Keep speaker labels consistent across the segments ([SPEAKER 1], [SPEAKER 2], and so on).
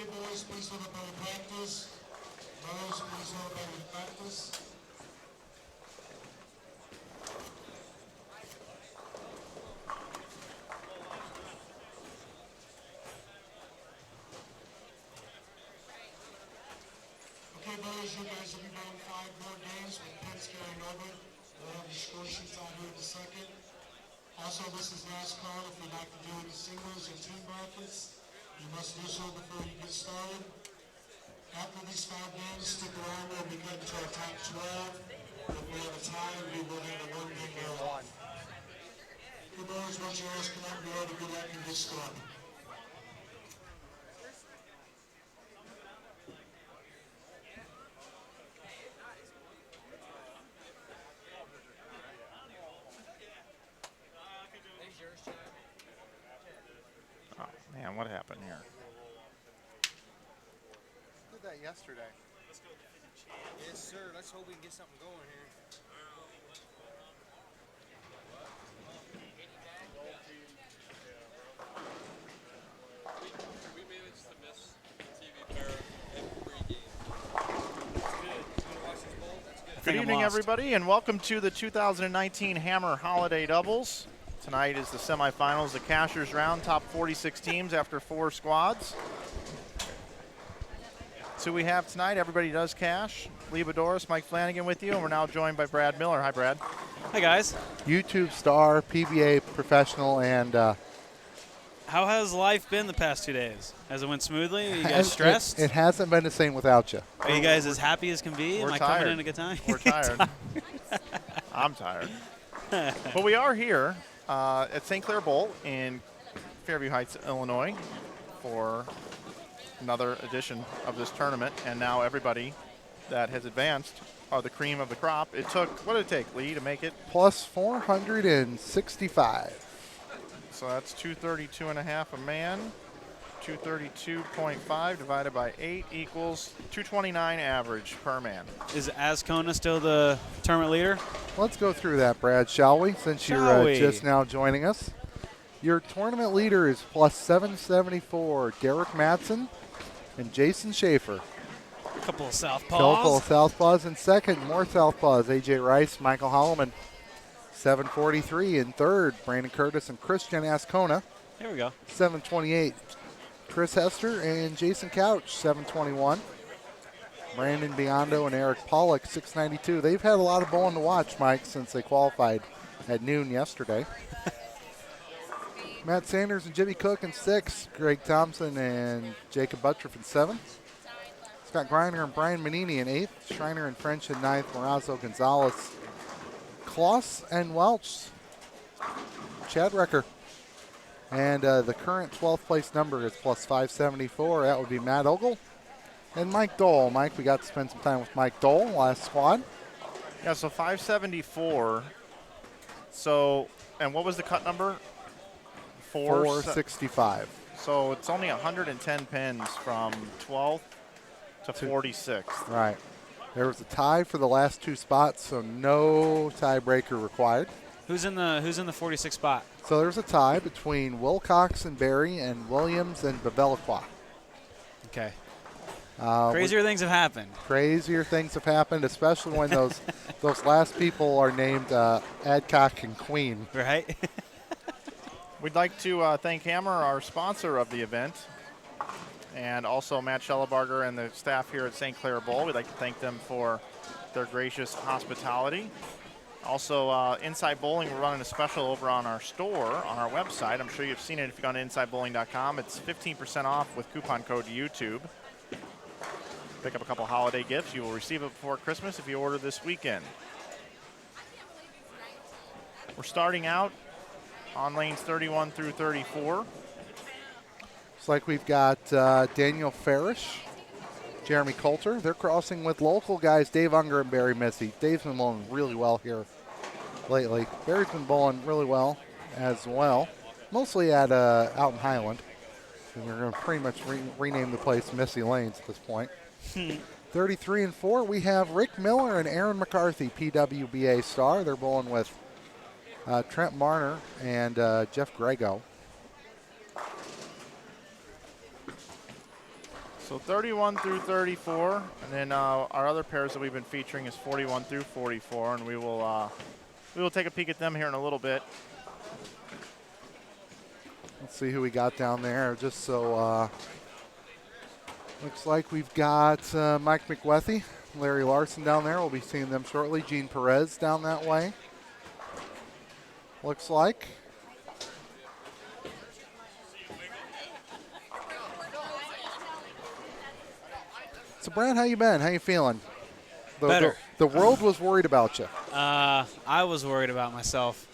[SPEAKER 1] Okay, boys, please hold up on practice. Boys, please hold up on practice. Okay, boys, you guys will be playing 5 more games with pins carrying over. We'll have your score sheets out here in a second. Also, this is last call. If you'd like to do any singles or team brackets, you must do so before you get started. After these 5 games, stick around. We'll be getting to our top 12. If we have a tie, we will have a one-game round. Okay, boys, once you guys come out, be ready. Good luck and get started.
[SPEAKER 2] Man, what happened here?
[SPEAKER 3] Did that yesterday.
[SPEAKER 4] Yes, sir. Let's hope we can get something going here.
[SPEAKER 5] We managed to miss TV pair every game.
[SPEAKER 4] That's good. You want to watch this bowl? That's good.
[SPEAKER 2] Good evening, everybody, and welcome to the 2019 Hammer Holiday Doubles. Tonight is the semifinals, the cashers round, top 46 teams after 4 squads. So we have tonight, everybody does cash. Lee Boudouris, Mike Flanagan with you, and we're now joined by Brad Miller. Hi, Brad.
[SPEAKER 6] Hi, guys.
[SPEAKER 3] YouTube star, PBA professional, and
[SPEAKER 6] How has life been the past 2 days? Has it went smoothly? Are you guys stressed?
[SPEAKER 3] It hasn't been the same without you.
[SPEAKER 6] Are you guys as happy as can be?
[SPEAKER 2] We're
[SPEAKER 6] Am I
[SPEAKER 2] tired.
[SPEAKER 6] coming in a good time?
[SPEAKER 2] We're tired. I'm tired. But we are here at St. Clair Bowl in Fairview Heights, Illinois, for another edition of this tournament. And now everybody that has advanced are the cream of the crop. It took, what did it take, Lee, to make it?
[SPEAKER 3] Plus 465.
[SPEAKER 2] So that's 232.5 a man. 232.5 divided by 8 equals 229 average per man.
[SPEAKER 6] Is Ascona still the tournament leader?
[SPEAKER 3] Let's go through that, Brad, shall we? Since you're just now joining us. Your tournament leader is plus 774, Garrick Madsen and Jason Schaefer.
[SPEAKER 6] A couple of southpaws.
[SPEAKER 3] Couple of southpaws in second, more southpaws. AJ Rice, Michael Holloman, 743 in third. Brandon Curtis and Christian Ascona.
[SPEAKER 6] Here we go.
[SPEAKER 3] 728. Chris Hester and Jason Couch, 721. Brandon Biondo and Eric Pollock, 692. They've had a lot of bowling to watch, Mike, since they qualified at noon yesterday. Matt Sanders and Jimmy Cook in 6. Greg Thompson and Jacob Butler in 7. Scott Greiner and Brian Manini in 8th. Schreiner and French in 9th. Morazo Gonzalez. Kloss and Welch. Chad Recker. And the current 12th place number is plus 574. That would be Matt Ogle and Mike Dole. Mike, we got to spend some time with Mike Dole, last squad.
[SPEAKER 2] Yeah, so 574. So, and what was the cut number?
[SPEAKER 3] 465.
[SPEAKER 2] So it's only 110 pins from 12th to 46th.
[SPEAKER 3] Right. There was a tie for the last 2 spots, so no tiebreaker required.
[SPEAKER 6] Who's in the 46th spot?
[SPEAKER 3] So there's a tie between Wilcox and Barry and Williams and Bevilacqua.
[SPEAKER 6] Okay. Crazier things have happened.
[SPEAKER 3] Crazier things have happened, especially when those last people are named Adcock and Queen.
[SPEAKER 6] Right.
[SPEAKER 2] We'd like to thank Hammer, our sponsor of the event, and also Matt Schellebarger and the staff here at St. Clair Bowl. We'd like to thank them for their gracious hospitality. Also, Inside Bowling, we're running a special over on our store, on our website. I'm sure you've seen it if you've gone to InsideBowling.com. It's 15% off with coupon code YouTube. Pick up a couple holiday gifts. You will receive it before Christmas if you order this weekend. We're starting out on lanes 31 through 34.
[SPEAKER 3] Looks like we've got Daniel Farish, Jeremy Coulter. They're crossing with local guys, Dave Unger and Barry Missy. Dave's been bowling really well here lately. Barry's been bowling really well as well, mostly at out in Highland. And we're going to pretty much rename the place Missy Lanes at this point. 33 and 4, we have Rick Miller and Erin McCarthy, PWBA star. They're bowling with Trent Marner and Jeff Grego.
[SPEAKER 2] So 31 through 34, and then our other pairs that we've been featuring is 41 through 44, and we will take a peek at them here in a little bit.
[SPEAKER 3] Let's see who we got down there. Just so looks like we've got Mike Mccarthy, Larry Larsen down there. We'll be seeing them shortly. Gene Perez down that way. Looks like. So Brad, how you been? How you feeling?
[SPEAKER 6] Better.
[SPEAKER 3] The world was worried about you.
[SPEAKER 6] I was worried about myself.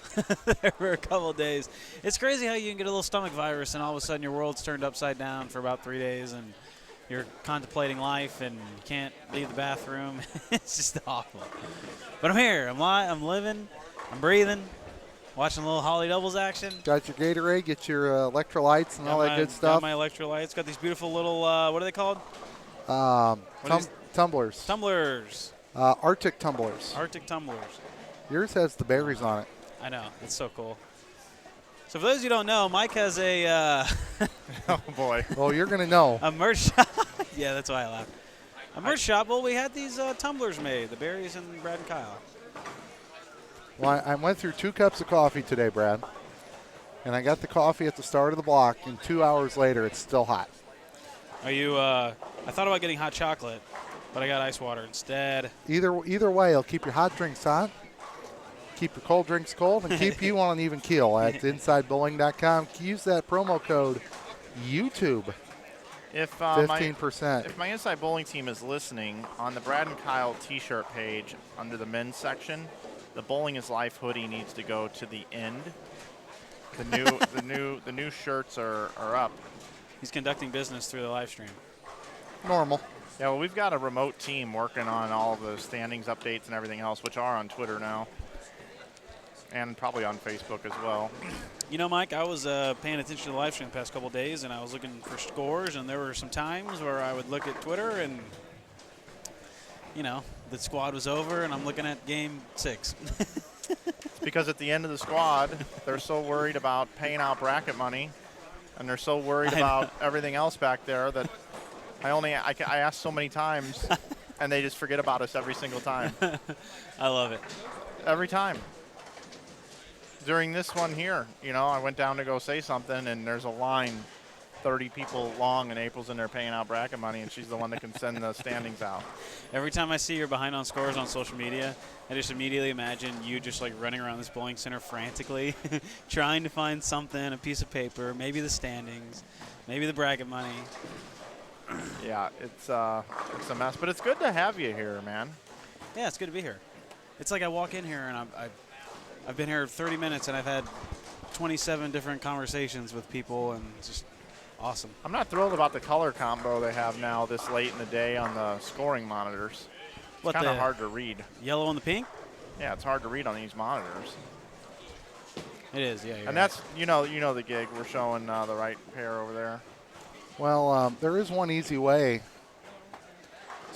[SPEAKER 6] There were a couple of days. It's crazy how you can get a little stomach virus and all of a sudden your world's turned upside down for about 3 days and you're contemplating life and you can't leave the bathroom. It's just awful. But I'm here. I'm living. I'm breathing. Watching a little Holly Doubles action.
[SPEAKER 3] Got your Gatorade, get your electrolytes and all that good stuff.
[SPEAKER 6] Got my electrolytes. Got these beautiful little, what are they called?
[SPEAKER 3] Tumblers.
[SPEAKER 6] Tumblers.
[SPEAKER 3] Arctic tumblers.
[SPEAKER 6] Arctic tumblers.
[SPEAKER 3] Yours has the berries on it.
[SPEAKER 6] I know. It's so cool. So for those of you who don't know, Mike has a
[SPEAKER 2] Oh, boy.
[SPEAKER 3] Well, you're going to know.
[SPEAKER 6] a merch shop. Yeah, that's why I laughed. A merch shop. Well, we had these tumblers made, the Berries and Brad and Kyle.
[SPEAKER 3] Well, I went through 2 cups of coffee today, Brad. And I got the coffee at the start of the block, and 2 hours later, it's still hot.
[SPEAKER 6] Are you, I thought about getting hot chocolate, but I got ice water instead.
[SPEAKER 3] Either way, it'll keep your hot drinks hot, keep your cold drinks cold, and keep you on an even keel at InsideBowling.com. Use that promo code YouTube.
[SPEAKER 2] If
[SPEAKER 3] 15%.
[SPEAKER 2] If my Inside Bowling team is listening, on the Brad and Kyle T-shirt page under the men's section, the Bowling is Life hoodie needs to go to the end. The new shirts are up.
[SPEAKER 6] He's conducting business through the live stream.
[SPEAKER 3] Normal.
[SPEAKER 2] Yeah, well, we've got a remote team working on all of the standings updates and everything else, which are on Twitter now. And probably on Facebook as well.
[SPEAKER 6] You know, Mike, I was paying attention to the live stream the past couple of days, and I was looking for scores, and there were some times where I would look at Twitter, and, you know, the squad was over, and I'm looking at game 6.
[SPEAKER 2] It's because at the end of the squad, they're so worried about paying out bracket money, and they're so worried about everything else back there that I ask so many times, and they just forget about us every single time.
[SPEAKER 6] I love it.
[SPEAKER 2] Every time. During this one here, you know, I went down to go say something, and there's a line 30 people long, and April's in there paying out bracket money, and she's the one that can send the standings out.
[SPEAKER 6] Every time I see you're behind on scores on social media, I just immediately imagine you just like running around this bowling center frantically, trying to find something, a piece of paper, maybe the standings, maybe the bracket money.
[SPEAKER 2] Yeah, it's a mess, but it's good to have you here, man.
[SPEAKER 6] Yeah, it's good to be here. It's like I walk in here, and I've been here 30 minutes, and I've had 27 different conversations with people, and it's just awesome.
[SPEAKER 2] I'm not thrilled about the color combo they have now this late in the day on the scoring monitors. It's kind of hard to read.
[SPEAKER 6] Yellow and the pink?
[SPEAKER 2] Yeah, it's hard to read on these monitors.
[SPEAKER 6] It is, yeah.
[SPEAKER 2] And that's, you know the gig. We're showing the right pair over there.
[SPEAKER 3] Well, there is one easy way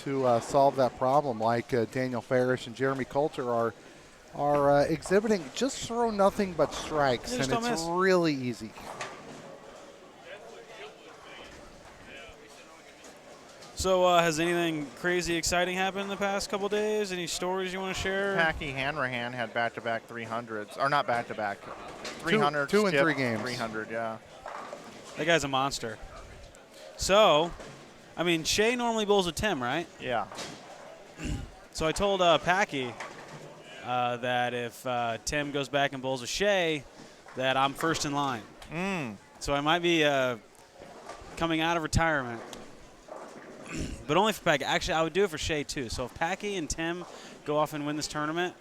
[SPEAKER 3] to solve that problem, like Daniel Farish and Jeremy Coulter are exhibiting. Just throw nothing but strikes, and it's really easy.
[SPEAKER 6] So has anything crazy exciting happened in the past couple days? Any stories you want to share?
[SPEAKER 2] Packy Hanrahan had back-to-back 300s. Or not back-to-back. 300.
[SPEAKER 3] Two in 3 games.
[SPEAKER 2] 300, yeah.
[SPEAKER 6] That guy's a monster. So, I mean, Shea normally bowls with Tim, right?
[SPEAKER 2] Yeah.
[SPEAKER 6] So I told Packy that if Tim goes back and bowls with Shea, that I'm first in line. So I might be coming out of retirement. But only for Packy. Actually, I would do it for Shea, too. So if Packy and Tim go off and win this tournament,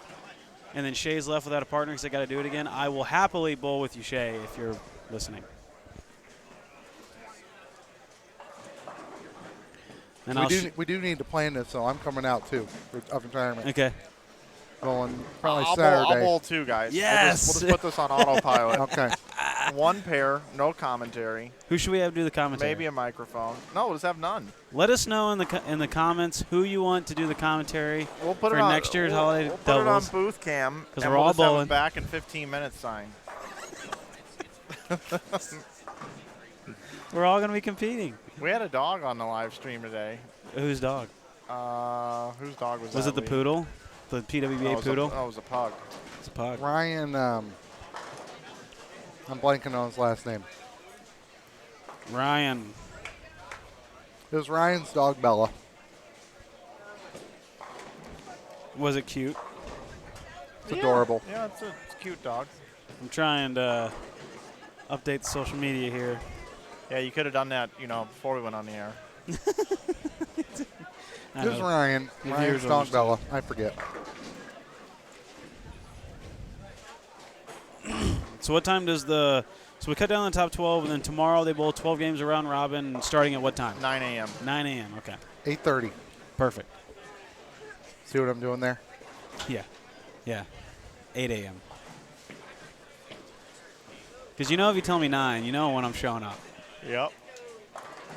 [SPEAKER 6] and then Shea's left without a partner because they got to do it again, I will happily bowl with you, Shea, if you're listening. And
[SPEAKER 3] we do need to plan this, so I'm coming out, too, of retirement.
[SPEAKER 6] Okay.
[SPEAKER 3] Going probably
[SPEAKER 2] I'll
[SPEAKER 3] Saturday.
[SPEAKER 2] bowl too, guys.
[SPEAKER 6] Yes.
[SPEAKER 2] We'll just put this on autopilot.
[SPEAKER 3] Okay.
[SPEAKER 2] One pair, no commentary.
[SPEAKER 6] Who should we have do the commentary?
[SPEAKER 2] Maybe a microphone. No, we'll just have none.
[SPEAKER 6] Let us know in the comments who you want to do the commentary
[SPEAKER 2] We'll put
[SPEAKER 6] for
[SPEAKER 2] it on
[SPEAKER 6] next year's holiday
[SPEAKER 2] We'll put
[SPEAKER 6] doubles.
[SPEAKER 2] it on booth cam,
[SPEAKER 6] 'Cause
[SPEAKER 2] and
[SPEAKER 6] we're
[SPEAKER 2] we'll
[SPEAKER 6] all
[SPEAKER 2] just have
[SPEAKER 6] bowling.
[SPEAKER 2] it back in 15 minutes sign.
[SPEAKER 6] We're all going to be competing.
[SPEAKER 2] We had a dog on the live stream today.
[SPEAKER 6] Whose dog?
[SPEAKER 2] Whose dog was that?
[SPEAKER 6] Was it the
[SPEAKER 2] Lee?
[SPEAKER 6] poodle? The PWBA poodle?
[SPEAKER 2] It was a pug.
[SPEAKER 6] It's a pug.
[SPEAKER 3] Ryan, I'm blanking on his last name.
[SPEAKER 6] Ryan.
[SPEAKER 3] It was Ryan's dog, Bella.
[SPEAKER 6] Was it cute?
[SPEAKER 3] It's adorable.
[SPEAKER 2] Yeah, it's a cute dog.
[SPEAKER 6] I'm trying to update the social media here.
[SPEAKER 2] Yeah, you could have done that, before we went on the air.
[SPEAKER 6] I
[SPEAKER 3] It was
[SPEAKER 6] know.
[SPEAKER 3] Ryan.
[SPEAKER 6] Your
[SPEAKER 3] Ryan's
[SPEAKER 6] viewers
[SPEAKER 3] dog,
[SPEAKER 6] understand.
[SPEAKER 3] Bella. I forget.
[SPEAKER 6] So what time does so we cut down the top 12, and then tomorrow they bowl 12 games around robin, starting at what time?
[SPEAKER 2] 9 a.m.
[SPEAKER 6] 9 a.m. Okay.
[SPEAKER 3] 8:30.
[SPEAKER 6] Perfect.
[SPEAKER 3] See what I'm doing there?
[SPEAKER 6] Yeah. Yeah. 8 a.m. Because if you tell me 9, you know when I'm showing up.
[SPEAKER 2] Yep.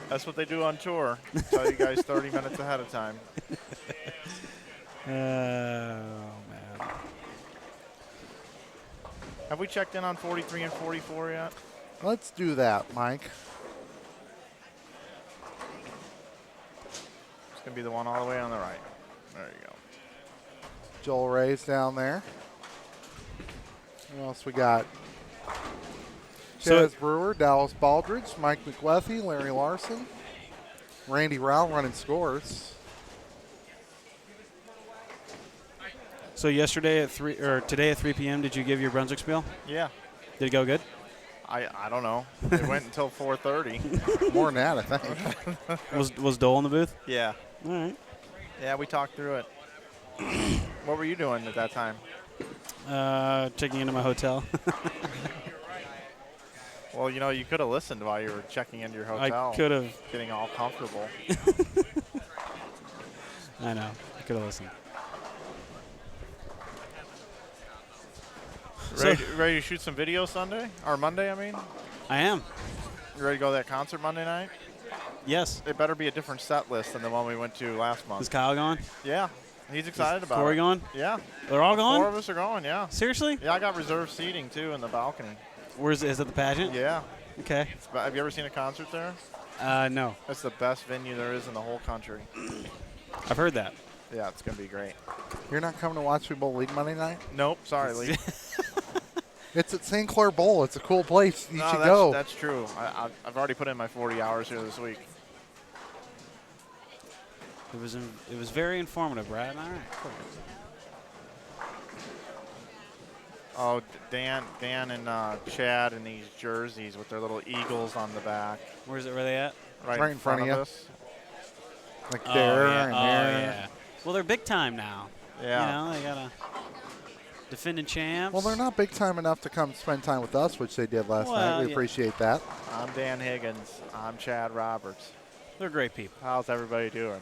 [SPEAKER 2] That's what they do on tour. Tell you guys 30 minutes ahead of time.
[SPEAKER 6] Oh, man.
[SPEAKER 2] Have we checked in on 43 and 44 yet?
[SPEAKER 3] Let's do that, Mike.
[SPEAKER 2] It's going to be the one all the way on the right. There you go.
[SPEAKER 3] Joel Ray's down there. What else we got?
[SPEAKER 6] So-
[SPEAKER 3] Chaz Brewer, Dallas Baldridge, Mike Mccarthy, Larry Larsen, Randy Rao running scores.
[SPEAKER 6] So yesterday at 3 or today at 3 p.m. did you give your Brunswick spiel?
[SPEAKER 2] Yeah.
[SPEAKER 6] Did it go good?
[SPEAKER 2] I don't know. It went until 4:30.
[SPEAKER 3] More than that, I think.
[SPEAKER 6] Was Dole in the booth?
[SPEAKER 2] Yeah.
[SPEAKER 6] All right.
[SPEAKER 2] Yeah, we talked through it. What were you doing at that time?
[SPEAKER 6] Checking into my hotel.
[SPEAKER 2] Well, you could have listened while you were checking into your hotel.
[SPEAKER 6] I could have.
[SPEAKER 2] Getting all comfortable.
[SPEAKER 6] I know. I could have listened.
[SPEAKER 2] Ready to shoot some video Sunday? Or Monday, I mean?
[SPEAKER 6] I am.
[SPEAKER 2] You ready to go to that concert Monday night?
[SPEAKER 6] Yes.
[SPEAKER 2] It better be a different set list than the one we went to last month.
[SPEAKER 6] Is Kyle going?
[SPEAKER 2] Yeah. He's excited about
[SPEAKER 6] Corey
[SPEAKER 2] it.
[SPEAKER 6] going?
[SPEAKER 2] Yeah.
[SPEAKER 6] They're all going?
[SPEAKER 2] 4 of us are going, yeah.
[SPEAKER 6] Seriously?
[SPEAKER 2] Yeah, I got reserved seating, too, in the balcony.
[SPEAKER 6] Is it the pageant?
[SPEAKER 2] Yeah.
[SPEAKER 6] Okay.
[SPEAKER 2] Have you ever seen a concert there?
[SPEAKER 6] No.
[SPEAKER 2] That's the best venue there is in the whole country.
[SPEAKER 6] I've heard that.
[SPEAKER 2] Yeah, it's going to be great.
[SPEAKER 3] You're not coming to watch me bowl league Monday night?
[SPEAKER 2] Nope, sorry, Lee.
[SPEAKER 3] It's at St. Clair Bowl. It's a cool place. You should
[SPEAKER 2] that's,
[SPEAKER 3] go.
[SPEAKER 2] That's true. I've already put in my 40 hours here this week.
[SPEAKER 6] It was very informative, Brad. All right. Cool.
[SPEAKER 2] Oh, Dan and Chad in these jerseys with their little eagles on the back.
[SPEAKER 6] Where they at?
[SPEAKER 3] Right in front of you.
[SPEAKER 2] us.
[SPEAKER 3] Like
[SPEAKER 6] Oh,
[SPEAKER 3] there
[SPEAKER 6] yeah.
[SPEAKER 3] and
[SPEAKER 6] Oh,
[SPEAKER 3] there.
[SPEAKER 6] yeah. Well, they're big time now.
[SPEAKER 2] Yeah.
[SPEAKER 6] They got to defending champs.
[SPEAKER 3] Well, they're not big time enough to come spend time with us, which they did last night. We
[SPEAKER 6] yeah.
[SPEAKER 3] appreciate that.
[SPEAKER 2] I'm Dan Higgins. I'm Chad Roberts.
[SPEAKER 6] They're great people.
[SPEAKER 2] How's everybody doing?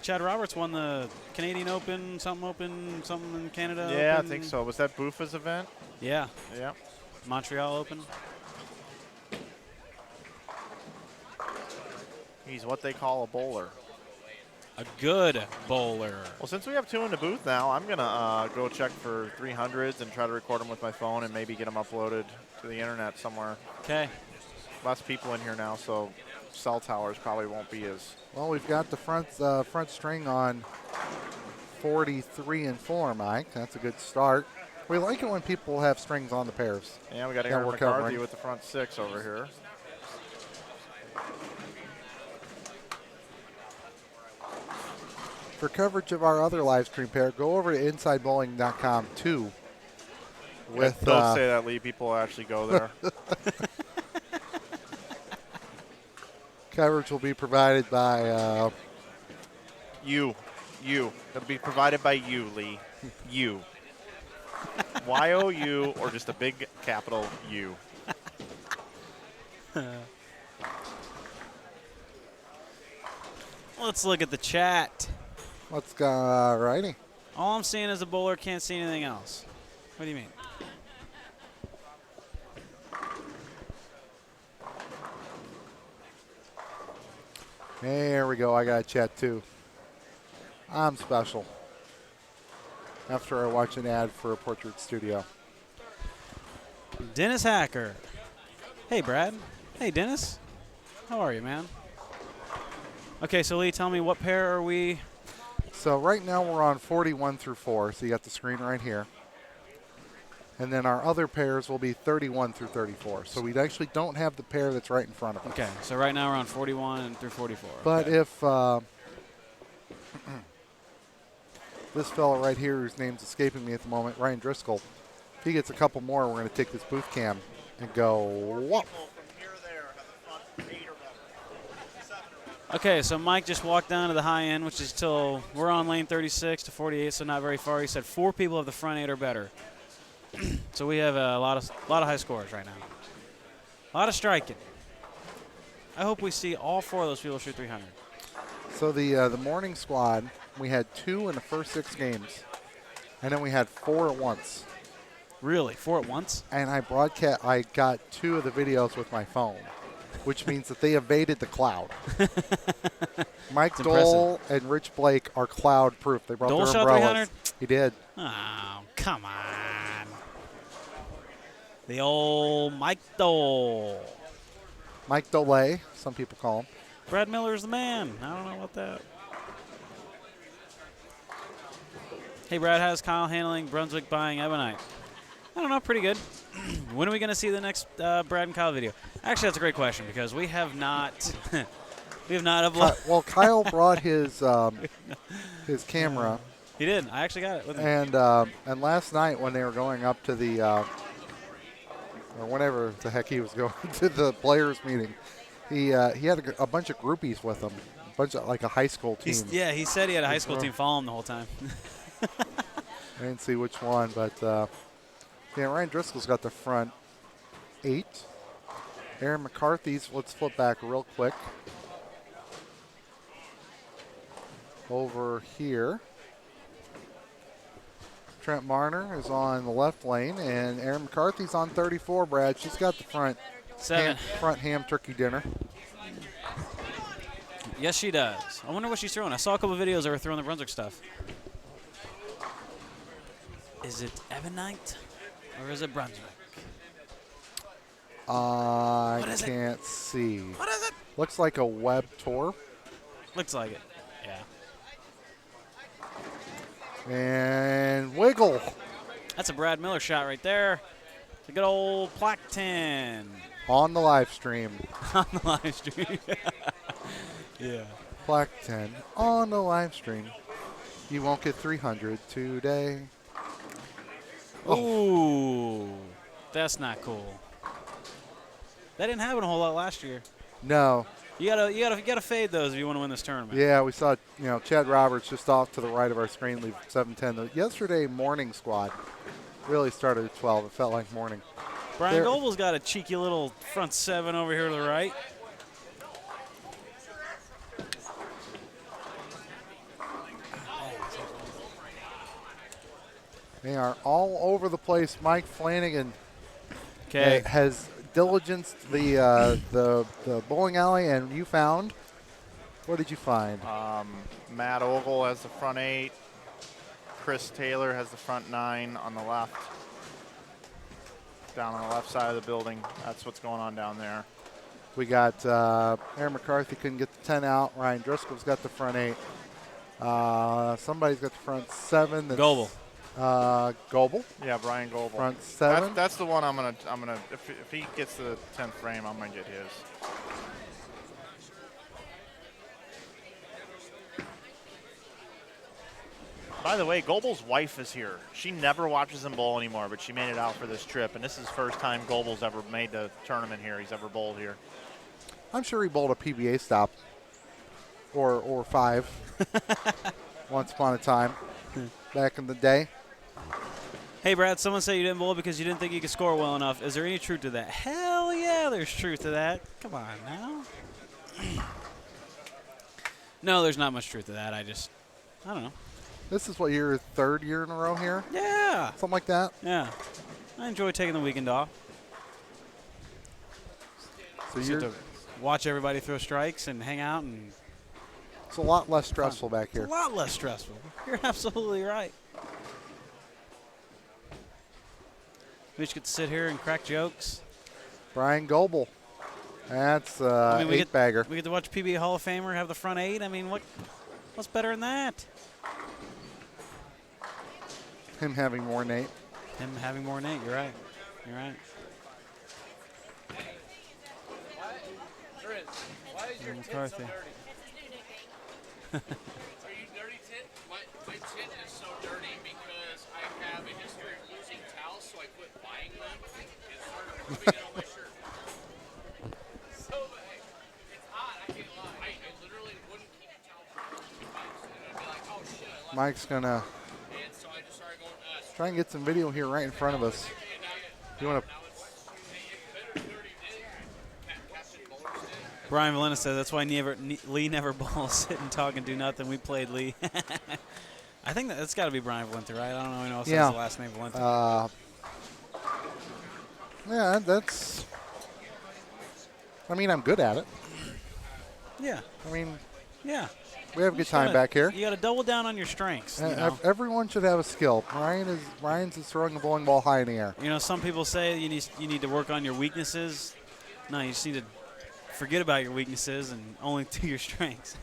[SPEAKER 6] Chad Roberts won the Canadian Open, something in Canada.
[SPEAKER 2] Yeah,
[SPEAKER 6] Open.
[SPEAKER 2] I think so. Was that Buffa's event?
[SPEAKER 6] Yeah.
[SPEAKER 2] Yeah.
[SPEAKER 6] Montreal Open.
[SPEAKER 2] He's what they call a bowler.
[SPEAKER 6] A good bowler.
[SPEAKER 2] Well, since we have 2 in the booth now, I'm going to go check for 300s and try to record them with my phone and maybe get them uploaded to the internet somewhere.
[SPEAKER 6] Okay.
[SPEAKER 2] Less people in here now, so cell towers probably won't be as...
[SPEAKER 3] Well, we've got the front string on 43 and 4, Mike. That's a good start. We like it when people have strings on the pairs.
[SPEAKER 2] Yeah, we got
[SPEAKER 3] that
[SPEAKER 2] Erin
[SPEAKER 3] we're
[SPEAKER 2] McCarthy
[SPEAKER 3] covering.
[SPEAKER 2] with the front 6 over here.
[SPEAKER 3] For coverage of our other live stream pair, go over to InsideBowling.com too. With
[SPEAKER 2] Don't say that, Lee. People actually go there.
[SPEAKER 3] coverage will be provided by
[SPEAKER 2] You. It'll be provided by you, Lee. You. Y-O-U or just a big capital U.
[SPEAKER 6] Let's look at the chat.
[SPEAKER 3] let's go righty.
[SPEAKER 6] All I'm seeing is a bowler, can't see anything else. What do you mean?
[SPEAKER 3] There we go. I got a chat too. I'm special. After I watch an ad for a portrait studio.
[SPEAKER 6] Dennis Hacker. Hey, Brad. Hey, Dennis. How are you, man? Okay, so Lee, tell me what pair are we?
[SPEAKER 3] So right now we're on 41 through 4, so you got the screen right here. And then our other pairs will be 31 through 34. So we actually don't have the pair that's right in front of us.
[SPEAKER 6] Okay, so right now we're on 41 through 44.
[SPEAKER 3] But
[SPEAKER 6] okay.
[SPEAKER 3] if this fellow right here, whose name's escaping me at the moment, Ryan Driscoll, if he gets a couple more, we're going to take this booth cam and go, whoop.
[SPEAKER 6] Okay, so Mike just walked down to the high end, which is till we're on lane 36 to 48, so not very far. He said 4 people have the front 8 or better. So we have a lot of high scores right now. A lot of striking. I hope we see all 4 of those people shoot 300.
[SPEAKER 3] So the morning squad, we had 2 in the first 6 games, and then we had 4 at once.
[SPEAKER 6] Really, 4 at once?
[SPEAKER 3] And I got 2 of the videos with my phone, which means that they evaded the cloud. Mike Dole and Rich Blake are cloud proof. They brought
[SPEAKER 6] Dole
[SPEAKER 3] their
[SPEAKER 6] shot
[SPEAKER 3] umbrellas.
[SPEAKER 6] 300?
[SPEAKER 3] He did.
[SPEAKER 6] Oh, come on. The old Mike Dole.
[SPEAKER 3] Mike Dole, some people call him.
[SPEAKER 6] Brad Miller's the man. I don't know about that. Hey, Brad, how's Kyle handling Brunswick buying Ebonite? I don't know, pretty good. When are we going to see the next Brad and Kyle video? Actually, that's a great question because we have not uploaded.
[SPEAKER 3] Well, Kyle brought his camera.
[SPEAKER 6] He did. I actually got it with me.
[SPEAKER 3] And last night when they were going up to the or whenever the heck he was going to the players meeting, he had a bunch of groupies with him, a bunch of like a high school team.
[SPEAKER 6] He said he had a high school team follow him the whole time.
[SPEAKER 3] I didn't see which one, but yeah, Ryan Driscoll's got the front 8. Erin McCarthy's, let's flip back real quick. Over here. Trent Marner is on the left lane, and Erin McCarthy's on 34, Brad. She's got the front
[SPEAKER 6] 7.
[SPEAKER 3] Front ham turkey dinner.
[SPEAKER 6] Yes, she does. I wonder what she's throwing. I saw a couple of videos of her throwing the Brunswick stuff. Is it Ebonite or is it Brunswick?
[SPEAKER 3] I can't see.
[SPEAKER 6] What is it?
[SPEAKER 3] Looks like a web tour.
[SPEAKER 6] Looks like it. Yeah.
[SPEAKER 3] And wiggle.
[SPEAKER 6] That's a Brad Miller shot right there. It's a good old plaque 10.
[SPEAKER 3] On the live stream.
[SPEAKER 6] On the live stream. Yeah.
[SPEAKER 3] Plaque 10 on the live stream. You won't get 300 today.
[SPEAKER 6] Ooh, that's not cool. That didn't happen a whole lot last year.
[SPEAKER 3] No.
[SPEAKER 6] You gotta fade those if you want to win this tournament.
[SPEAKER 3] Yeah, we saw Chad Roberts just off to the right of our screen leave 7-10. The yesterday morning squad really started at 12. It felt like morning.
[SPEAKER 6] Brian Goebel's got a cheeky little front 7 over here to the right.
[SPEAKER 3] They are all over the place. Mike Flanagan has diligenced the bowling alley, and you found. What did you find?
[SPEAKER 2] Matt Ogle has the front 8. Chris Taylor has the front 9 on the left. Down on the left side of the building. That's what's going on down there.
[SPEAKER 3] We got Erin McCarthy couldn't get the 10 out. Ryan Driscoll's got the front 8. Somebody's got the front 7.
[SPEAKER 6] Goebel.
[SPEAKER 3] Goebel.
[SPEAKER 2] Yeah, Brian Goebel.
[SPEAKER 3] Front 7.
[SPEAKER 2] That's the one I'm gonna if he gets the 10th frame, I'm gonna get his. By the way, Goebel's wife is here. She never watches him bowl anymore, but she made it out for this trip, and this is the first time Goebel's ever made the tournament here. He's ever bowled here.
[SPEAKER 3] I'm sure he bowled a PBA stop or 5 once upon a time back in the day.
[SPEAKER 6] Hey, Brad, someone said you didn't bowl because you didn't think you could score well enough. Is there any truth to that? Hell yeah, there's truth to that. Come on now. No, there's not much truth to that. I don't know.
[SPEAKER 3] This is what, your 3rd year in a row here?
[SPEAKER 6] Yeah.
[SPEAKER 3] Something like that?
[SPEAKER 6] Yeah. I enjoy taking the weekend off.
[SPEAKER 3] So
[SPEAKER 6] Just
[SPEAKER 3] you're
[SPEAKER 6] to watch everybody throw strikes and hang out. And
[SPEAKER 3] it's a lot less stressful back here.
[SPEAKER 6] It's a lot less stressful. You're absolutely right. We just get to sit here and crack jokes.
[SPEAKER 3] Brian Goebel. That's
[SPEAKER 6] I mean, we
[SPEAKER 3] eight-bagger.
[SPEAKER 6] We get to watch PBA Hall of Famer have the front 8. I mean, what's better than that?
[SPEAKER 3] Him having more than 8.
[SPEAKER 6] Him having more than 8. You're right. You're right.
[SPEAKER 5] Why is your tit so
[SPEAKER 6] McCarthy.
[SPEAKER 5] dirty? Are you dirty tit? My tit is so dirty because I have a history of losing towels, so I quit buying them and started rubbing it on my shirt. So it's hot, I can't lie. I literally wouldn't keep a towel for 2 months, and I'd be like, oh shit, I left
[SPEAKER 3] Mike's going to
[SPEAKER 5] it. And so I just started going,
[SPEAKER 3] try and get some video here right in front of us. You want to?
[SPEAKER 6] Brian Valena says that's why Lee never balls, sit and talk and do nothing. We played Lee. I think that's got to be Brian Valenta, right? I don't know who else has the last name Valenta.
[SPEAKER 3] Yeah, that's. I mean, I'm good at it.
[SPEAKER 6] Yeah.
[SPEAKER 3] I mean,
[SPEAKER 6] Yeah.
[SPEAKER 3] we have a good time back here.
[SPEAKER 6] You got to double down on your strengths. You know?
[SPEAKER 3] Everyone should have a skill. Ryan's is throwing a bowling ball high in the air.
[SPEAKER 6] You know, some people say you need to work on your weaknesses. No, you just need to forget about your weaknesses and only do your strengths.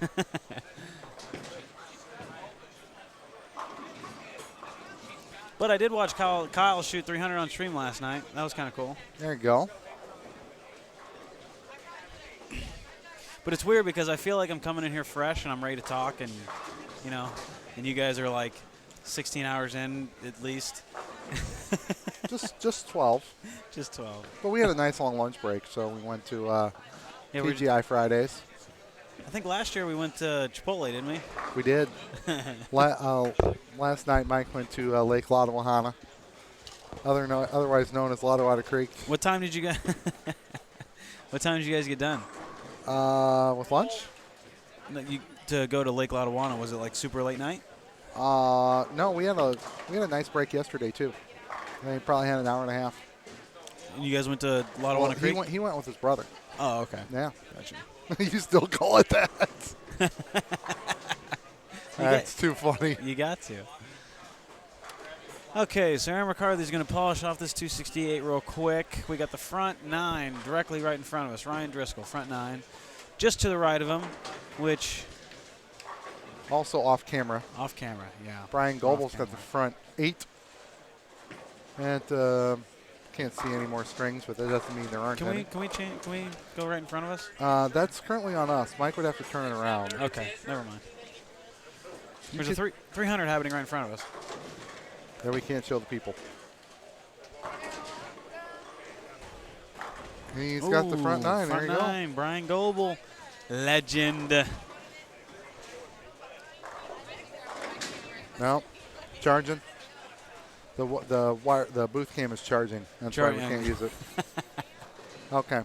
[SPEAKER 6] But I did watch Kyle shoot 300 on stream last night. That was kind of cool.
[SPEAKER 3] There you go.
[SPEAKER 6] But it's weird because I feel like I'm coming in here fresh and I'm ready to talk, and and you guys are like 16 hours in at least.
[SPEAKER 3] just 12.
[SPEAKER 6] Just 12.
[SPEAKER 3] But we had a nice long lunch break, so we went to TGI Fridays.
[SPEAKER 6] I think last year we went to Chipotle, didn't we?
[SPEAKER 3] We did. Last night, Mike went to Lake Lottawahana, otherwise known as Lottawahana Creek.
[SPEAKER 6] What time did you guys? What time did you guys get done?
[SPEAKER 3] With lunch?
[SPEAKER 6] To go to Lake Lottawahana, was it like super late night?
[SPEAKER 3] No, we had a nice break yesterday too. They probably had an hour and a half.
[SPEAKER 6] And you guys went to Lottawahana Creek?
[SPEAKER 3] He went with his brother.
[SPEAKER 6] Oh, okay.
[SPEAKER 3] Yeah.
[SPEAKER 6] Gotcha.
[SPEAKER 3] You still call it that? That's too funny.
[SPEAKER 6] You got to. Okay, so Erin McCarthy's going to polish off this 268 real quick. We got the front 9 directly right in front of us. Ryan Driscoll, front 9. Just to the right of him, which...
[SPEAKER 3] Also off camera.
[SPEAKER 6] Off camera, yeah.
[SPEAKER 3] Brian Goebel's got the front 8. And can't see any more strings, but that doesn't mean there aren't any.
[SPEAKER 6] Can we go right in front of us?
[SPEAKER 3] That's currently on us. Mike would have to turn it around.
[SPEAKER 6] Okay, never mind. There's a 300 happening right in front of us.
[SPEAKER 3] There we can't show the people. He's got the front 9.
[SPEAKER 6] Front
[SPEAKER 3] there you
[SPEAKER 6] 9, go. Brian Goebel, legend.
[SPEAKER 3] No, charging. The booth cam is charging. That's why we can't use it. Okay.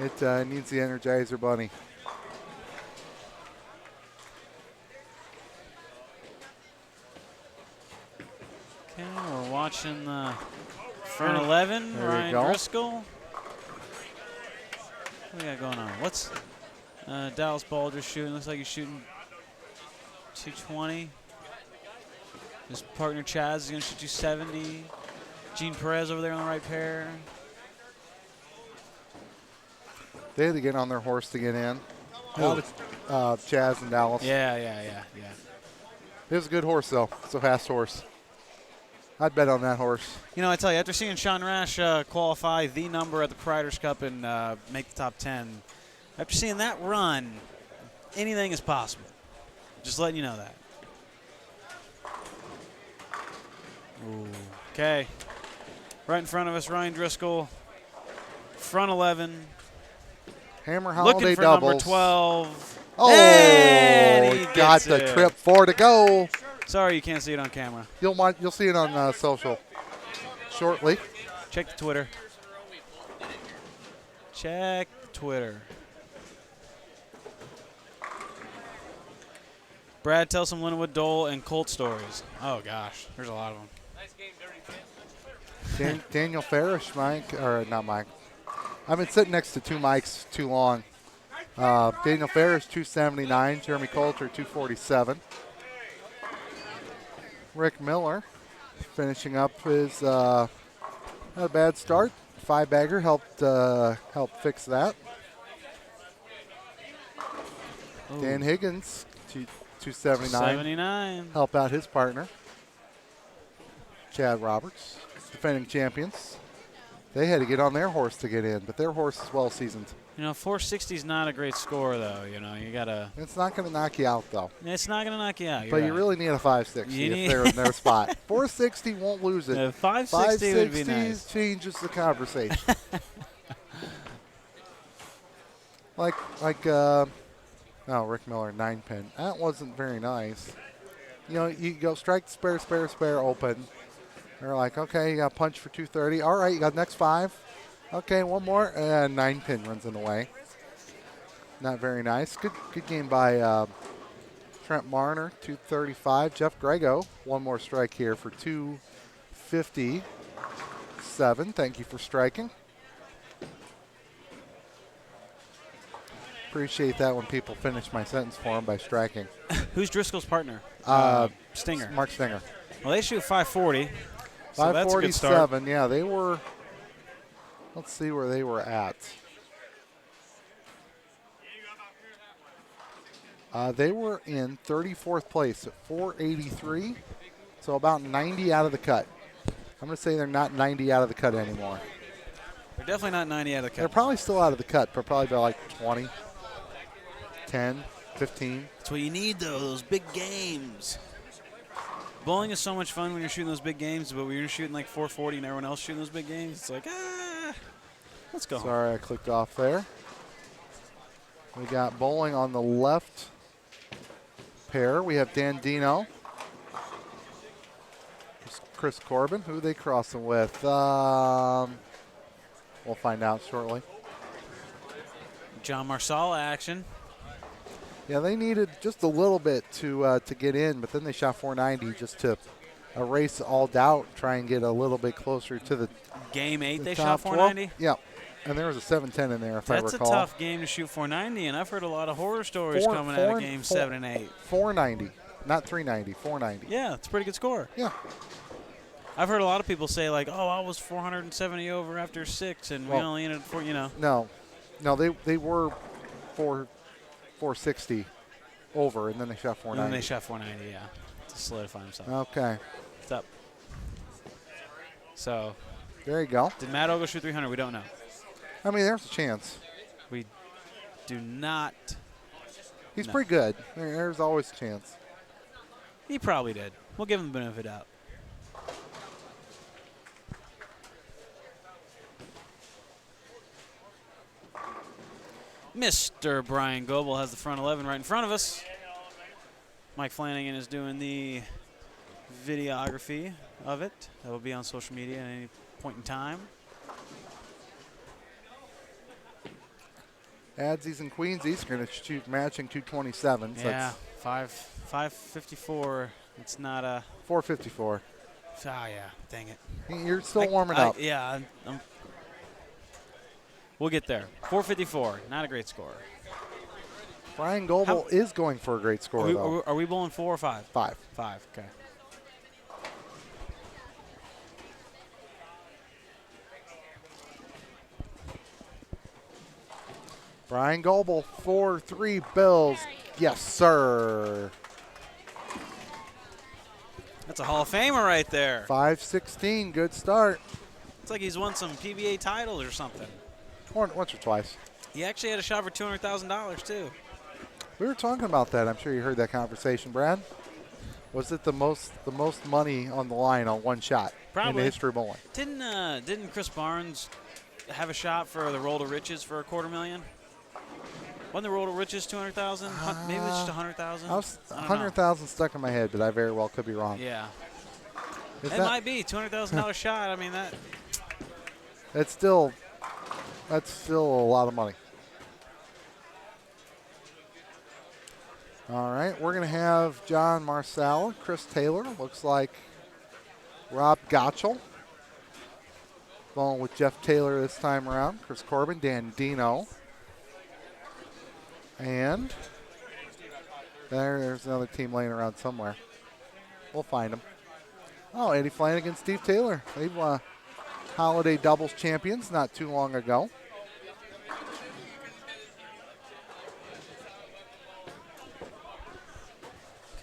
[SPEAKER 3] It needs the Energizer Bunny.
[SPEAKER 6] Okay, we're watching the front 11.
[SPEAKER 3] There
[SPEAKER 6] Ryan
[SPEAKER 3] you go.
[SPEAKER 6] Driscoll. What do we got going on? What's Dallas Baldr's shooting? Looks like he's shooting 220. His partner Chaz is going to shoot 270. Gene Perez over there on the right pair.
[SPEAKER 3] They had to get on their horse to get in. Chaz and Dallas.
[SPEAKER 6] Yeah.
[SPEAKER 3] It was a good horse, though. It's a fast horse. I'd bet on that horse.
[SPEAKER 6] You know, I tell you, after seeing Sean Rash qualify the number at the Priders Cup and make the top 10, after seeing that run, anything is possible. Just letting you know that. Ooh. Okay. Right in front of us, Ryan Driscoll. Front 11.
[SPEAKER 3] Hammer Holiday
[SPEAKER 6] Looking for
[SPEAKER 3] doubles.
[SPEAKER 6] number 12.
[SPEAKER 3] Oh,
[SPEAKER 6] and he
[SPEAKER 3] got
[SPEAKER 6] gets
[SPEAKER 3] the
[SPEAKER 6] it.
[SPEAKER 3] trip 4 to go.
[SPEAKER 6] Sorry you can't see it on camera.
[SPEAKER 3] You'll see it on social shortly.
[SPEAKER 6] Check the Twitter. Check Twitter. Brad, tell some Linwood Dole and Colt stories. Oh, gosh. There's a lot of them.
[SPEAKER 5] Nice game, Dirty Tit.
[SPEAKER 3] Daniel Farish, Mike, or not Mike. I've been sitting next to two mics too long. Daniel Farish, 279. Jeremy Coulter, 247. Rick Miller finishing up his had a bad start. 5-bagger helped fix that.
[SPEAKER 6] Ooh.
[SPEAKER 3] Dan Higgins, 279.
[SPEAKER 6] 79.
[SPEAKER 3] Help out his partner, Chad Roberts, defending champions. They had to get on their horse to get in, but their horse is well seasoned.
[SPEAKER 6] 460 is not a great score, though. You got to.
[SPEAKER 3] It's not going to knock you out, though.
[SPEAKER 6] It's not going to knock you out.
[SPEAKER 3] But you really need a 560 if they're in their spot. 460 won't lose it.
[SPEAKER 6] 560 would be nice.
[SPEAKER 3] Changes the conversation. Rick Miller, 9-pin. That wasn't very nice. You go strike, spare, open. They're like, okay, you got punch for 230. All right, you got next 5. Okay, one more, and 9-pin runs in the way. Not very nice. Good game by Trent Marner, 235. Jeff Grego, one more strike here for 257. Thank you for striking. Appreciate that when people finish my sentence for them by striking.
[SPEAKER 6] Who's Driscoll's partner? Stinger.
[SPEAKER 3] Mark Stinger.
[SPEAKER 6] Well, they shoot 540. So that's a good start.
[SPEAKER 3] 547, yeah, they were. Let's see where they were at. They were in 34th place at 483, so about 90 out of the cut. I'm going to say they're not 90 out of the cut anymore.
[SPEAKER 6] They're definitely not 90 out of the cut.
[SPEAKER 3] They're probably still out of the cut, but probably by like 20, 10, 15.
[SPEAKER 6] That's what you need, though, those big games. Bowling is so much fun when you're shooting those big games, but when you're shooting like 440 and everyone else shooting those big games, it's like, let's go.
[SPEAKER 3] Sorry, I clicked off there. We got bowling on the left pair. We have Dan Dino. Chris Corbin. Who are they crossing with? We'll find out shortly.
[SPEAKER 6] John Marsala action.
[SPEAKER 3] Yeah, they needed just a little bit to get in, but then they shot 490 just to erase all doubt, try and get a little bit closer to the
[SPEAKER 6] Game 8
[SPEAKER 3] the
[SPEAKER 6] they
[SPEAKER 3] top
[SPEAKER 6] shot 490?
[SPEAKER 3] 12. Yeah, and there was a 710 in there, if I recall.
[SPEAKER 6] That's a tough game to shoot 490, and I've heard a lot of horror stories coming out of Game 7 and 8.
[SPEAKER 3] 490, not 390, 490.
[SPEAKER 6] Yeah, it's a pretty good score.
[SPEAKER 3] Yeah.
[SPEAKER 6] I've heard a lot of people say, like, oh, I was 470 over after 6, and we only ended for,
[SPEAKER 3] No, they were 460 over, and then they shot 490.
[SPEAKER 6] And then they shot 490, yeah, to solidify himself.
[SPEAKER 3] Okay.
[SPEAKER 6] What's up? So.
[SPEAKER 3] There you go.
[SPEAKER 6] Did Matt Ogle shoot 300? We don't know.
[SPEAKER 3] I mean, there's a chance.
[SPEAKER 6] We do not.
[SPEAKER 3] He's pretty good. There's always a chance.
[SPEAKER 6] He probably did. We'll give him the benefit of the doubt. Mr. Brian Goebel has the front 11 right in front of us. Mike Flanagan is doing the videography of it. That will be on social media at any point in time.
[SPEAKER 3] Adsies and Queensies are going to shoot matching 227. So
[SPEAKER 6] Yeah, 554. It's not a
[SPEAKER 3] 454.
[SPEAKER 6] yeah, dang it.
[SPEAKER 3] You're still warming up.
[SPEAKER 6] Yeah, we'll get there. 454, not a great score.
[SPEAKER 3] Brian Goebel is going for a great score, though.
[SPEAKER 6] Are we bowling 4 or 5?
[SPEAKER 3] 5.
[SPEAKER 6] 5, okay.
[SPEAKER 3] Brian Goebel, 4-3 Bills. Yes, sir.
[SPEAKER 6] That's a Hall of Famer right there.
[SPEAKER 3] 516, good start.
[SPEAKER 6] It's like he's won some PBA titles or something.
[SPEAKER 3] Once or twice.
[SPEAKER 6] He actually had a shot for $200,000 too.
[SPEAKER 3] We were talking about that. I'm sure you heard that conversation, Brad. Was it the most money on the line on one shot
[SPEAKER 6] Probably.
[SPEAKER 3] in the history of bowling?
[SPEAKER 6] Didn't Chris Barnes have a shot for the Roll to Riches for $250,000? Wasn't the Roll to Riches 200,000? Maybe it was just 100,000.
[SPEAKER 3] 100,000 stuck in my head, but I very well could be wrong.
[SPEAKER 6] Yeah, it might be $200,000 shot. I mean that.
[SPEAKER 3] That's still a lot of money. All right, we're going to have John Marsala, Chris Taylor, looks like Rob Gottschall. Bowling with Jeff Taylor this time around. Chris Corbin, Dan Dino. And there's another team laying around somewhere. We'll find them. Oh, Eddie Flanagan, Steve Taylor. They've holiday doubles champions not too long ago.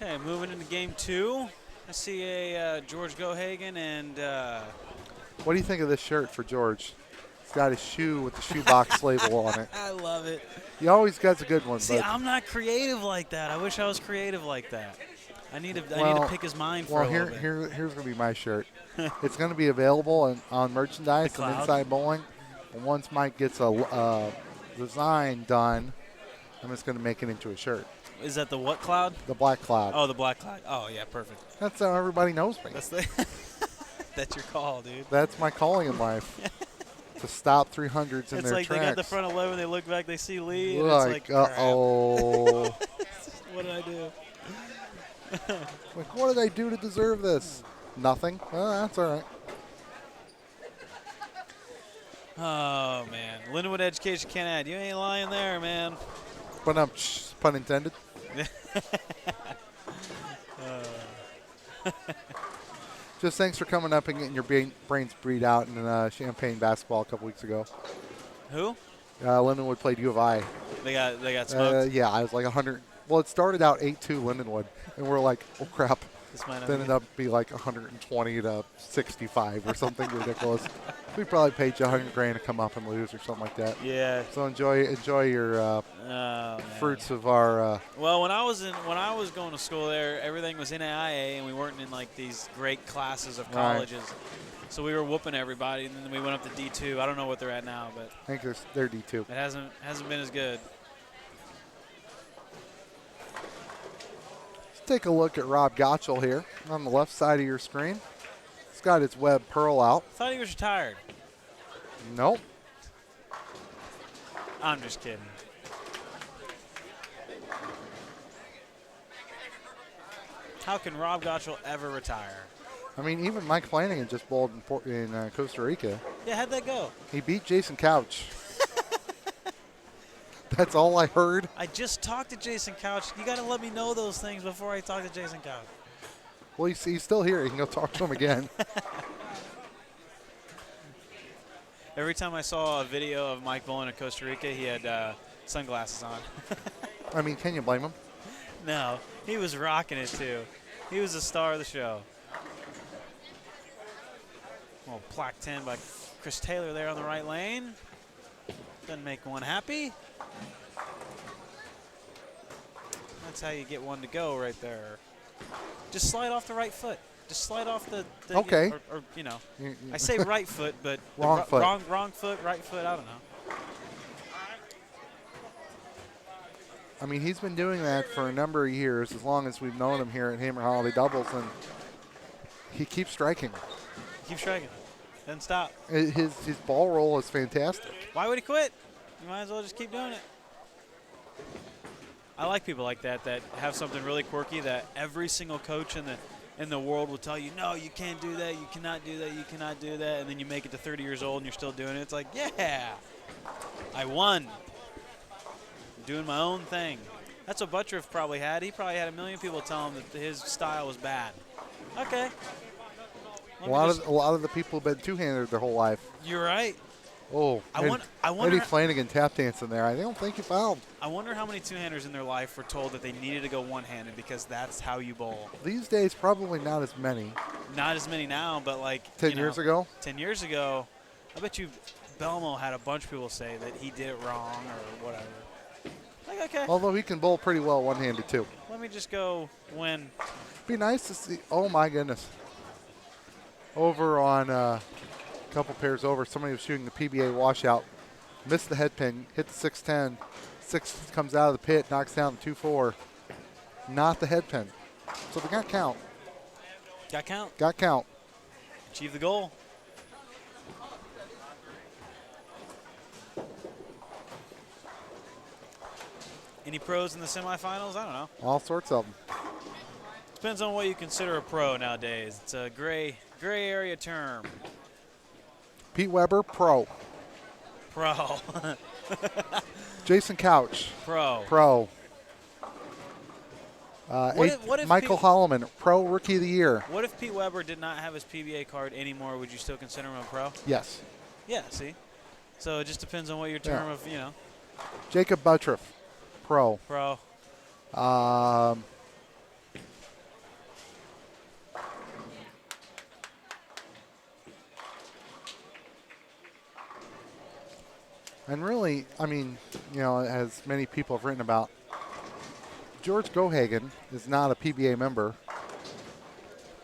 [SPEAKER 6] Okay, moving into game 2. I see a Giorgio Hagen and
[SPEAKER 3] What do you think of this shirt for George? It's got his shoe with the shoebox label on it.
[SPEAKER 6] I love it.
[SPEAKER 3] He always gets a good one.
[SPEAKER 6] See,
[SPEAKER 3] but
[SPEAKER 6] I'm not creative like that. I wish I was creative like that. I need to pick his mind for a little bit.
[SPEAKER 3] Here's going to be my shirt. It's going to be available on merchandise and Inside Bowling. And once Mike gets a design done, I'm just going to make it into a shirt.
[SPEAKER 6] Is that the what cloud?
[SPEAKER 3] The black cloud.
[SPEAKER 6] Oh, the black cloud. Oh, yeah, perfect.
[SPEAKER 3] That's how everybody knows me.
[SPEAKER 6] That's your call, dude.
[SPEAKER 3] That's my calling in life. To stop 300s in their
[SPEAKER 6] It's like
[SPEAKER 3] tracks.
[SPEAKER 6] they got the front 11, they look back, they see Lee, and
[SPEAKER 3] Like,
[SPEAKER 6] it's like, crap.
[SPEAKER 3] uh-oh.
[SPEAKER 6] What did I do?
[SPEAKER 3] Like, what did I do to deserve this? Nothing. Well, that's all right.
[SPEAKER 6] Oh, man. Lindenwood Education can't add. You ain't lying there, man.
[SPEAKER 3] But pun intended. Just thanks for coming up and getting your brains breed out in Champaign basketball a couple weeks ago.
[SPEAKER 6] Who?
[SPEAKER 3] Lindenwood played U of I.
[SPEAKER 6] They got smoked?
[SPEAKER 3] Yeah, I was like 100. Well, it started out 8-2 Lindenwood, and we're like, oh, crap.
[SPEAKER 6] This might not
[SPEAKER 3] It ended up being like 120 to 65 or something ridiculous. We probably paid you $100,000 to come up and lose or something like that.
[SPEAKER 6] Yeah.
[SPEAKER 3] So enjoy your fruits of our.
[SPEAKER 6] Well, when I was going to school there, everything was NAIA, and we weren't in like these great classes of colleges. Right. So we were whooping everybody, and then we went up to D2. I don't know what they're at now, but
[SPEAKER 3] I think they're D2.
[SPEAKER 6] It hasn't been as good.
[SPEAKER 3] Take a look at Rob Gottschall here on the left side of your screen. He's got his web pearl out.
[SPEAKER 6] Thought he was retired.
[SPEAKER 3] Nope.
[SPEAKER 6] I'm just kidding. How can Rob Gottschall ever retire?
[SPEAKER 3] I mean, even Mike Flanagan just bowled in Costa Rica.
[SPEAKER 6] Yeah, how'd that go?
[SPEAKER 3] He beat Jason Couch. That's all I heard.
[SPEAKER 6] I just talked to Jason Couch. You got to let me know those things before I talk to Jason Couch.
[SPEAKER 3] Well, he's still here. You can go talk to him again.
[SPEAKER 6] Every time I saw a video of Mike bowling in Costa Rica, he had sunglasses on.
[SPEAKER 3] I mean, can you blame him?
[SPEAKER 6] No, he was rocking it too. He was the star of the show. Well, plaque 10 by Chris Taylor there on the right lane. Doesn't make one happy. That's how you get one to go right there. Just slide off the right foot. Just slide off the
[SPEAKER 3] okay.
[SPEAKER 6] Or you know, I say right foot, but
[SPEAKER 3] wrong foot.
[SPEAKER 6] Wrong foot, right foot. I don't know.
[SPEAKER 3] I mean, he's been doing that for a number of years, as long as we've known him here at Hammer Holiday Doubles, and he keeps striking.
[SPEAKER 6] Keep striking. Doesn't stop.
[SPEAKER 3] His ball roll is fantastic.
[SPEAKER 6] Why would he quit? You might as well just keep doing it. I like people like that have something really quirky that every single coach in the world will tell you, no, you can't do that, you cannot do that, you cannot do that, and then you make it to 30 years old and you're still doing it. It's like, yeah, I won. I'm doing my own thing. That's what Butler probably had. He probably had a million people tell him that his style was bad. Okay.
[SPEAKER 3] A lot of the people have been two-handed their whole life.
[SPEAKER 6] You're right.
[SPEAKER 3] Oh,
[SPEAKER 6] I wonder
[SPEAKER 3] Eddie Flanagan tap dancing there. I don't think he fouled.
[SPEAKER 6] I wonder how many two-handers in their life were told that they needed to go one-handed because that's how you bowl.
[SPEAKER 3] These days, probably not as many.
[SPEAKER 6] Not as many now, but like
[SPEAKER 3] 10 years ago.
[SPEAKER 6] 10 years ago, I bet you Belmo had a bunch of people say that he did it wrong or whatever. Like, okay.
[SPEAKER 3] Although he can bowl pretty well one-handed too.
[SPEAKER 6] Let me just go win.
[SPEAKER 3] Be nice to see. Oh my goodness. Over on a couple pairs over, somebody was shooting the PBA washout, missed the head pin, hit the 610. 6 comes out of the pit, knocks down the 2-4. Not the head pin. So they got count.
[SPEAKER 6] Got count.
[SPEAKER 3] Got count.
[SPEAKER 6] Achieve the goal. Any pros in the semifinals? I don't know.
[SPEAKER 3] All sorts of them.
[SPEAKER 6] Depends on what you consider a pro nowadays. It's a gray area term.
[SPEAKER 3] Pete Weber, pro.
[SPEAKER 6] Pro.
[SPEAKER 3] Jason Couch.
[SPEAKER 6] Pro.
[SPEAKER 3] Pro.
[SPEAKER 6] What if
[SPEAKER 3] Michael Holloman, Pro Rookie of the Year.
[SPEAKER 6] What if Pete Weber did not have his PBA card anymore? Would you still consider him a pro?
[SPEAKER 3] Yes.
[SPEAKER 6] Yeah, see? So it just depends on what your term of, you know.
[SPEAKER 3] Jacob Buttriff, Pro.
[SPEAKER 6] Pro.
[SPEAKER 3] And really, I mean, you know, as many people have written about, Giorgio Hagen is not a PBA member.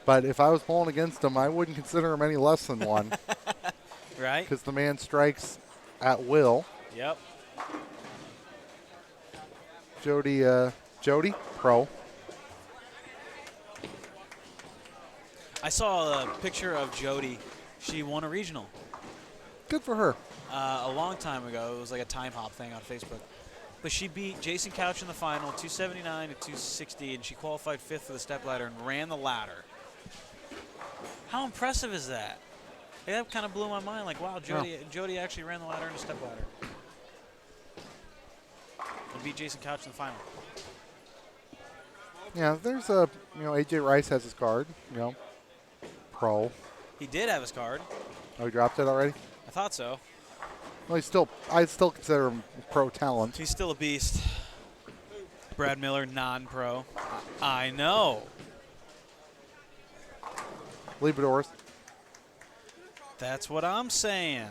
[SPEAKER 3] But if I was bowling against him, I wouldn't consider him any less than one.
[SPEAKER 6] Right?
[SPEAKER 3] Because the man strikes at will.
[SPEAKER 6] Yep.
[SPEAKER 3] Jody, Pro.
[SPEAKER 6] I saw a picture of Jody. She won a regional.
[SPEAKER 3] Good for her.
[SPEAKER 6] A long time ago. It was like a time hop thing on Facebook. But she beat Jason Couch in the final, 279 to 260, and she qualified 5th for the step ladder and ran the ladder. How impressive is that? That kind of blew my mind. Like, wow, Jody actually ran the ladder and a step ladder. And beat Jason Couch in the final.
[SPEAKER 3] Yeah, there's a, you know, AJ Rice has his card, you know, Pro.
[SPEAKER 6] He did have his card.
[SPEAKER 3] Oh, he dropped it already?
[SPEAKER 6] I thought so.
[SPEAKER 3] Well, I still consider him Pro talent.
[SPEAKER 6] He's still a beast. Brad Miller, non-pro. I know.
[SPEAKER 3] Lee Boudouris.
[SPEAKER 6] That's what I'm saying.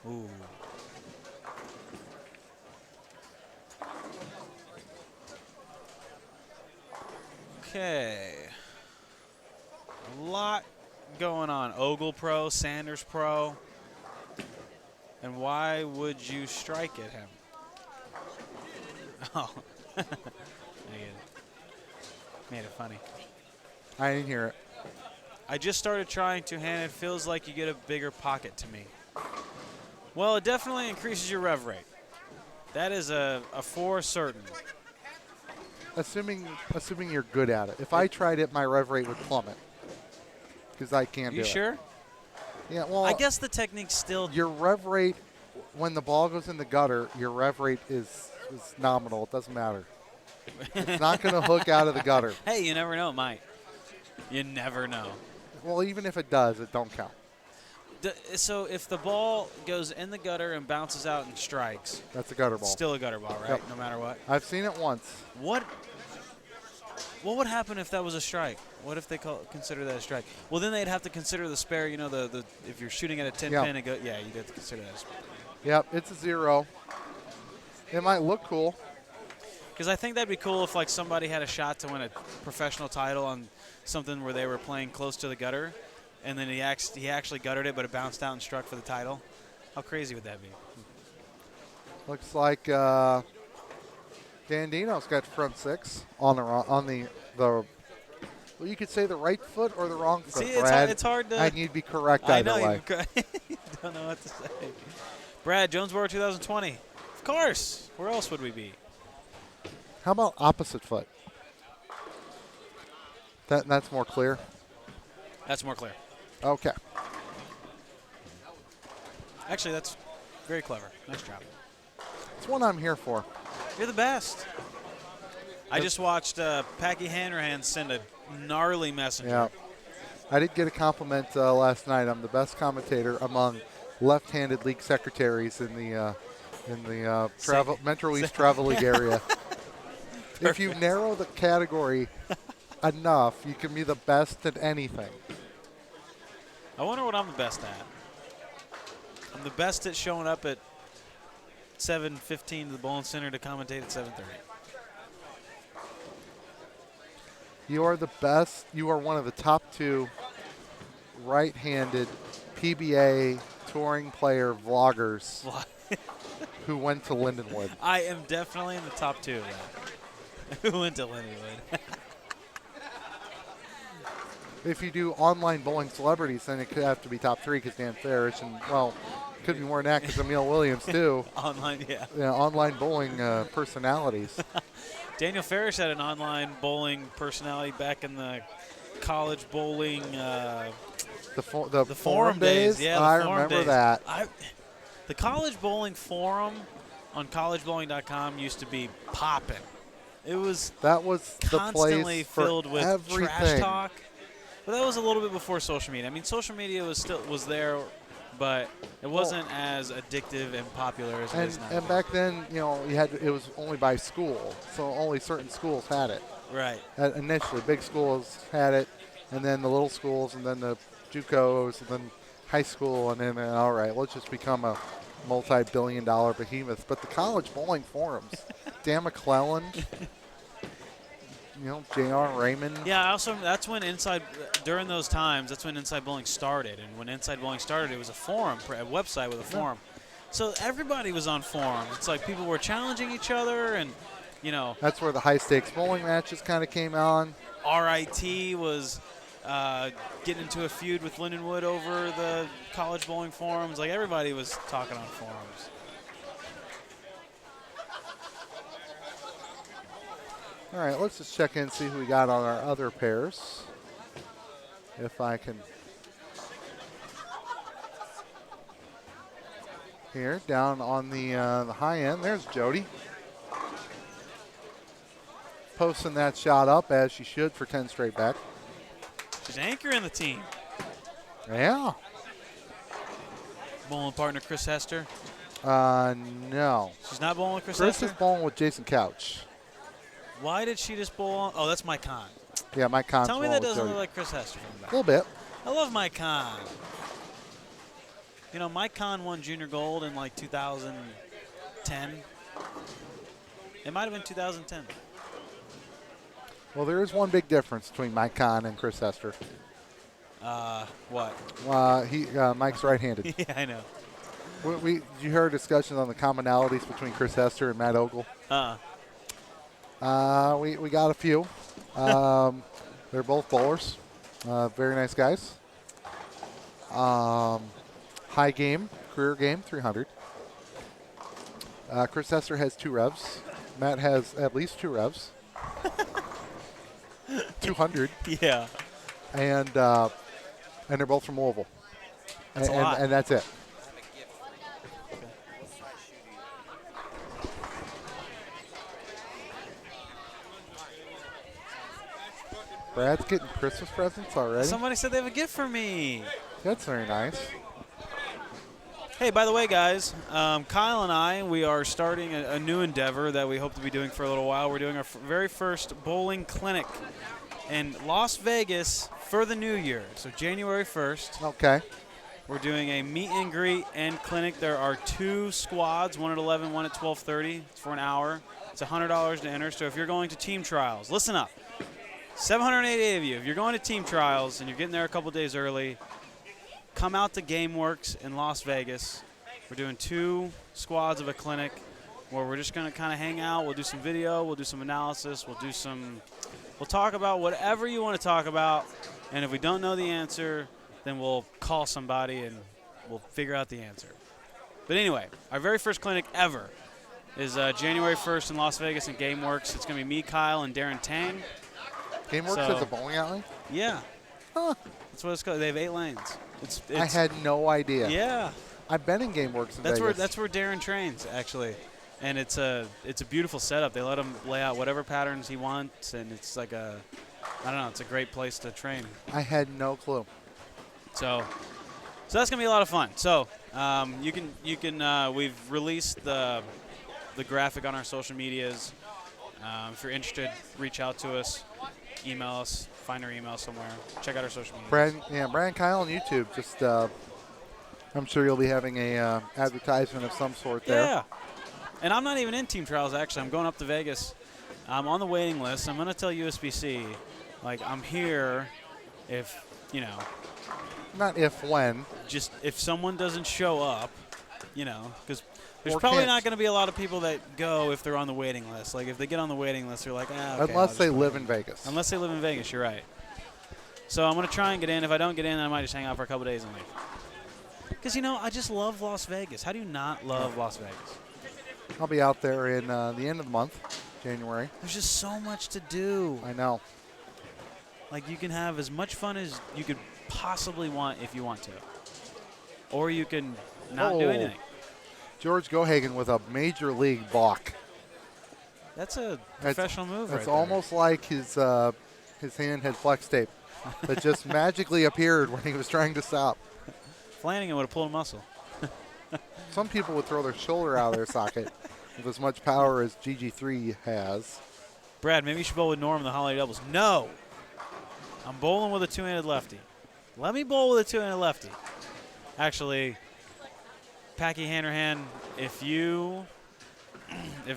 [SPEAKER 6] Ooh. Okay. A lot going on. Ogle Pro, Sanders Pro. And why would you strike at him? Oh. I get it. Made it funny.
[SPEAKER 3] I didn't hear it.
[SPEAKER 6] I just started trying two-handed. It feels like you get a bigger pocket to me. Well, it definitely increases your rev rate. That is a for certain.
[SPEAKER 3] Assuming you're good at it. If I tried it, my rev rate would plummet. Because I can't do it.
[SPEAKER 6] You sure?
[SPEAKER 3] Yeah, well.
[SPEAKER 6] I guess the technique's still.
[SPEAKER 3] Your rev rate, when the ball goes in the gutter, your rev rate is nominal. It doesn't matter. It's not going to hook out of the gutter.
[SPEAKER 6] Hey, you never know, it might. You never know.
[SPEAKER 3] Well, even if it does, it don't count.
[SPEAKER 6] So if the ball goes in the gutter and bounces out and strikes,
[SPEAKER 3] that's a gutter ball.
[SPEAKER 6] Still a gutter ball, right?
[SPEAKER 3] Yep.
[SPEAKER 6] No matter what.
[SPEAKER 3] I've seen it once.
[SPEAKER 6] What would happen if that was a strike? What if they consider that a strike? Well, then they'd have to consider the spare. You know, the if you're shooting at a 10 pin, you'd have to consider that a spare.
[SPEAKER 3] Yep, it's a 0. It might look cool.
[SPEAKER 6] Because I think that'd be cool if like somebody had a shot to win a professional title on something where they were playing close to the gutter, and then he actually guttered it, but it bounced out and struck for the title. How crazy would that be?
[SPEAKER 3] Looks like Dandino's got front 6 on the well, you could say the right foot or the wrong foot.
[SPEAKER 6] See,
[SPEAKER 3] Brad,
[SPEAKER 6] it's hard to.
[SPEAKER 3] and you'd be correct
[SPEAKER 6] I
[SPEAKER 3] either
[SPEAKER 6] know
[SPEAKER 3] way.
[SPEAKER 6] you don't know what to say. Brad, Jonesboro 2020. Of course. Where else would we be?
[SPEAKER 3] How about opposite foot? That's more clear.
[SPEAKER 6] That's more clear.
[SPEAKER 3] Okay.
[SPEAKER 6] Actually, that's very clever. Nice job.
[SPEAKER 3] It's what I'm here for.
[SPEAKER 6] You're the best. I just watched Packy Hanrahan send a gnarly messenger.
[SPEAKER 3] Yeah. I did get a compliment last night. I'm the best commentator among left-handed league secretaries in the Metro East Travel League area. If you narrow the category enough, you can be the best at anything.
[SPEAKER 6] I wonder what I'm the best at. I'm the best at showing up at 7:15 to the Bowling Center to commentate at 7:30.
[SPEAKER 3] You are the best. You are one of the top 2 right-handed PBA touring player vloggers who went to Lindenwood.
[SPEAKER 6] I am definitely in the top 2 of that. Who went to Lindenwood?
[SPEAKER 3] If you do online bowling celebrities, then it could have to be top 3 because Dan Farish, and, well, could be more than that because Emil Williams, too.
[SPEAKER 6] Online, yeah.
[SPEAKER 3] Online bowling personalities.
[SPEAKER 6] Daniel Farish had an online bowling personality back in the college bowling.
[SPEAKER 3] The forum days?
[SPEAKER 6] Yeah,
[SPEAKER 3] I remember that.
[SPEAKER 6] The college bowling forum on collegebowling.com used to be popping. It was
[SPEAKER 3] That was the
[SPEAKER 6] constantly
[SPEAKER 3] place for
[SPEAKER 6] filled with
[SPEAKER 3] everything.
[SPEAKER 6] trash talk. But that was a little bit before social media. I mean, social media was there, but it wasn't as addictive and popular as it is now.
[SPEAKER 3] And back then, you know, it was only by school, so only certain schools had it.
[SPEAKER 6] Right.
[SPEAKER 3] Initially, big schools had it, and then the little schools, and then the JUCOs, and then high school, and then all right, let's just become a multi-billion-dollar behemoth. But the college bowling forums, Dan McClellan, you know, J.R. Raymond.
[SPEAKER 6] Yeah, also that's when during those times, that's when Inside Bowling started. And when Inside Bowling started, it was a forum, a website with a forum. So everybody was on forums. It's like people were challenging each other, and, you know.
[SPEAKER 3] That's where the high-stakes bowling matches kind of came on.
[SPEAKER 6] RIT was getting into a feud with Lindenwood over the college bowling forums. Like, everybody was talking on forums.
[SPEAKER 3] All right, let's just check in and see who we got on our other pairs. If I can. Here, down on the high end, there's Jody. Posting that shot up as she should for 10 straight back.
[SPEAKER 6] She's anchoring the team.
[SPEAKER 3] Yeah.
[SPEAKER 6] Bowling partner Chris Hester.
[SPEAKER 3] No.
[SPEAKER 6] She's not bowling with Chris
[SPEAKER 3] Chris
[SPEAKER 6] Hester?
[SPEAKER 3] is bowling with Jason Couch.
[SPEAKER 6] Why did she just bowl on? Oh, that's Mike Kahn.
[SPEAKER 3] Yeah, Mike Kahn's
[SPEAKER 6] Tell me
[SPEAKER 3] bowling
[SPEAKER 6] that
[SPEAKER 3] with
[SPEAKER 6] doesn't
[SPEAKER 3] Jody.
[SPEAKER 6] look like Chris Hester from the
[SPEAKER 3] A
[SPEAKER 6] back.
[SPEAKER 3] little bit.
[SPEAKER 6] I love Mike Kahn. You know, Mike Kahn won junior gold in like 2010. It might have been 2010.
[SPEAKER 3] Well, there is one big difference between Mike Kahn and Chris Hester.
[SPEAKER 6] What?
[SPEAKER 3] Mike's right-handed.
[SPEAKER 6] Yeah, I know.
[SPEAKER 3] Did you hear discussions on the commonalities between Chris Hester and Matt Ogle? We got a few. They're both bowlers. Very nice guys. High game, career game, 300. Chris Hester has 2 revs. Matt has at least 2 revs. 200.
[SPEAKER 6] Yeah.
[SPEAKER 3] And they're both from Louisville.
[SPEAKER 6] That's a lot.
[SPEAKER 3] And that's it. Brad's getting Christmas presents already.
[SPEAKER 6] Somebody said they have a gift for me.
[SPEAKER 3] That's very nice.
[SPEAKER 6] Hey, by the way, guys, Kyle and I, we are starting a new endeavor that we hope to be doing for a little while. We're doing our very first bowling clinic in Las Vegas for the new year, so January 1st.
[SPEAKER 3] Okay.
[SPEAKER 6] We're doing a meet and greet and clinic. There are 2 squads, one at 11, one at 12:30. It's for an hour. It's $100 to enter, so if you're going to team trials, listen up. 788 of you, if you're going to team trials and you're getting there a couple days early, come out to GameWorks in Las Vegas. We're doing 2 squads of a clinic where we're just going to kind of hang out. We'll do some video. We'll do some analysis. We'll talk about whatever you want to talk about. And if we don't know the answer, then we'll call somebody and we'll figure out the answer. But anyway, our very first clinic ever is January 1st in Las Vegas in GameWorks. It's going to be me, Kyle, and Darren Tang.
[SPEAKER 3] GameWorks has a bowling alley?
[SPEAKER 6] Yeah.
[SPEAKER 3] Huh.
[SPEAKER 6] That's what it's called. They have 8 lanes. It's
[SPEAKER 3] I had no idea.
[SPEAKER 6] Yeah.
[SPEAKER 3] I've been in GameWorks in Vegas.
[SPEAKER 6] That's where Darren trains, actually. And it's a beautiful setup. They let him lay out whatever patterns he wants, and it's like I don't know, it's a great place to train.
[SPEAKER 3] I had no clue.
[SPEAKER 6] So that's gonna be a lot of fun. So you can we've released the graphic on our social medias. If you're interested, reach out to us, email us, find our email somewhere. Check out our social media.
[SPEAKER 3] Brian Kyle on YouTube. Just I'm sure you'll be having a advertisement of some sort there.
[SPEAKER 6] Yeah. And I'm not even in team trials, actually. I'm going up to Vegas. I'm on the waiting list. I'm going to tell USBC, like, I'm here if, you know.
[SPEAKER 3] Not if, when.
[SPEAKER 6] Just if someone doesn't show up, you know, because there's
[SPEAKER 3] Or
[SPEAKER 6] probably
[SPEAKER 3] can't.
[SPEAKER 6] not going to be a lot of people that go if they're on the waiting list. Like, if they get on the waiting list, they're like, okay.
[SPEAKER 3] Unless they live in Vegas.
[SPEAKER 6] Unless they live in Vegas, you're right. So I'm going to try and get in. If I don't get in, I might just hang out for a couple days and leave. Because, you know, I just love Las Vegas. How do you not love Las Vegas?
[SPEAKER 3] I'll be out there in the end of the month, January.
[SPEAKER 6] There's just so much to do.
[SPEAKER 3] I know.
[SPEAKER 6] Like, you can have as much fun as you could possibly want if you want to. Or you can not do anything.
[SPEAKER 3] Giorgio Hagen with a major league balk.
[SPEAKER 6] That's a professional move right
[SPEAKER 3] It's
[SPEAKER 6] there.
[SPEAKER 3] almost like his hand had flex tape that just magically appeared when he was trying to stop.
[SPEAKER 6] Flanagan would have pulled a muscle.
[SPEAKER 3] Some people would throw their shoulder out of their socket with as much power as GG3 has.
[SPEAKER 6] Brad, maybe you should bowl with Norm in the holiday doubles. No. I'm bowling with a two-handed lefty. Let me bowl with a two-handed lefty. Actually, Packy Hanrahan, if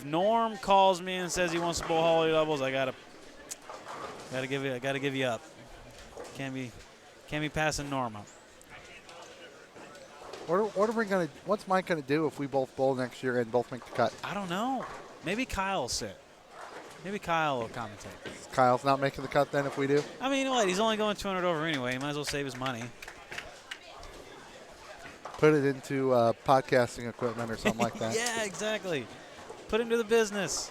[SPEAKER 6] Norm calls me and says he wants to bowl holiday doubles, I gotta give you up. Can't be passing Norm up.
[SPEAKER 3] What's Mike gonna do if we both bowl next year and both make the cut?
[SPEAKER 6] I don't know. Maybe Kyle will sit. Maybe Kyle will commentate.
[SPEAKER 3] Kyle's not making the cut then if we do?
[SPEAKER 6] I mean, what? He's only going 200 over anyway. He might as well save his money.
[SPEAKER 3] Put it into podcasting equipment or something like that.
[SPEAKER 6] Yeah, exactly. Put him to the business.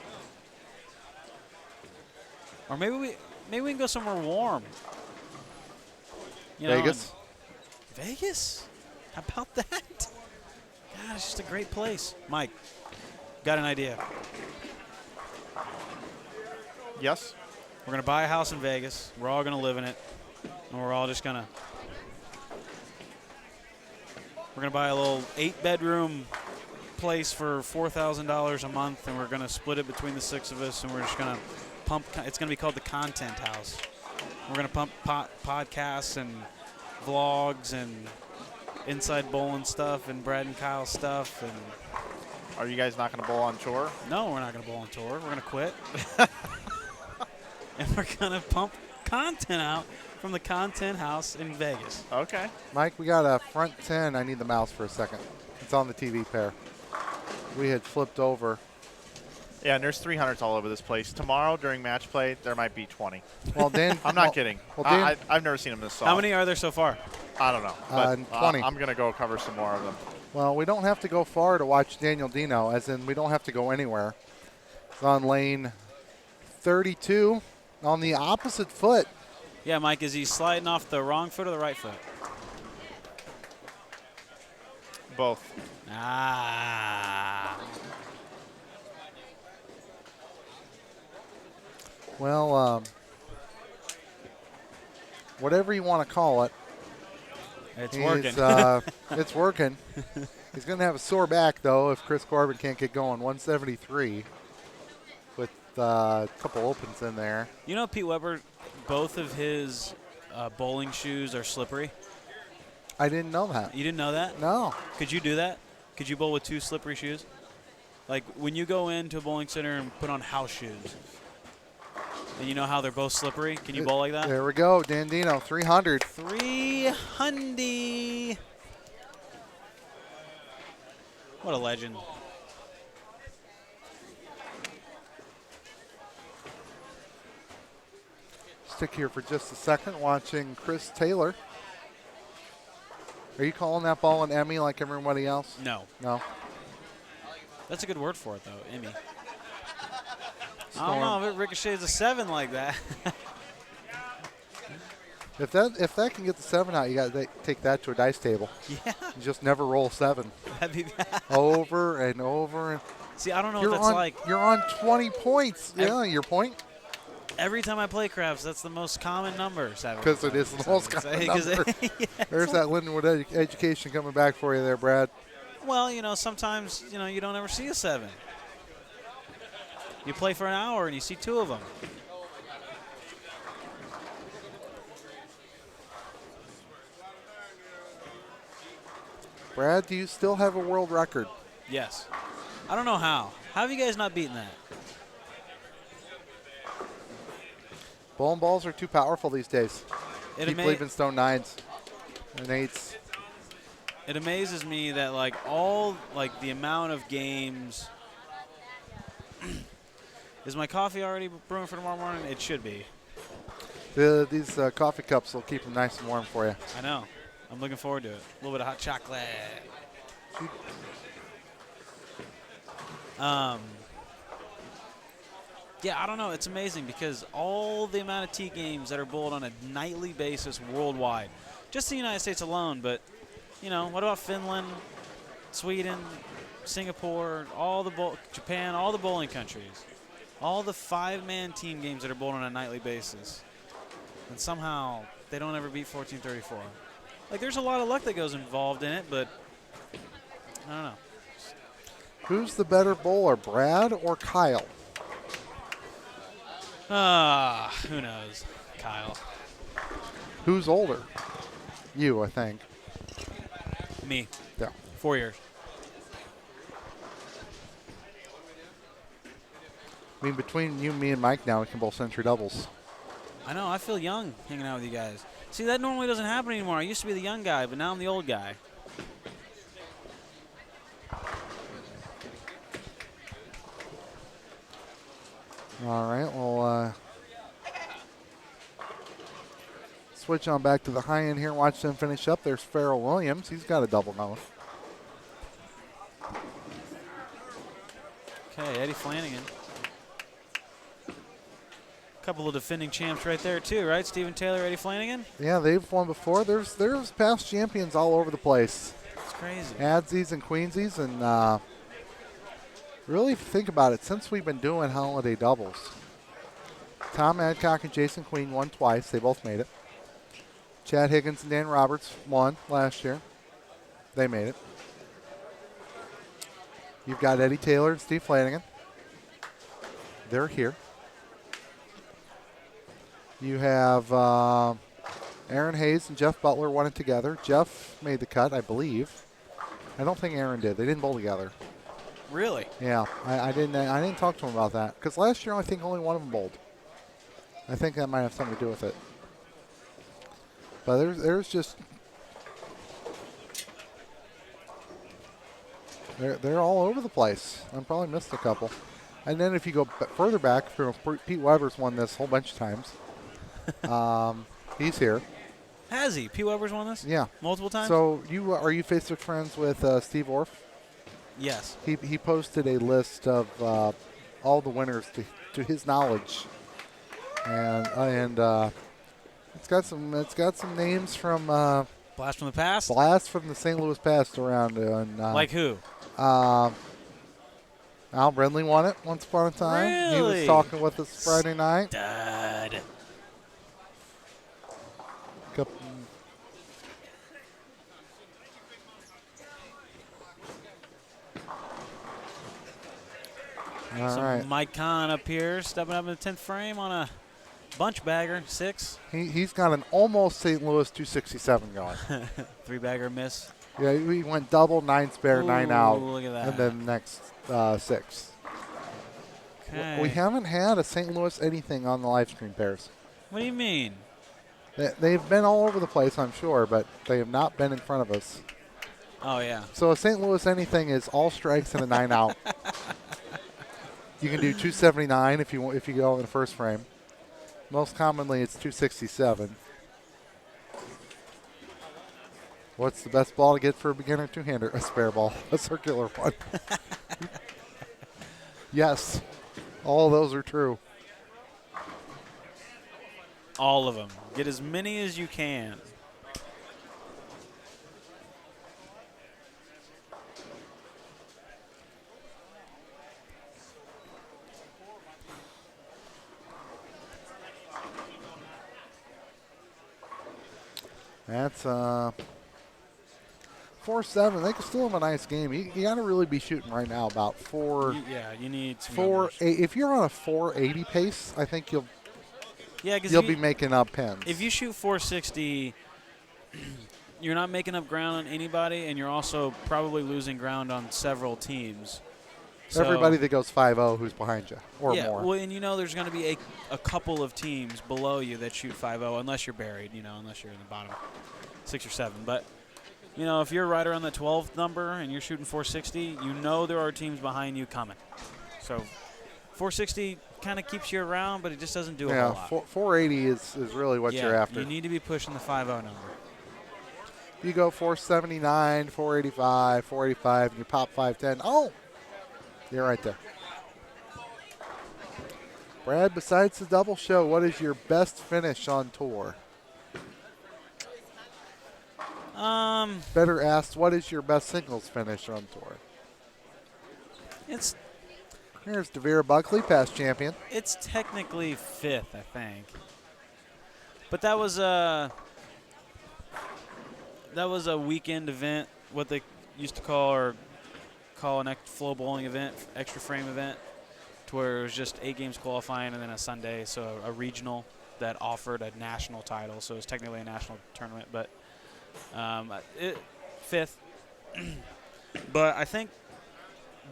[SPEAKER 6] Or maybe we can go somewhere warm. You know,
[SPEAKER 3] Vegas?
[SPEAKER 6] Vegas? How about that? God, it's just a great place. Mike, got an idea.
[SPEAKER 2] Yes.
[SPEAKER 6] We're going to buy a house in Vegas. We're all going to live in it. And we're all just going to buy a little 8-bedroom place for $4,000 a month, and we're going to split it between the 6 of us, and we're just going to pump. It's going to be called the Content House. We're going to pump podcasts and vlogs and inside bowling stuff and Brad and Kyle stuff. And
[SPEAKER 2] Are you guys not going to bowl on tour?
[SPEAKER 6] no, we're not going to bowl on tour. We're going to quit. And we're going to pump content out from the Content House in Vegas.
[SPEAKER 2] Okay.
[SPEAKER 3] Mike, we got a front 10. I need the mouse for a second. It's on the TV pair. We had flipped over.
[SPEAKER 2] Yeah, and there's 300s all over this place. Tomorrow during match play, there might be 20.
[SPEAKER 3] Well, Dan,
[SPEAKER 2] I'm not kidding.
[SPEAKER 3] Well, Dan,
[SPEAKER 2] I've never seen them this soft.
[SPEAKER 6] How many are there so far?
[SPEAKER 2] I don't know. But
[SPEAKER 3] 20.
[SPEAKER 2] I'm going to go cover some more of them.
[SPEAKER 3] well, we don't have to go far to watch Daniel Dino, as in we don't have to go anywhere. It's on lane 32 on the opposite foot.
[SPEAKER 6] Yeah, Mike, is he sliding off the wrong foot or the right foot?
[SPEAKER 2] Both.
[SPEAKER 6] Ah.
[SPEAKER 3] Well, whatever you want to call it.
[SPEAKER 6] It's
[SPEAKER 3] he's,
[SPEAKER 6] working.
[SPEAKER 3] It's working. He's going to have a sore back, though, if Chris Corbin can't get going. 173 with a couple opens in there.
[SPEAKER 6] You know, Pete Weber, both of his bowling shoes are slippery.
[SPEAKER 3] I didn't know that.
[SPEAKER 6] You didn't know that?
[SPEAKER 3] No.
[SPEAKER 6] Could you do that? Could you bowl with 2 slippery shoes? Like when you go into a bowling center and put on house shoes, and you know how they're both slippery? Can you bowl like that?
[SPEAKER 3] There we go. Dandino, 300.
[SPEAKER 6] 300. What a legend.
[SPEAKER 3] Stick here for just a second watching Chris Taylor. Are you calling that ball an Emmy like everybody else?
[SPEAKER 6] No.
[SPEAKER 3] No.
[SPEAKER 6] That's a good word for it, though, Emmy. I don't know if it ricochets a 7 like that.
[SPEAKER 3] If that can get the 7 out, you got to take that to a dice table.
[SPEAKER 6] Yeah.
[SPEAKER 3] You just never roll 7.
[SPEAKER 6] That'd be bad.
[SPEAKER 3] Over and over. And
[SPEAKER 6] See, I don't know what that's like.
[SPEAKER 3] You're on 20 points. Yeah, your point.
[SPEAKER 6] Every time I play craps, that's the most common number.
[SPEAKER 3] Because it is the most common number. There's that Lindenwood education coming back for you there, Brad.
[SPEAKER 6] Well, you know, sometimes, you know, you don't ever see a 7. You play for an hour and you see 2 of them.
[SPEAKER 3] Brad, do you still have a world record?
[SPEAKER 6] Yes. I don't know how. How have you guys not beaten that?
[SPEAKER 3] Bowling balls are too powerful these days. Keep leaving stone 9s and 8s.
[SPEAKER 6] It amazes me that the amount of games. Is my coffee already brewing for tomorrow morning? It should be.
[SPEAKER 3] These coffee cups will keep them nice and warm for you.
[SPEAKER 6] I know. I'm looking forward to it. A little bit of hot chocolate. Yeah, I don't know. It's amazing because all the amount of T games that are bowled on a nightly basis worldwide, just the United States alone, but, you know, what about Finland? Sweden, Singapore, Japan, all the bowling countries, all the 5-man team games that are bowled on a nightly basis, and somehow they don't ever beat 1434. Like, there's a lot of luck that goes involved in it, but I don't know.
[SPEAKER 3] Who's the better bowler, Brad or Kyle?
[SPEAKER 6] Who knows? Kyle.
[SPEAKER 3] Who's older? You, I think.
[SPEAKER 6] Me.
[SPEAKER 3] Yeah.
[SPEAKER 6] 4 years.
[SPEAKER 3] I mean, between you, me, and Mike now, we can bowl century doubles.
[SPEAKER 6] I know. I feel young hanging out with you guys. See, that normally doesn't happen anymore. I used to be the young guy, but now I'm the old guy.
[SPEAKER 3] All right, well, switch on back to the high end here. Watch them finish up. There's Farrell Williams. He's got a double going.
[SPEAKER 6] Okay, Eddie Flanagan. Couple of defending champs right there too, right? Stephen Taylor, Eddie Flanagan.
[SPEAKER 3] Yeah, they've won before. There's past champions all over the place.
[SPEAKER 6] It's crazy.
[SPEAKER 3] Adsies and Queensies, and really, if you think about it, since we've been doing holiday doubles, Tom Adcock and Jason Queen won twice. They both made it. Chad Higgins and Dan Roberts won last year. They made it. You've got Eddie Taylor and Steve Flanagan. They're here. You have Aaron Hayes and Jeff Butler won it together. Jeff made the cut, I believe. I don't think Aaron did. They didn't bowl together.
[SPEAKER 6] Really?
[SPEAKER 3] Yeah, I didn't talk to him about that because last year I think only one of them bowled. I think that might have something to do with it. But there's just they're all over the place. I probably missed a couple. And then if you go further back, Pete Weber's won this a whole bunch of times. He's here.
[SPEAKER 6] Has he? Pete Weber's won this?
[SPEAKER 3] Yeah.
[SPEAKER 6] Multiple times?
[SPEAKER 3] So are you Facebook friends with Steve Orff?
[SPEAKER 6] Yes.
[SPEAKER 3] He posted a list of all the winners to his knowledge, and it's got some names from
[SPEAKER 6] Blast from the past.
[SPEAKER 3] Blast from the St. Louis past around. And,
[SPEAKER 6] like who?
[SPEAKER 3] Al Brindley won it once upon a time.
[SPEAKER 6] Really?
[SPEAKER 3] He was talking with us Friday night.
[SPEAKER 6] Stud.
[SPEAKER 3] All right.
[SPEAKER 6] Mike Kahn up here, stepping up in the 10th frame on a bunch bagger, 6.
[SPEAKER 3] He's got an almost St. Louis 267 going.
[SPEAKER 6] 3-bagger miss.
[SPEAKER 3] Yeah, he went double, 9 spare, 9 out.
[SPEAKER 6] Look at that.
[SPEAKER 3] And then next 6.
[SPEAKER 6] Okay.
[SPEAKER 3] We haven't had a St. Louis anything on the live stream pairs.
[SPEAKER 6] What do you mean?
[SPEAKER 3] They've been all over the place, I'm sure, but they have not been in front of us.
[SPEAKER 6] Oh, yeah.
[SPEAKER 3] So a St. Louis anything is all strikes and a 9 out. You can do 279 if you go in the first frame. Most commonly, it's 267. What's the best ball to get for a beginner two-hander? A spare ball, a circular one. Yes, all those are true.
[SPEAKER 6] All of them. Get as many as you can.
[SPEAKER 3] That's 4-7. They can still have a nice game. You got to really be shooting right now about 4.
[SPEAKER 6] Yeah, you need some
[SPEAKER 3] 4. If you're on a 480 pace, I think you'll be making up pins.
[SPEAKER 6] If you shoot 460, you're not making up ground on anybody, and you're also probably losing ground on several teams. So,
[SPEAKER 3] everybody that goes 5-0 who's behind you or
[SPEAKER 6] yeah,
[SPEAKER 3] more.
[SPEAKER 6] Well, and there's going to be a couple of teams below you that shoot 5-0 unless you're buried, unless you're in the bottom 6 or 7. But, if you're right around the 12th number and you're shooting 460, there are teams behind you coming. So 460 kind of keeps you around, but it just doesn't do a whole lot.
[SPEAKER 3] 480 is really what you're after.
[SPEAKER 6] You need to be pushing the 5-0 number.
[SPEAKER 3] You go 479, 485, 485, and you pop 510. Oh! You're right there. Brad, besides the double show, what is your best finish on tour? Better asked, what is your best singles finish on tour?
[SPEAKER 6] It's
[SPEAKER 3] Here's Devere Buckley, past champion.
[SPEAKER 6] It's technically 5th, I think. But that was a weekend event, what they used to call an flow bowling event, extra frame event, to where it was just 8 games qualifying and then a Sunday, so a regional that offered a national title. So it was technically a national tournament, but 5th. But I think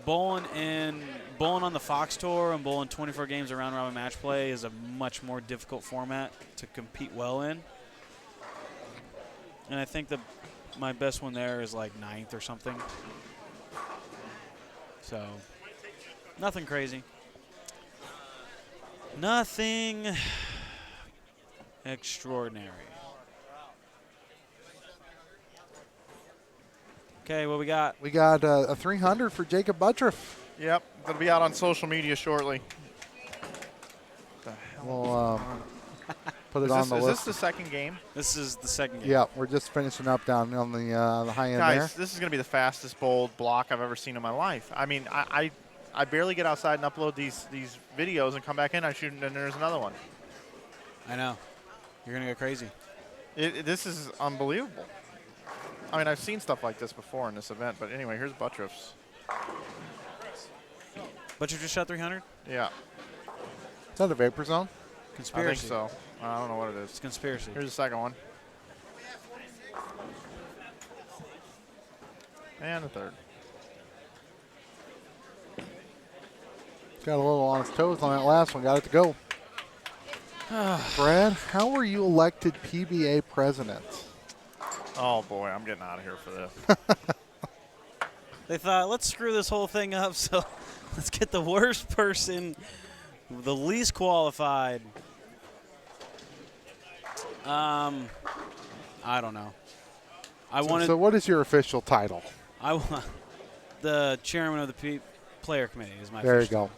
[SPEAKER 6] bowling on the Fox Tour and bowling 24 games of round-robin match play is a much more difficult format to compete well in. And I think my best one there is like 9th or something. So, nothing crazy. Nothing extraordinary. Okay, what we got?
[SPEAKER 3] We got a 300 for Jacob Butler.
[SPEAKER 2] Yep, it'll be out on social media shortly.
[SPEAKER 3] We'll put it on the
[SPEAKER 2] is
[SPEAKER 3] list.
[SPEAKER 2] this the second game?
[SPEAKER 6] This is the second game.
[SPEAKER 3] Yeah, we're just finishing up down on the high end
[SPEAKER 2] Guys,
[SPEAKER 3] there.
[SPEAKER 2] this is going to be the fastest bowled block I've ever seen in my life. I mean, I barely get outside and upload these videos and come back in. I shoot, and then there's another one.
[SPEAKER 6] I know. You're going to go crazy.
[SPEAKER 2] This is unbelievable. I mean, I've seen stuff like this before in this event, but anyway, here's Buttreff's.
[SPEAKER 6] Butcher just shot 300?
[SPEAKER 2] Yeah.
[SPEAKER 3] Is that a vapor zone?
[SPEAKER 6] Conspiracy.
[SPEAKER 2] I think so. I don't know what it is.
[SPEAKER 6] It's conspiracy.
[SPEAKER 2] Here's the second one. And the third.
[SPEAKER 3] Got a little on his toes on that last one. Got it to go. Brad, how were you elected PBA president?
[SPEAKER 2] Oh, boy, I'm getting out of here for this.
[SPEAKER 6] They thought, let's screw this whole thing up, so let's get the worst person, the least qualified. I don't know.
[SPEAKER 3] So what is your official title?
[SPEAKER 6] The chairman of the player committee is my
[SPEAKER 3] There you
[SPEAKER 6] official.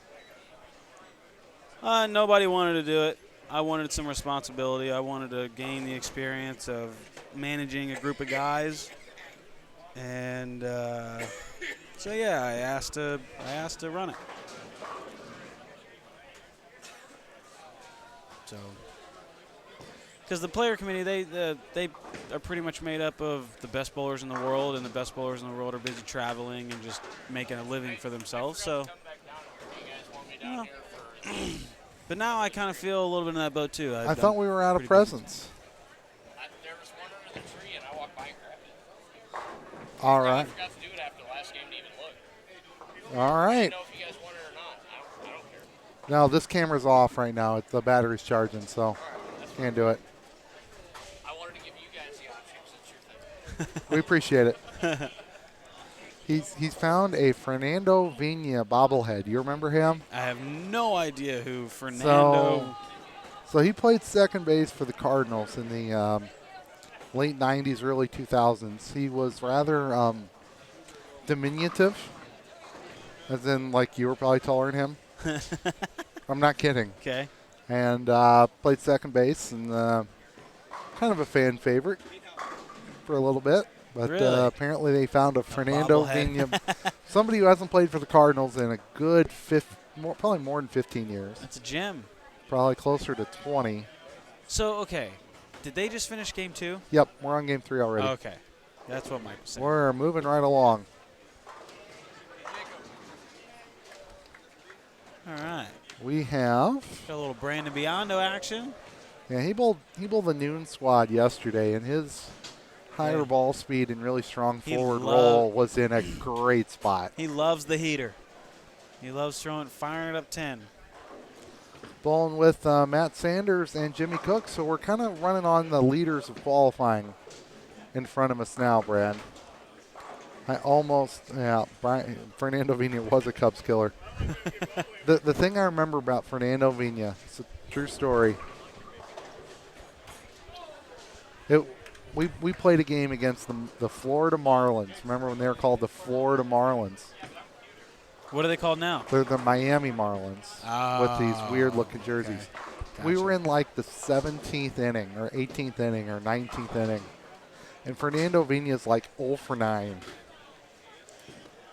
[SPEAKER 3] go.
[SPEAKER 6] Nobody wanted to do it. I wanted some responsibility. I wanted to gain the experience of managing a group of guys. And so, yeah, I asked to run it. So, because the player committee, they are pretty much made up of the best bowlers in the world, and the best bowlers in the world are busy traveling and just making a living for themselves. So, but now I kind of feel a little bit in that boat too.
[SPEAKER 3] I thought we were out of presents.
[SPEAKER 5] There was one under the tree, and I walked by and grabbed it.
[SPEAKER 3] All
[SPEAKER 5] I
[SPEAKER 3] right.
[SPEAKER 5] forgot to do it after the last game to even look.
[SPEAKER 3] All
[SPEAKER 5] I
[SPEAKER 3] right.
[SPEAKER 5] don't know if you guys want it or not. I don't care.
[SPEAKER 3] No, this camera's off right now. The battery's charging, so can't do it.
[SPEAKER 5] I wanted to give you guys the option because it's your thing.
[SPEAKER 3] We appreciate it. He's found a Fernando Vina bobblehead. You remember him?
[SPEAKER 6] I have no idea who Fernando.
[SPEAKER 3] So he played second base for the Cardinals in the late 90s, early 2000s. He was rather diminutive, as in like you were probably taller than him. I'm not kidding.
[SPEAKER 6] Okay.
[SPEAKER 3] And played second base and kind of a fan favorite for a little bit. But
[SPEAKER 6] Really?
[SPEAKER 3] Apparently they found a Fernando
[SPEAKER 6] bobblehead.
[SPEAKER 3] Vina, somebody who hasn't played for the Cardinals in a good probably more than 15 years.
[SPEAKER 6] That's a gem.
[SPEAKER 3] Probably closer to 20.
[SPEAKER 6] So, okay. Did they just finish game 2?
[SPEAKER 3] Yep, we're on game 3 already.
[SPEAKER 6] Okay. That's what Mike was saying.
[SPEAKER 3] We're moving right along.
[SPEAKER 6] All right.
[SPEAKER 3] We have,
[SPEAKER 6] Got a little Brandon Biondo action.
[SPEAKER 3] yeah, he bowled the noon squad yesterday, and his higher ball speed and really strong
[SPEAKER 6] He
[SPEAKER 3] forward
[SPEAKER 6] loved-
[SPEAKER 3] roll was in a great spot.
[SPEAKER 6] He loves the heater. He loves firing it up 10.
[SPEAKER 3] Bowling with Matt Sanders and Jimmy Cook, so we're kind of running on the leaders of qualifying in front of us now, Brad. Fernando Vina was a Cubs killer. The thing I remember about Fernando Vina, it's a true story. We played a game against the Florida Marlins. Remember when they were called the Florida Marlins?
[SPEAKER 6] What are they called now?
[SPEAKER 3] They're the Miami Marlins with these weird-looking jerseys.
[SPEAKER 6] Okay.
[SPEAKER 3] We
[SPEAKER 6] Gotcha.
[SPEAKER 3] were in like the 17th inning or 18th inning or 19th inning. And Fernando Vina's like 0 for 9.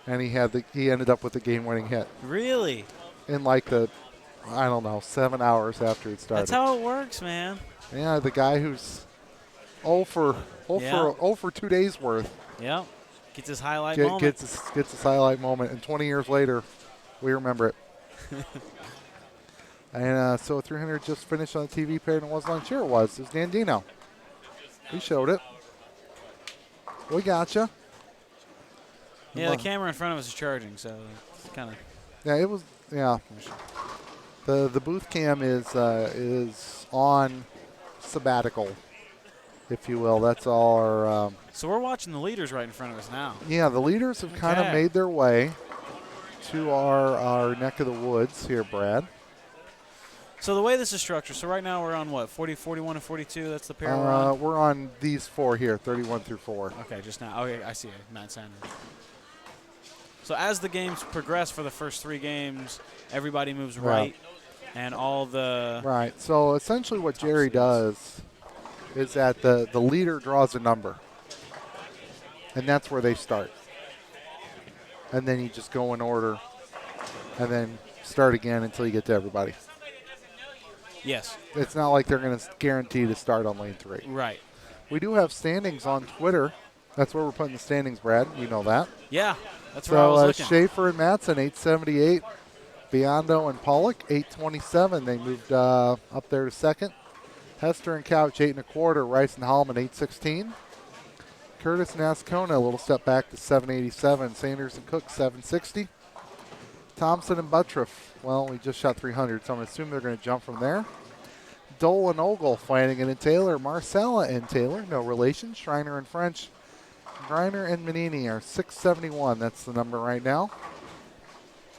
[SPEAKER 3] And he ended up with the game-winning hit
[SPEAKER 6] Really?
[SPEAKER 3] in like the, I don't know, 7 hours after it started.
[SPEAKER 6] That's how it works, man.
[SPEAKER 3] Yeah, the guy who's 0 for 2 days worth.
[SPEAKER 6] Yep. Gets his highlight moment.
[SPEAKER 3] Gets his highlight moment, and 20 years later, we remember it. And so 300 just finished on the TV pair, and it wasn't on. Sure it was. It was Dandino. He showed it. We gotcha.
[SPEAKER 6] Yeah, the camera in front of us is charging, so it's kind of.
[SPEAKER 3] Yeah, it was. Yeah. The booth cam is on sabbatical, if you will. That's all our.
[SPEAKER 6] So we're watching the leaders right in front of us now.
[SPEAKER 3] Yeah, the leaders have kind of made their way to our neck of the woods here, Brad.
[SPEAKER 6] So the way this is structured, so right now we're on what, 40, 41, and 42? That's the pair we're on?
[SPEAKER 3] We're on these 4 here, 31 through 4.
[SPEAKER 6] Okay, just now. Okay, I see it. Matt Sanders. So as the games progress for the first 3 games, everybody moves right, and all the...
[SPEAKER 3] Right. So essentially what Jerry does is that the leader draws a number, and that's where they start. And then you just go in order, and then start again until you get to everybody.
[SPEAKER 6] Yes.
[SPEAKER 3] It's not like they're going to guarantee to start on lane 3.
[SPEAKER 6] Right.
[SPEAKER 3] We do have standings on Twitter. That's where we're putting the standings, Brad. You know that.
[SPEAKER 6] Yeah, that's where I was looking.
[SPEAKER 3] Schaefer and Matson, 878. Biondo and Pollock, 827. They moved up there to second. Hester and Couch, 8 1/4. Rice and Hallman, 816. Curtis and Ascona, a little step back to 787. Sanders and Cook, 760. Thompson and Buttriff, well, we just shot 300, so I'm going to assume they're going to jump from there. Dole and Ogle, Flanagan and Taylor. Marcella and Taylor, no relation. Schreiner and French. Griner and Manini are 671. That's the number right now.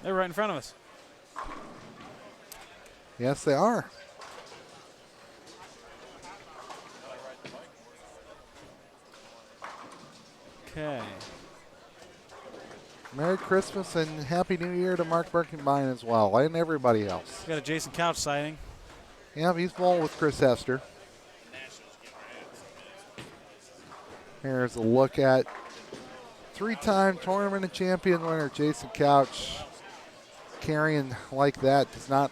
[SPEAKER 6] They're right in front of us.
[SPEAKER 3] Yes, they are.
[SPEAKER 6] Okay.
[SPEAKER 3] Merry Christmas and Happy New Year to Mark Birkenbein as well, and everybody else.
[SPEAKER 6] Got a Jason Couch sighting.
[SPEAKER 3] Yeah, he's bowling with Chris Hester. Here's a look at 3-time tournament and champion winner Jason Couch. Carrying like that does not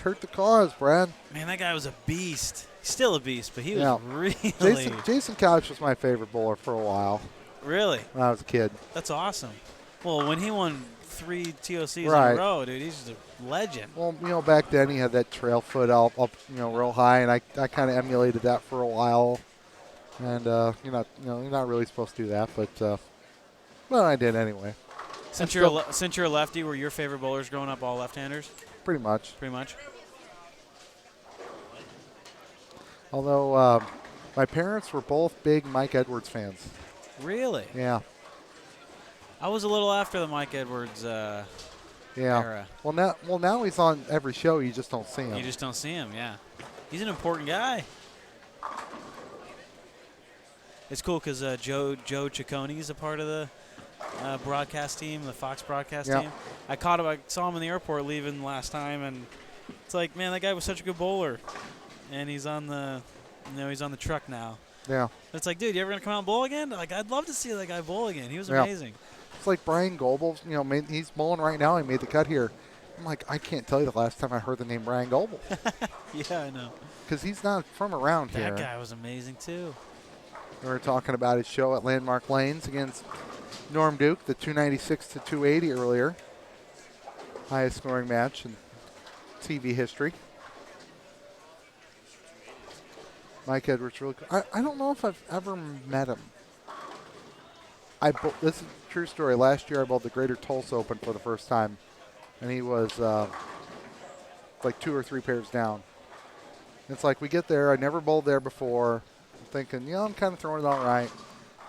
[SPEAKER 3] hurt the cause, Brad.
[SPEAKER 6] Man, that guy was a beast. He's still a beast, but he was really...
[SPEAKER 3] Jason Couch was my favorite bowler for a while.
[SPEAKER 6] Really?
[SPEAKER 3] When I was a kid.
[SPEAKER 6] That's awesome. Well, when he won 3 TOCs in a row, dude, he's just a legend.
[SPEAKER 3] Well, back then he had that trail foot up real high, and I kind of emulated that for a while. And you're not really supposed to do that, but I did anyway.
[SPEAKER 6] Since you're a lefty, were your favorite bowlers growing up all left-handers?
[SPEAKER 3] Pretty much.
[SPEAKER 6] Pretty much.
[SPEAKER 3] Although my parents were both big Mike Edwards fans.
[SPEAKER 6] Really?
[SPEAKER 3] Yeah.
[SPEAKER 6] I was a little after the Mike Edwards era.
[SPEAKER 3] Well, now he's on every show. You just don't see him.
[SPEAKER 6] You just don't see him, yeah. He's an important guy. It's cool because Joe Ciccone is a part of the broadcast team, the Fox broadcast team. I saw him in the airport leaving last time, and it's like, man, that guy was such a good bowler, and he's on the truck now.
[SPEAKER 3] Yeah.
[SPEAKER 6] It's like, dude, you ever gonna come out and bowl again? Like, I'd love to see that guy bowl again. He was amazing.
[SPEAKER 3] It's like Brian Goebel. He's bowling right now. He made the cut here. I'm like, I can't tell you the last time I heard the name Brian Goebel.
[SPEAKER 6] Yeah, I know.
[SPEAKER 3] Because he's not from around here.
[SPEAKER 6] That guy was amazing too.
[SPEAKER 3] We were talking about his show at Landmark Lanes against Norm Duke, the 296 to 280 earlier. Highest scoring match in TV history. Mike Edwards really cool. I don't know if I've ever met him. This is a true story. Last year I bowled the Greater Tulsa Open for the first time, and he was like 2 or 3 pairs down. It's like we get there. I never bowled there before. I'm thinking, I'm kind of throwing it all right.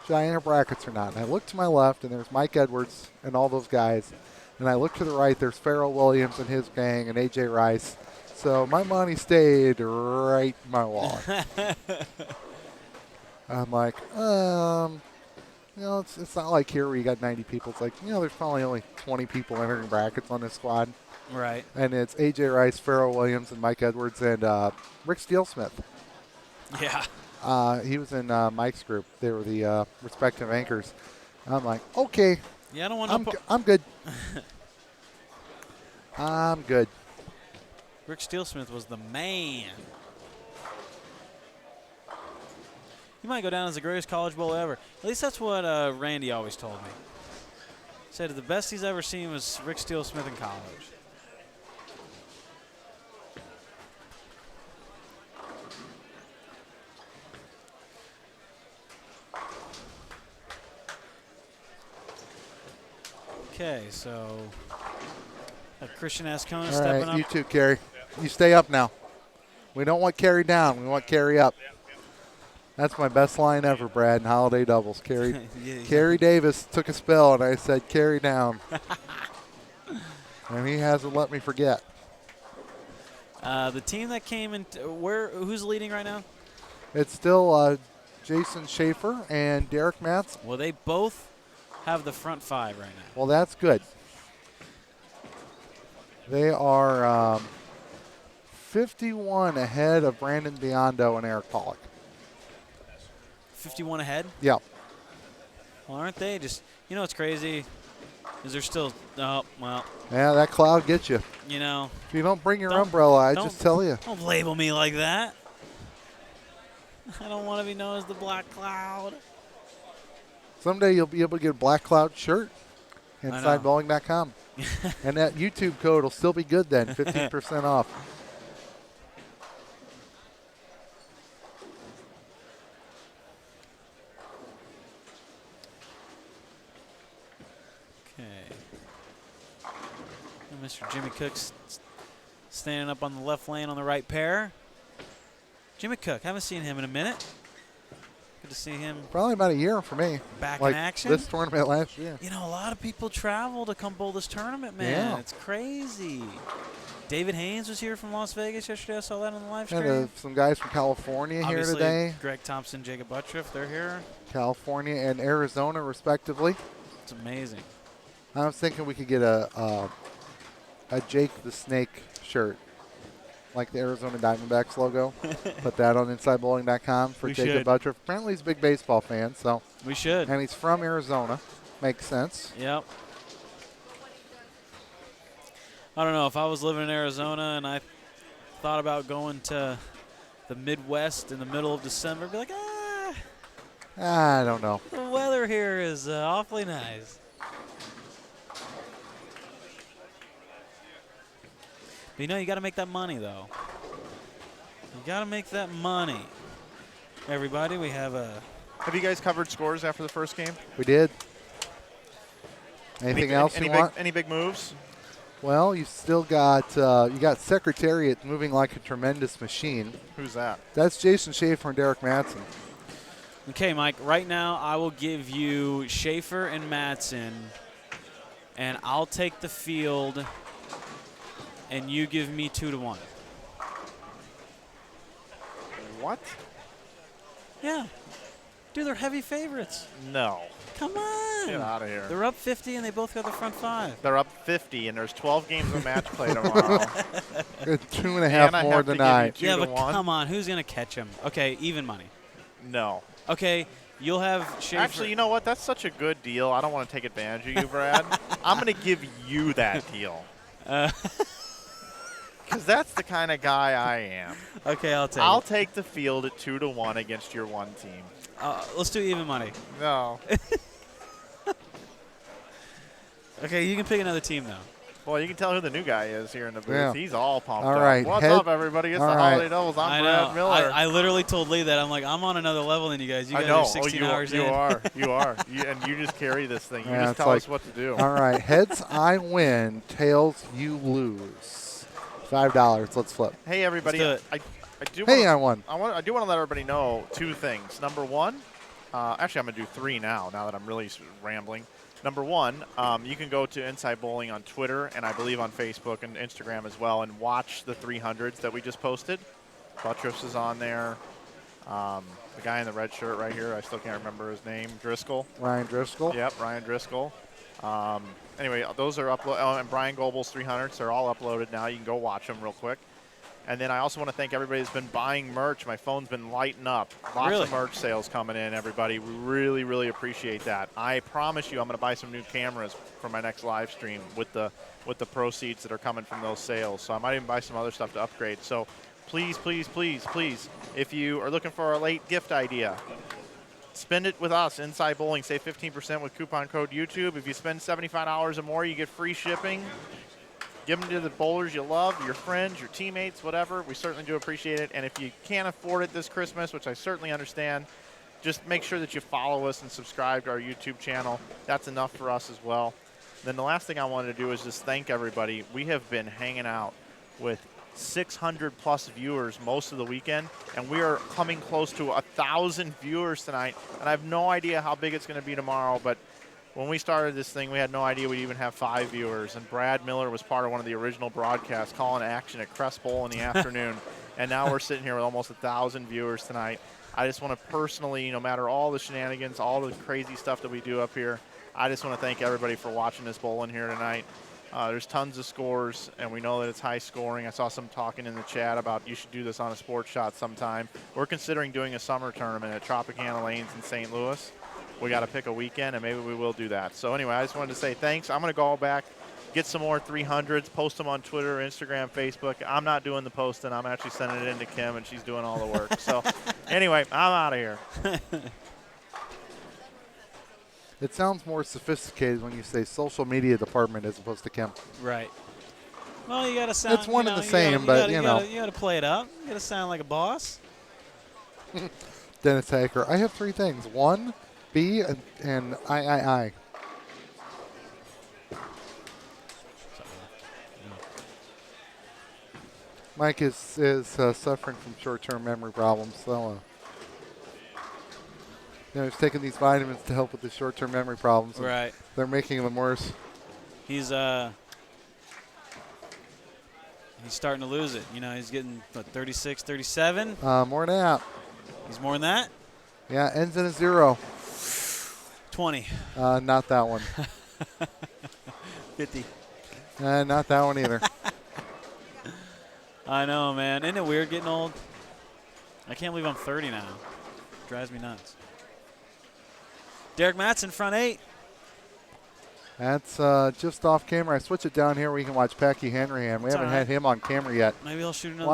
[SPEAKER 3] Should I enter brackets or not? And I look to my left, and there's Mike Edwards and all those guys. And I look to the right, there's Farrell Williams and his gang and A.J. Rice. So my money stayed right in my wallet. I'm like, it's not like here where you got 90 people. It's like, there's probably only 20 people entering brackets on this squad.
[SPEAKER 6] Right.
[SPEAKER 3] And it's A.J. Rice, Farrell Williams, and Mike Edwards, and Rick Steelsmith.
[SPEAKER 6] Yeah.
[SPEAKER 3] He was in Mike's group. They were the respective anchors. I'm like, okay.
[SPEAKER 6] Yeah, I don't want to.
[SPEAKER 3] I'm good. I'm good.
[SPEAKER 6] Rick Steelsmith was the man. He might go down as the greatest college bowl ever. At least that's what Randy always told me. Said the best he's ever seen was Rick Steelsmith in college. Okay, so Christian Ascona
[SPEAKER 3] All
[SPEAKER 6] stepping
[SPEAKER 3] right,
[SPEAKER 6] up.
[SPEAKER 3] you too, Kerry. You stay up now. We don't want Kerry down. We want Kerry up. That's my best line ever, Brad, in holiday doubles. Kerry,
[SPEAKER 6] Yeah.
[SPEAKER 3] Kerry Davis took a spell, and I said, Kerry down. And he hasn't let me forget.
[SPEAKER 6] The team that came in, who's leading right now?
[SPEAKER 3] It's still Jason Schaefer and Derek Matz.
[SPEAKER 6] Well, they both have the front five right now.
[SPEAKER 3] Well, that's good. They are 51 ahead of Brandon Biondo and Eric Pollock.
[SPEAKER 6] 51 ahead?
[SPEAKER 3] Yeah.
[SPEAKER 6] Well, aren't they just, what's crazy is they're still, well,
[SPEAKER 3] Yeah, that cloud gets you.
[SPEAKER 6] If
[SPEAKER 3] you don't bring your umbrella, I just tell you.
[SPEAKER 6] Don't label me like that. I don't want to be known as the Black Cloud.
[SPEAKER 3] Someday you'll be able to get a Black Cloud shirt inside bowling.com. And that YouTube code will still be good then, 15% off.
[SPEAKER 6] Mr. Jimmy Cook's standing up on the left lane on the right pair. Jimmy Cook, haven't seen him in a minute. Good to see him.
[SPEAKER 3] Probably about a year for me.
[SPEAKER 6] Back
[SPEAKER 3] like
[SPEAKER 6] in action.
[SPEAKER 3] This tournament last year.
[SPEAKER 6] A lot of people travel to come bowl this tournament, man.
[SPEAKER 3] Yeah.
[SPEAKER 6] It's crazy. David Haynes was here from Las Vegas yesterday. I saw that on the live stream.
[SPEAKER 3] And some guys from California
[SPEAKER 6] Obviously,
[SPEAKER 3] here today.
[SPEAKER 6] Greg Thompson, Jacob Butler, they're here.
[SPEAKER 3] California and Arizona, respectively.
[SPEAKER 6] It's amazing.
[SPEAKER 3] I was thinking we could get a Jake the Snake shirt, like the Arizona Diamondbacks logo. Put that on InsideBowling.com for Jacob Butler. Apparently he's a big baseball fan, so
[SPEAKER 6] we should.
[SPEAKER 3] And he's from Arizona. Makes sense.
[SPEAKER 6] Yep. I don't know. If I was living in Arizona and I thought about going to the Midwest in the middle of December, I'd be like,
[SPEAKER 3] I don't know.
[SPEAKER 6] The weather here is awfully nice. But you got to make that money, though. You got to make that money. Everybody, we have a...
[SPEAKER 2] Have you guys covered scores after the first game?
[SPEAKER 3] We did. Anything else you want?
[SPEAKER 2] Any big moves?
[SPEAKER 3] Well, you still got you got Secretariat moving like a tremendous machine.
[SPEAKER 2] Who's that?
[SPEAKER 3] That's Jason Schaefer and Derek Matson.
[SPEAKER 6] Okay, Mike, right now I will give you Schaefer and Matson, and I'll take the field, and you give me 2-1.
[SPEAKER 2] What?
[SPEAKER 6] Yeah. Dude, they're heavy favorites.
[SPEAKER 2] No.
[SPEAKER 6] Come on.
[SPEAKER 2] Get out of here.
[SPEAKER 6] They're up 50, and they both got the front five.
[SPEAKER 2] They're up 50, and there's 12 games of match play tomorrow.
[SPEAKER 3] 2.5 more tonight.
[SPEAKER 6] Yeah, but come on. Who's going to catch him? Okay, even money.
[SPEAKER 2] No.
[SPEAKER 6] Okay, you'll have Schaefer.
[SPEAKER 2] Actually, you know what? That's such a good deal. I don't want to take advantage of you, Brad. I'm going to give you that deal. Because that's the kind of guy I am.
[SPEAKER 6] Okay,
[SPEAKER 2] I'll take the field at 2-1 against your one team.
[SPEAKER 6] Let's do even money.
[SPEAKER 2] No.
[SPEAKER 6] Okay, you can pick another team, though.
[SPEAKER 2] Well, you can tell who the new guy is here in the booth.
[SPEAKER 3] Yeah.
[SPEAKER 2] He's all pumped
[SPEAKER 3] all
[SPEAKER 2] up.
[SPEAKER 3] right.
[SPEAKER 2] What's up, everybody? It's the Holiday Doubles. I'm Brad Miller.
[SPEAKER 6] I literally told Lee that. I'm like, I'm on another level than you guys. You guys
[SPEAKER 2] know.
[SPEAKER 6] are 16 hours in.
[SPEAKER 2] You are. And you just carry this thing. You just tell us what to do.
[SPEAKER 3] All right. Heads, I win. Tails, you lose. $5. Let's flip.
[SPEAKER 2] Hey, everybody.
[SPEAKER 6] Let's do it.
[SPEAKER 3] I won.
[SPEAKER 2] I do want to let everybody know two things. Number one, actually, I'm going to do three now that I'm really rambling. Number one, you can go to Inside Bowling on Twitter and I believe on Facebook and Instagram as well and watch the 300s that we just posted. Buttress is on there. The guy in the red shirt right here, I still can't remember his name. Driscoll.
[SPEAKER 3] Ryan Driscoll.
[SPEAKER 2] Yep, Ryan Driscoll. Anyway, those are uploaded. And Brian Goebel's 300s are all uploaded now. You can go watch them real quick. And then I also want to thank everybody that's been buying merch. My phone's been lighting up. Lots of merch sales coming in, everybody. We really, really appreciate that. I promise you I'm going to buy some new cameras for my next live stream with the proceeds that are coming from those sales. So I might even buy some other stuff to upgrade. So please, please, please, please, if you are looking for a late gift idea, spend it with us, Inside Bowling. Save 15% with coupon code YouTube. If you spend $75 or more, you get free shipping. Give them to the bowlers you love, your friends, your teammates, whatever. We certainly do appreciate it. And if you can't afford it this Christmas, which I certainly understand, just make sure that you follow us and subscribe to our YouTube channel. That's enough for us as well. Then the last thing I wanted to do is just thank everybody. We have been hanging out with 600-plus viewers most of the weekend, and we are coming close to 1,000 viewers tonight. And I have no idea how big it's going to be tomorrow, but when we started this thing, we had no idea we'd even have 5 viewers. And Brad Miller was part of one of the original broadcasts, calling action at Crest Bowl in the afternoon. And now we're sitting here with almost 1,000 viewers tonight. I just want to personally, no matter all the shenanigans, all the crazy stuff that we do up here, I just want to thank everybody for watching this bowling here tonight. There's tons of scores, and we know that it's high scoring. I saw some talking in the chat about you should do this on a sports shot sometime. We're considering doing a summer tournament at Tropicana Lanes in St. Louis. We got to pick a weekend, and maybe we will do that. So anyway, I just wanted to say thanks. I'm going to go back, get some more 300s, post them on Twitter, Instagram, Facebook. I'm not doing the posting. I'm actually sending it in to Kim, and she's doing all the work. So anyway, I'm out of here.
[SPEAKER 3] It sounds more sophisticated when you say social media department as opposed to Kim.
[SPEAKER 6] Right. Well, you got to sound.
[SPEAKER 3] It's one and the same, but you know.
[SPEAKER 6] You got to play it up. You got to sound like a boss.
[SPEAKER 3] Dennis Hacker. I have 3 things. 1, B, and I. Mike is suffering from short-term memory problems, so he's taking these vitamins to help with the short-term memory problems.
[SPEAKER 6] Right.
[SPEAKER 3] They're making them worse.
[SPEAKER 6] He's starting to lose it. He's getting, 36, 37?
[SPEAKER 3] More than that.
[SPEAKER 6] He's more than that?
[SPEAKER 3] Yeah, ends in a 0.
[SPEAKER 6] 20.
[SPEAKER 3] Not that one.
[SPEAKER 6] 50.
[SPEAKER 3] Not that one either.
[SPEAKER 6] I know, man. Isn't it weird getting old? I can't believe I'm 30 now. Drives me nuts. Derek Matson, front 8.
[SPEAKER 3] That's just off camera. I switch it down here where you can watch Packy Henrihan. We haven't had him on camera yet.
[SPEAKER 6] Maybe I'll shoot another.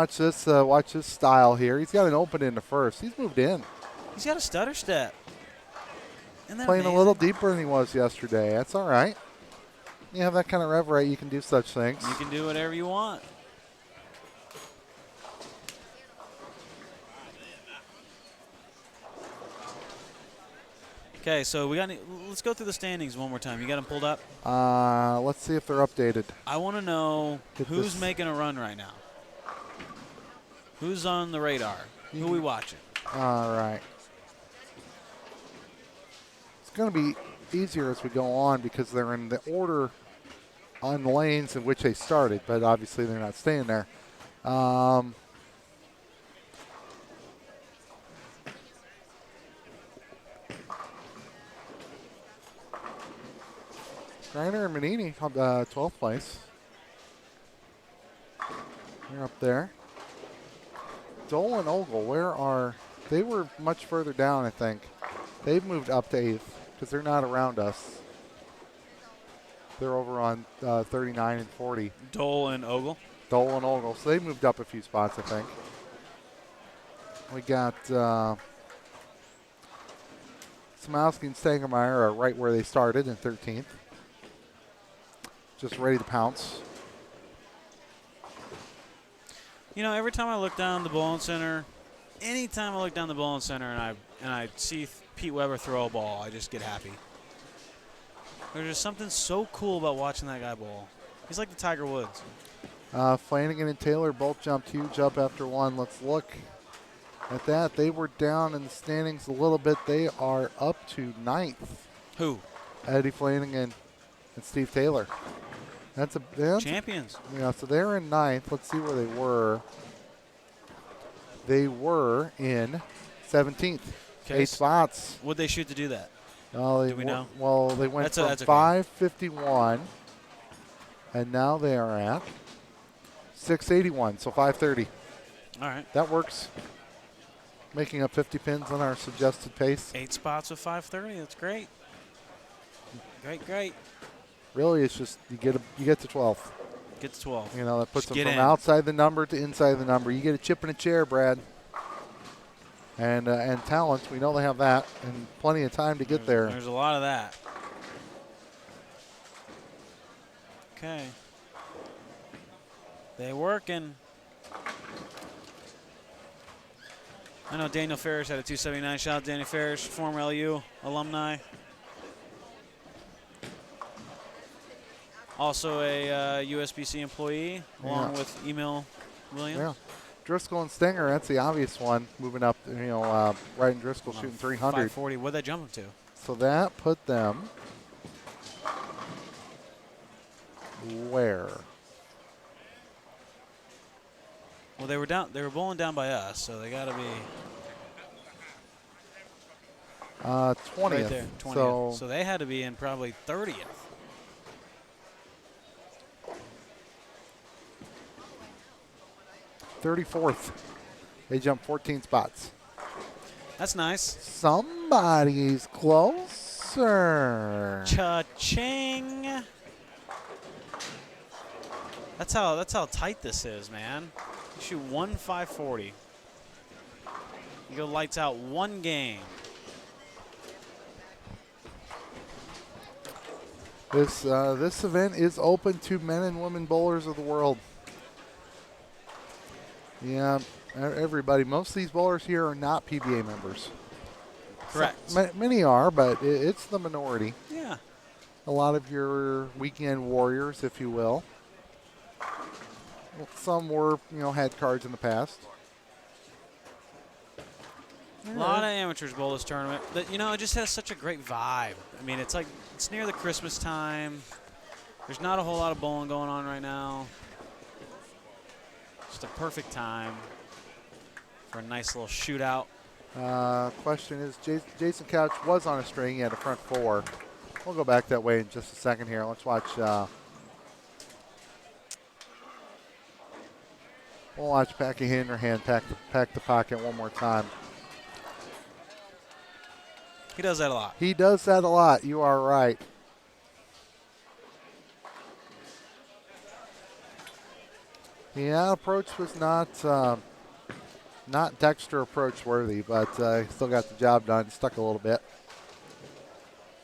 [SPEAKER 3] Watch this style here. He's got an open in the first. He's moved in.
[SPEAKER 6] He's got a stutter step. Isn't that
[SPEAKER 3] Playing
[SPEAKER 6] amazing?
[SPEAKER 3] a little deeper than he was yesterday. That's all right. You have that kind of rev rate, you can do such things.
[SPEAKER 6] You can do whatever you want. Okay, so let's go through the standings one more time. You got them pulled up?
[SPEAKER 3] Let's see if they're updated.
[SPEAKER 6] I want to know who's making a run right now. Who's on the radar? Who are we watching?
[SPEAKER 3] All right. It's going to be easier as we go on because they're in the order on lanes in which they started, but obviously they're not staying there. Griner and Manini, 12th place. They're up there. Dole and Ogle, they were much further down, I think. They've moved up to 8th because they're not around us. They're over on 39 and 40.
[SPEAKER 6] Dole and Ogle?
[SPEAKER 3] Dole and Ogle. So they moved up a few spots, I think. We got Smolsky and Stangemeyer are right where they started in 13th. Just ready to pounce.
[SPEAKER 6] Every time I look down the bowling center, anytime I look down the bowling center and I see Pete Weber throw a ball, I just get happy. There's just something so cool about watching that guy bowl. He's like the Tiger Woods.
[SPEAKER 3] Flanagan and Taylor both jumped huge up after 1. Let's look at that. They were down in the standings a little bit. They are up to 9th.
[SPEAKER 6] Who?
[SPEAKER 3] Eddie Flanagan and Steve Taylor. That's
[SPEAKER 6] champions.
[SPEAKER 3] Yeah, so they're in 9th. Let's see where they were. They were in 17th.
[SPEAKER 6] Okay.
[SPEAKER 3] 8 spots.
[SPEAKER 6] What'd they shoot to do that?
[SPEAKER 3] Do
[SPEAKER 6] we know?
[SPEAKER 3] Well, they went from 551, and now they are at 681, so 530.
[SPEAKER 6] All right.
[SPEAKER 3] That works. Making up 50 pins on our suggested pace.
[SPEAKER 6] 8 spots with 530. That's great. Great.
[SPEAKER 3] Really, it's just you get to 12.
[SPEAKER 6] Get to 12.
[SPEAKER 3] You know, that puts
[SPEAKER 6] Just
[SPEAKER 3] them
[SPEAKER 6] get
[SPEAKER 3] from
[SPEAKER 6] in.
[SPEAKER 3] outside the number to inside the number. You get a chip and a chair, Brad. And talent, we know they have that, and plenty of time to get there.
[SPEAKER 6] There's a lot of that. Okay. They working. I know Daniel Ferris had a 279 shot. Daniel Ferris, former LU alumni. Also a USBC employee, along with Emil Williams.
[SPEAKER 3] Yeah. Driscoll and Stenger, that's the obvious one, moving up, right in Driscoll shooting 300.
[SPEAKER 6] 540, what'd that jump him to?
[SPEAKER 3] So that put them where?
[SPEAKER 6] Well, they were bowling down by us, so they got to be
[SPEAKER 3] 20th.
[SPEAKER 6] right there. 20th. So they had to be in probably 30th.
[SPEAKER 3] '34th. They jumped 14 spots.
[SPEAKER 6] That's nice.
[SPEAKER 3] Somebody's closer.
[SPEAKER 6] Cha-ching. That's how tight this is, man. You shoot 1.540. You go lights out one game.
[SPEAKER 3] This event is open to men and women bowlers of the world. Yeah, everybody. Most of these bowlers here are not PBA members.
[SPEAKER 6] Correct.
[SPEAKER 3] Many are, but it's the minority.
[SPEAKER 6] Yeah.
[SPEAKER 3] A lot of your weekend warriors, if you will. Some were, had cards in the past.
[SPEAKER 6] A lot of amateurs bowl this tournament. But, it just has such a great vibe. I mean, it's near the Christmas time. There's not a whole lot of bowling going on right now. Just a perfect time for a nice little shootout.
[SPEAKER 3] Question is, Jason Couch was on a string. He had a front four. We'll go back that way in just a second here. Let's watch. We'll watch Packy Hanrahan pack the pocket one more time.
[SPEAKER 6] He does that a lot.
[SPEAKER 3] He does that a lot. You are right. Yeah, approach was not Dexter approach worthy, but he still got the job done. Stuck a little bit.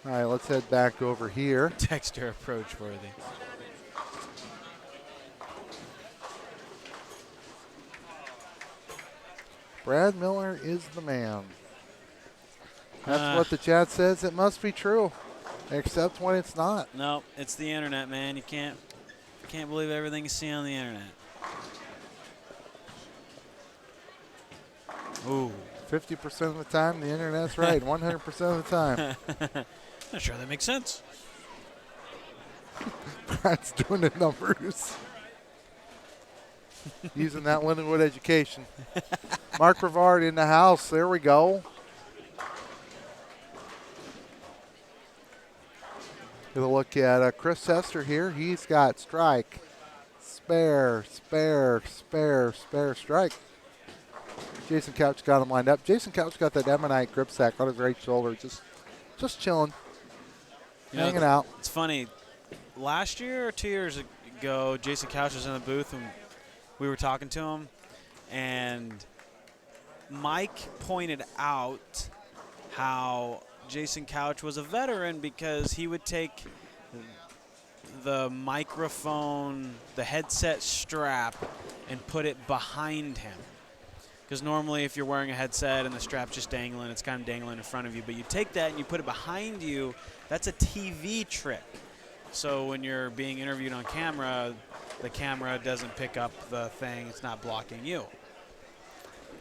[SPEAKER 3] All right, let's head back over here.
[SPEAKER 6] Dexter approach worthy.
[SPEAKER 3] Brad Miller is the man. That's what the chat says. It must be true, except when it's not.
[SPEAKER 6] No, it's the internet, man. You can't believe everything you see on the internet. Ooh.
[SPEAKER 3] 50% of the time, the internet's right. 100% of the time.
[SPEAKER 6] Not sure that makes sense.
[SPEAKER 3] Brad's doing the numbers. Using that Lindenwood education. Mark Rivard in the house. There we go. Get a look at Chris Hester here. He's got strike, spare, strike. Jason Couch got him lined up. Jason Couch got that Emanite grip sack on his right shoulder, just chilling, hanging out.
[SPEAKER 6] It's funny. Last year or 2 years ago, Jason Couch was in the booth and we were talking to him, and Mike pointed out how Jason Couch was a veteran because he would take the microphone, the headset strap, and put it behind him. Because normally if you're wearing a headset and the strap's just dangling, it's kind of dangling in front of you. But you take that and you put it behind you, that's a TV trick. So when you're being interviewed on camera, the camera doesn't pick up the thing. It's not blocking you.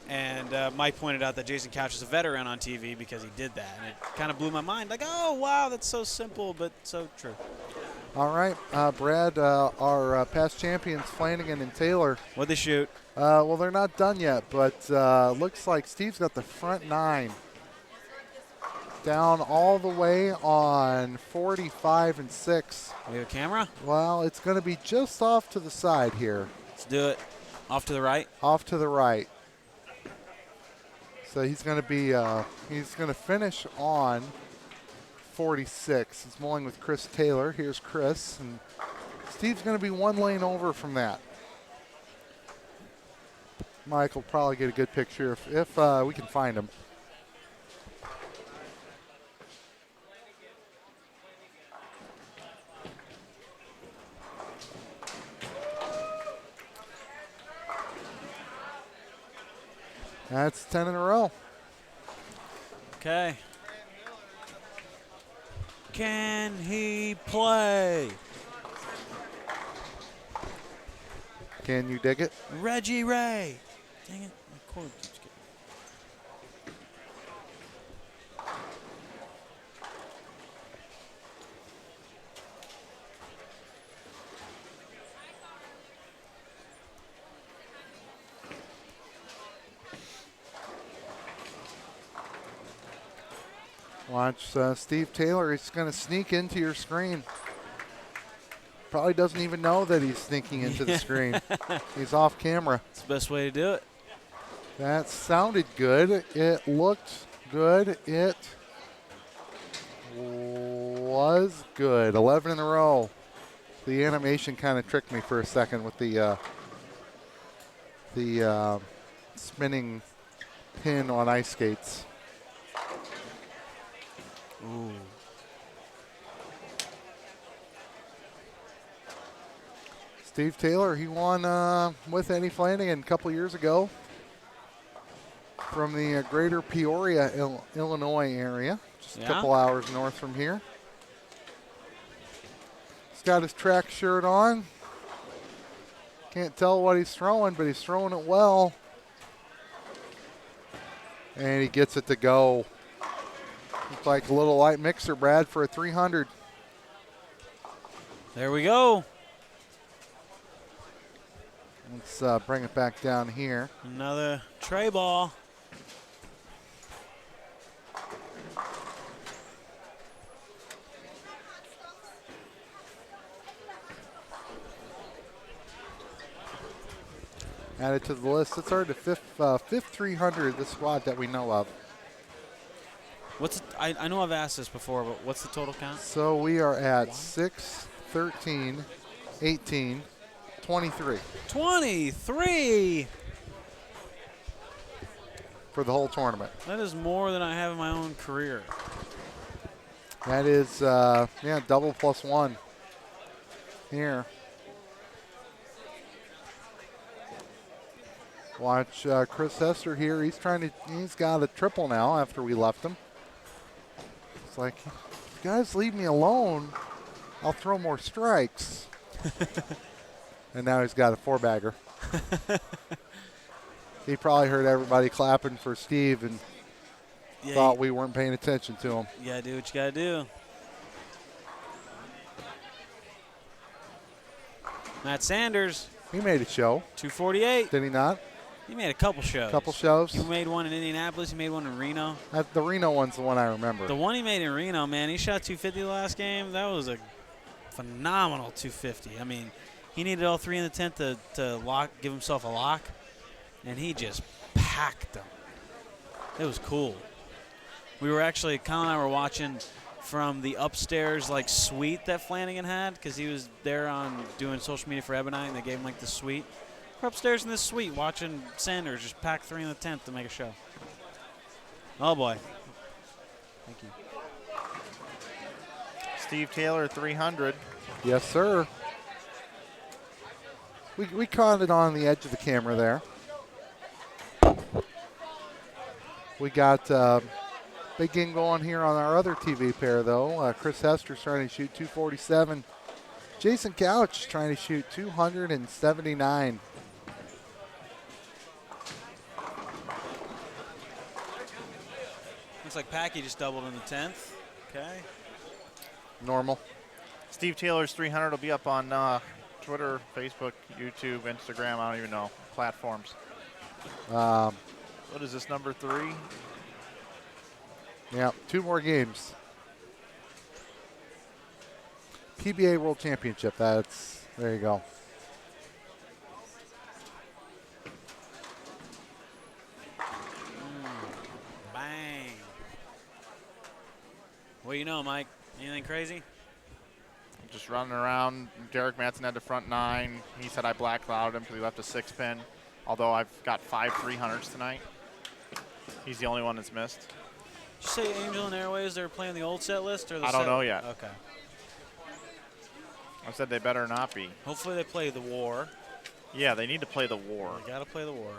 [SPEAKER 6] And Mike pointed out that Jason Couch is a veteran on TV because he did that. And it kind of blew my mind. Like, oh, wow, that's so simple, but so true.
[SPEAKER 3] All right, Brad, our past champions, Flanagan and Taylor.
[SPEAKER 6] What'd they shoot?
[SPEAKER 3] Well, they're not done yet, but looks like Steve's got the front nine. Down all the way on 45 and 6.
[SPEAKER 6] We have a camera?
[SPEAKER 3] Well, it's going to be just off to the side here.
[SPEAKER 6] Let's do it. Off to the right.
[SPEAKER 3] Off to the right. So he's going to be, he's going to finish on 46. He's mulling with Chris Taylor. Here's Chris, and Steve's going to be one lane over from that. Mike will probably get a good picture if we can find him. That's 10 in a row.
[SPEAKER 6] Okay. Can he play?
[SPEAKER 3] Can you dig it?
[SPEAKER 6] Reggie Ray. Dang it. My cord keeps getting.
[SPEAKER 3] Watch Steve Taylor. He's going to sneak into your screen. Probably doesn't even know that he's sneaking into the screen. He's off camera.
[SPEAKER 6] It's the best way to do it.
[SPEAKER 3] That sounded good. It looked good. It was good. 11 in a row. The animation kind of tricked me for a second with the spinning pin on ice skates.
[SPEAKER 6] Ooh.
[SPEAKER 3] Steve Taylor, he won with Eddie Flanagan a couple years ago from the greater Peoria, Illinois area, just a couple hours north from here. He's got his track shirt on. Can't tell what he's throwing, but he's throwing it well. And he gets it to go. Looks like a little light mixer, Brad, for a 300.
[SPEAKER 6] There we go.
[SPEAKER 3] Let's bring it back down here.
[SPEAKER 6] Another tray ball.
[SPEAKER 3] Added to the list. It's our fifth 300, the squad that we know of.
[SPEAKER 6] I know I've asked this before, but what's the total count?
[SPEAKER 3] So we are at 6, 13, 18, 23.
[SPEAKER 6] 23!
[SPEAKER 3] For the whole tournament.
[SPEAKER 6] That is more than I have in my own career.
[SPEAKER 3] That is, double plus one here. Watch Chris Hester here. He's got a triple now after we left him. It's like, if you guys leave me alone, I'll throw more strikes. And now he's got a four-bagger. He probably heard everybody clapping for Steve and thought we weren't paying attention to him.
[SPEAKER 6] You gotta do what you gotta do. Matt Sanders.
[SPEAKER 3] He made a show.
[SPEAKER 6] 248.
[SPEAKER 3] Did he not?
[SPEAKER 6] He made a couple shows.
[SPEAKER 3] Couple shows.
[SPEAKER 6] He made one in Indianapolis. He made one in Reno.
[SPEAKER 3] The Reno one's the one I remember.
[SPEAKER 6] The one he made in Reno, man, he shot 250 the last game. That was a phenomenal 250. I mean, he needed all three in the tent to give himself a lock, and he just packed them. It was cool. We were actually, Kyle and I were watching from the upstairs suite that Flanagan had, because he was there on doing social media for Ebonite, and they gave him the suite. We're upstairs in this suite watching Sanders just pack three in the tent to make a show. Oh boy. Thank you.
[SPEAKER 2] Steve Taylor, 300.
[SPEAKER 3] Yes, sir. We caught it on the edge of the camera there. We got big game going here on our other TV pair, though. Chris Hester's trying to shoot 247. Jason Couch trying to shoot 279.
[SPEAKER 6] Looks like Packy just doubled in the 10th. Okay.
[SPEAKER 3] Normal.
[SPEAKER 2] Steve Taylor's 300 will be up on Twitter, Facebook, YouTube, Instagram, I don't even know, platforms. What is this, number 3?
[SPEAKER 3] Yeah, 2 more games. PBA World Championship, there you go.
[SPEAKER 6] know, Mike? Anything crazy?
[SPEAKER 2] Just running around. Derek Madsen had the front 9. He said I black clouded him because he left a 6-pin. Although I've got 5 300s tonight. He's the only one that's missed.
[SPEAKER 6] Did you say Angel and Airways, they're playing the old set list? Or the
[SPEAKER 2] I don't
[SPEAKER 6] set?
[SPEAKER 2] know yet.
[SPEAKER 6] Okay.
[SPEAKER 2] I said they better not be.
[SPEAKER 6] Hopefully they play the War.
[SPEAKER 2] Yeah, they need to play the War.
[SPEAKER 6] They got to play the War.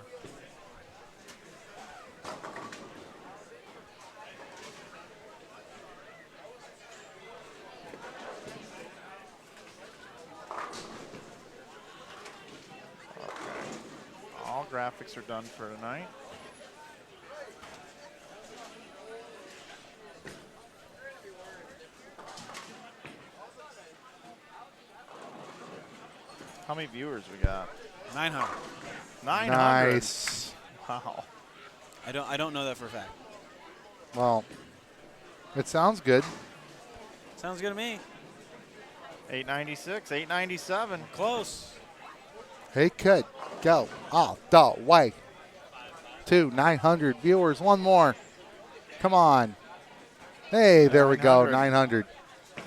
[SPEAKER 2] All graphics are done for tonight. How many viewers we got?
[SPEAKER 6] 900.
[SPEAKER 2] 900.
[SPEAKER 3] Nice.
[SPEAKER 2] Wow.
[SPEAKER 6] I don't know that for a fact.
[SPEAKER 3] Well, it sounds good.
[SPEAKER 6] Sounds good to me.
[SPEAKER 2] 896, 897.
[SPEAKER 6] Close.
[SPEAKER 3] Hey, could go all the way to 900 viewers. One more. Come on. Hey, there we go. 900.
[SPEAKER 2] It's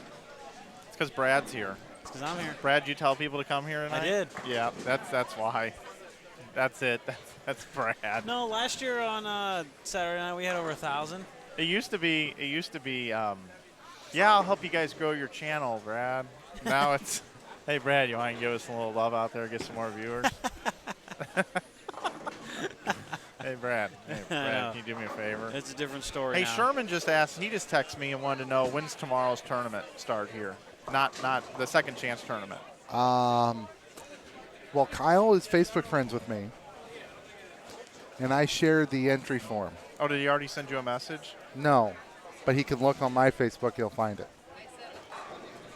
[SPEAKER 2] because Brad's here.
[SPEAKER 6] It's because I'm here.
[SPEAKER 2] Brad, did you tell people to come here tonight?
[SPEAKER 6] I did.
[SPEAKER 2] Yeah, that's why. That's it. That's Brad.
[SPEAKER 6] No, last year on Saturday night we had over 1,000.
[SPEAKER 2] It used to be. Yeah, I'll help you guys grow your channel, Brad. Now it's, hey, Brad, you want to give us a little love out there, get some more viewers? Hey, Brad. Hey, Brad, can you do me a favor?
[SPEAKER 6] It's a different story
[SPEAKER 2] Hey,
[SPEAKER 6] now.
[SPEAKER 2] Sherman just asked. He just texted me and wanted to know when's tomorrow's tournament start here. Not the second chance tournament.
[SPEAKER 3] Well, Kyle is Facebook friends with me, and I shared the entry form.
[SPEAKER 2] Oh, did he already send you a message?
[SPEAKER 3] No, but he can look on my Facebook. He'll find it.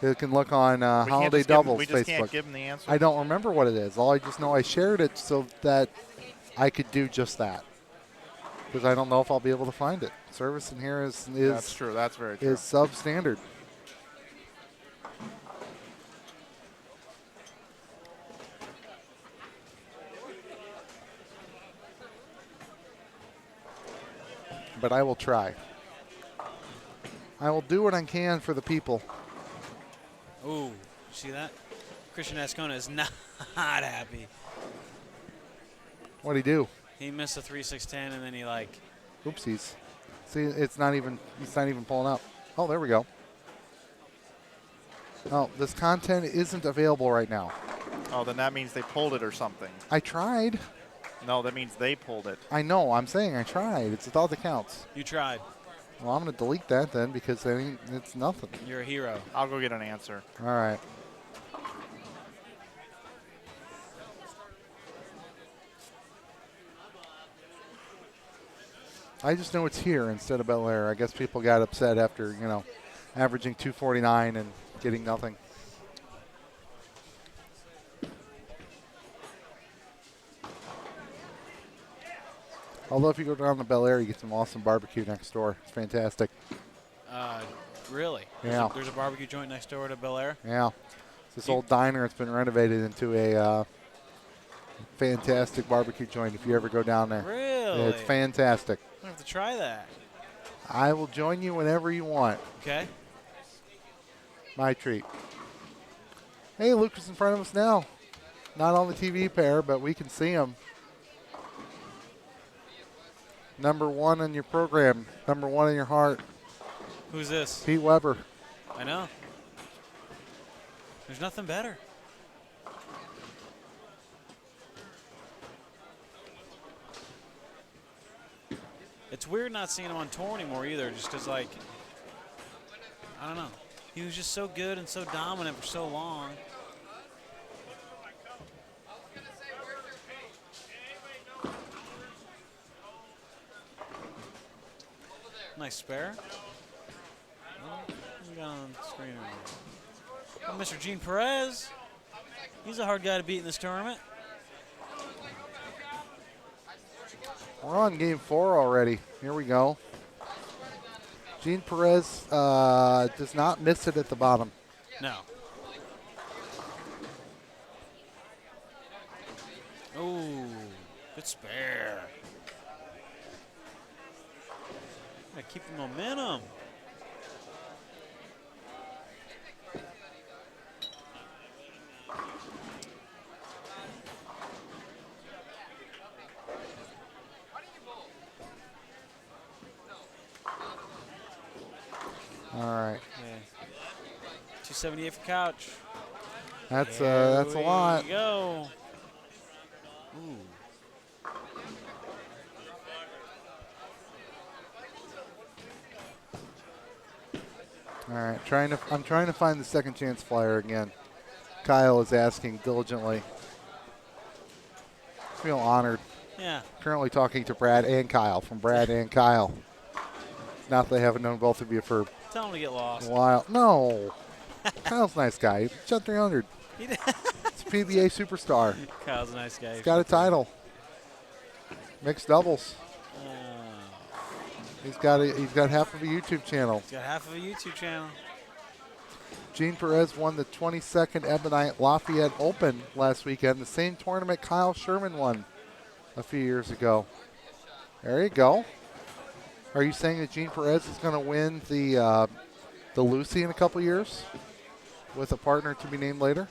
[SPEAKER 3] He can look on Holiday Doubles
[SPEAKER 2] We just
[SPEAKER 3] Facebook.
[SPEAKER 2] can't give him the answer.
[SPEAKER 3] I don't remember what it is. All I just know I shared it so that I could do just that. Because I don't know if I'll be able to find it. Service in here is
[SPEAKER 2] That's true. That's very true.
[SPEAKER 3] is substandard. But I will try. I will do what I can for the people.
[SPEAKER 6] Ooh, see that? Christian Ascona is not happy.
[SPEAKER 3] What'd he do?
[SPEAKER 6] He missed a 3-6-10 and then he like.
[SPEAKER 3] Oopsies. See, it's not even pulling up. Oh, there we go. Oh, this content isn't available right now.
[SPEAKER 2] Oh, then that means they pulled it or something.
[SPEAKER 3] I tried.
[SPEAKER 2] No, that means they pulled it.
[SPEAKER 3] I know. I'm saying I tried. It's all that counts.
[SPEAKER 6] You tried.
[SPEAKER 3] Well, I'm going to delete that then because then it's nothing.
[SPEAKER 6] You're a hero.
[SPEAKER 2] I'll go get an answer.
[SPEAKER 3] All right. I just know it's here instead of Bel Air. I guess people got upset after, averaging 249 and getting nothing. Although if you go down to Bel Air, you get some awesome barbecue next door. It's fantastic.
[SPEAKER 6] Really?
[SPEAKER 3] Yeah.
[SPEAKER 6] There's a barbecue joint next door to Bel Air?
[SPEAKER 3] Yeah. It's this old diner. It's been renovated into a fantastic barbecue joint if you ever go down there.
[SPEAKER 6] Really?
[SPEAKER 3] It's fantastic.
[SPEAKER 6] I have to try that.
[SPEAKER 3] I will join you whenever you want.
[SPEAKER 6] Okay.
[SPEAKER 3] My treat. Hey, Luke is in front of us now. Not on the TV pair, but we can see him. Number one in your program. Number one in your heart.
[SPEAKER 6] Who's this?
[SPEAKER 3] Pete Weber.
[SPEAKER 6] I know. There's nothing better. It's weird not seeing him on tour anymore either, just because, like, I don't know. He was just so good and so dominant for so long. Nice spare. Who's got on the screen over here? Oh, Mr. Gene Perez. He's a hard guy to beat in this tournament.
[SPEAKER 3] We're on game 4 already. Here we go. Gene Perez does not miss it at the bottom.
[SPEAKER 6] No. Ooh, good spare. Gotta keep the momentum. $278 for couch.
[SPEAKER 3] That's a lot.
[SPEAKER 6] There we go. Ooh.
[SPEAKER 3] All right, I'm trying to find the second chance flyer again. Kyle is asking diligently. I feel honored.
[SPEAKER 6] Yeah.
[SPEAKER 3] Currently talking to Brad and Kyle, from Brad and Kyle. Not that I haven't known both of you for
[SPEAKER 6] Tell him to get lost.
[SPEAKER 3] a while. No. Kyle's a nice guy. He shot 300.
[SPEAKER 6] He did.
[SPEAKER 3] He's a PBA superstar.
[SPEAKER 6] Kyle's a nice guy.
[SPEAKER 3] He's got a title. Mixed doubles. He's got half of a YouTube channel.
[SPEAKER 6] He's got half of a YouTube channel.
[SPEAKER 3] Gene Perez won the 22nd Ebonite Lafayette Open last weekend, the same tournament Kyle Sherman won a few years ago. There you go. Are you saying that Gene Perez is going to win the Lucy in a couple years with a partner to be named later?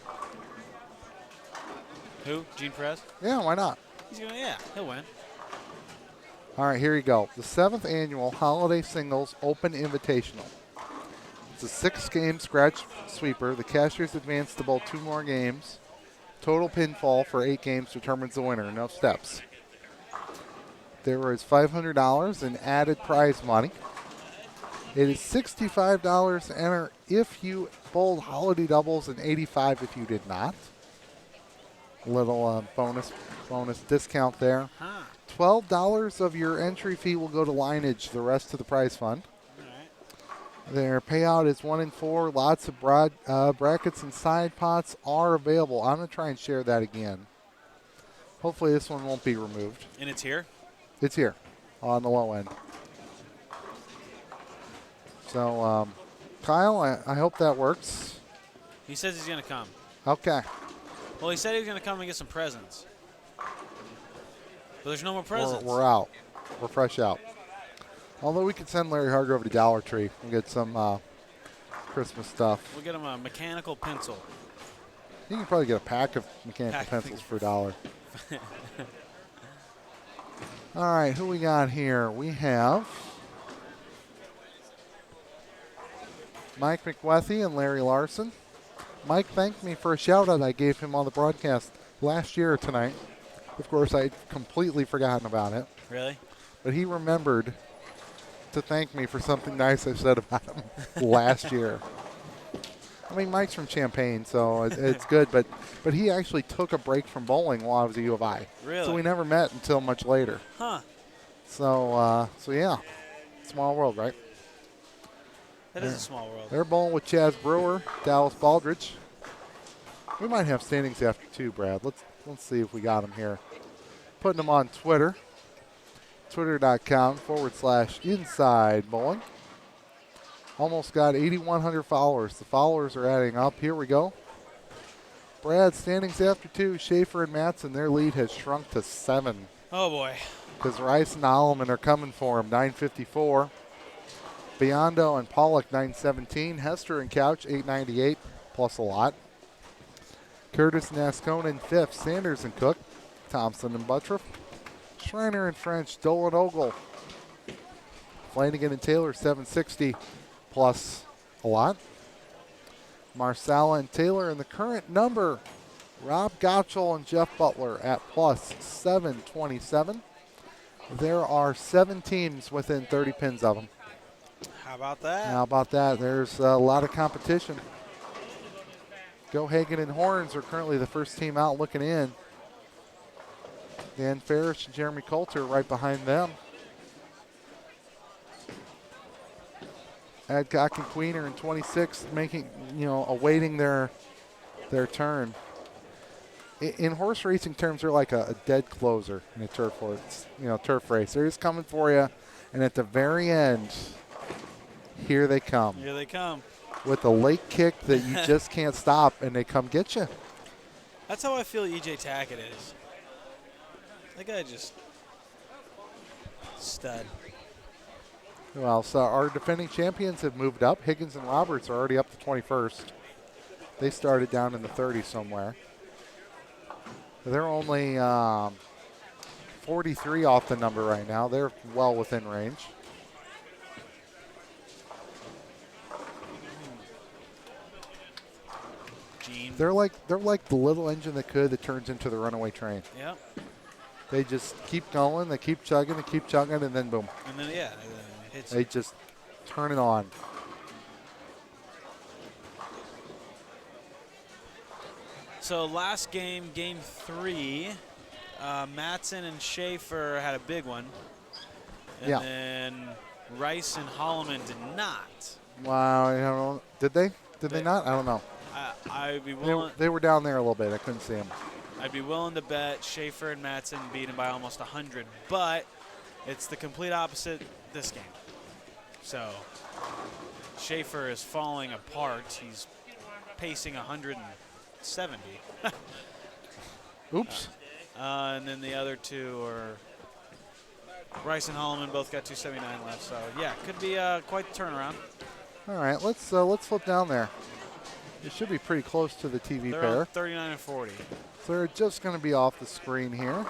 [SPEAKER 6] Who? Gene Perez?
[SPEAKER 3] Yeah, why not?
[SPEAKER 6] He'll win.
[SPEAKER 3] All right, here you go. The 7th annual Holiday Singles Open Invitational. It's a 6-game scratch sweeper. The cashier's advance to bowl 2 more games. Total pinfall for 8 games determines the winner. No steps. There is $500 in added prize money. It is $65 to enter if you bowled holiday doubles and $85 if you did not. Little bonus discount there.
[SPEAKER 6] Huh.
[SPEAKER 3] $12 of your entry fee will go to lineage, the rest to the prize fund. Their payout is 1 in 4. Lots of brackets and side pots are available. I'm going to try and share that again. Hopefully this one won't be removed.
[SPEAKER 6] And it's here?
[SPEAKER 3] It's here on the low end. So, Kyle, I hope that works.
[SPEAKER 6] He says he's going to come.
[SPEAKER 3] Okay.
[SPEAKER 6] Well, he said he was going to come and get some presents. But there's no more presents.
[SPEAKER 3] We're out. We're fresh out. Although we could send Larry Hargrove to Dollar Tree and get some Christmas stuff.
[SPEAKER 6] We'll get him a mechanical pencil.
[SPEAKER 3] You can probably get a pack of mechanical pencils for $1. All right, who we got here? We have Mike Mccarthy and Larry Larsen. Mike thanked me for a shout-out I gave him on the broadcast last year tonight. Of course, I'd completely forgotten about it.
[SPEAKER 6] Really?
[SPEAKER 3] But he remembered to thank me for something nice I said about him last year. I mean, Mike's from Champaign, so it's good, but he actually took a break from bowling while I was at U of I.
[SPEAKER 6] Really?
[SPEAKER 3] So we never met until much later.
[SPEAKER 6] Huh.
[SPEAKER 3] So yeah, small world, right?
[SPEAKER 6] That is a small world.
[SPEAKER 3] They're bowling with Chaz Brewer, Dallas Baldridge. We might have standings after 2, Brad. Let's see if we got them here. Putting them on Twitter. Twitter.com/Inside Bowling. Almost got 8,100 followers. The followers are adding up. Here we go. Brad, standings after 2. Schaefer and Matson, their lead has shrunk to 7.
[SPEAKER 6] Oh, boy.
[SPEAKER 3] Because Rice and Alleman are coming for him. 954. Biondo and Pollock, 917. Hester and Couch, 898, plus a lot. Curtis and Ascona in 5th. Sanders and Cook. Thompson and Butler. Schreiner and French. Dolan Ogle. Flanagan and Taylor, 760, plus a lot. Marsala and Taylor in the current number. Rob Gottschall and Jeff Butler at plus 727. There are 7 teams within 30 pins of them.
[SPEAKER 6] How about that?
[SPEAKER 3] How about that? There's a lot of competition. Go Hagen and Horns are currently the first team out looking in. Dan Farish and Jeremy Coulter right behind them. Adcock and Queen are in 26th, awaiting their turn. In horse racing terms, they're like a dead closer in a turf race. They're just coming for you, and at the very end, here they come.
[SPEAKER 6] Here they come.
[SPEAKER 3] With a late kick that you just can't stop, and they come get you.
[SPEAKER 6] That's how I feel EJ Tackett is. That guy just stud.
[SPEAKER 3] Well, so our defending champions have moved up. Higgins and Roberts are already up to 21st. They started down in the 30s somewhere. They're only 43 off the number right now. They're well within range.
[SPEAKER 6] mean,
[SPEAKER 3] they're like the little engine that turns into the runaway train.
[SPEAKER 6] Yep.
[SPEAKER 3] They just keep going, they keep chugging, and then boom.
[SPEAKER 6] And then it hits.
[SPEAKER 3] They just turn it on.
[SPEAKER 6] So last game, game 3, Mattson and Schaefer had a big one. And
[SPEAKER 3] Yeah.
[SPEAKER 6] then Rice and Holloman did not.
[SPEAKER 3] Wow, I don't know. Did they? Did they not? I don't know.
[SPEAKER 6] I'd be willing.
[SPEAKER 3] They were down there a little bit. I couldn't see them.
[SPEAKER 6] I'd be willing to bet Schaefer and Mattson beat him by almost 100, but it's the complete opposite this game. So Schaefer is falling apart. He's pacing 170.
[SPEAKER 3] Oops.
[SPEAKER 6] And then the other two are Rice and Holloman both got 279 left. So yeah, could be quite the turnaround.
[SPEAKER 3] All right, let's flip down there. It should be pretty close to the TV
[SPEAKER 6] They're
[SPEAKER 3] pair.
[SPEAKER 6] on 39 and 40.
[SPEAKER 3] So they're just going to be off the screen here.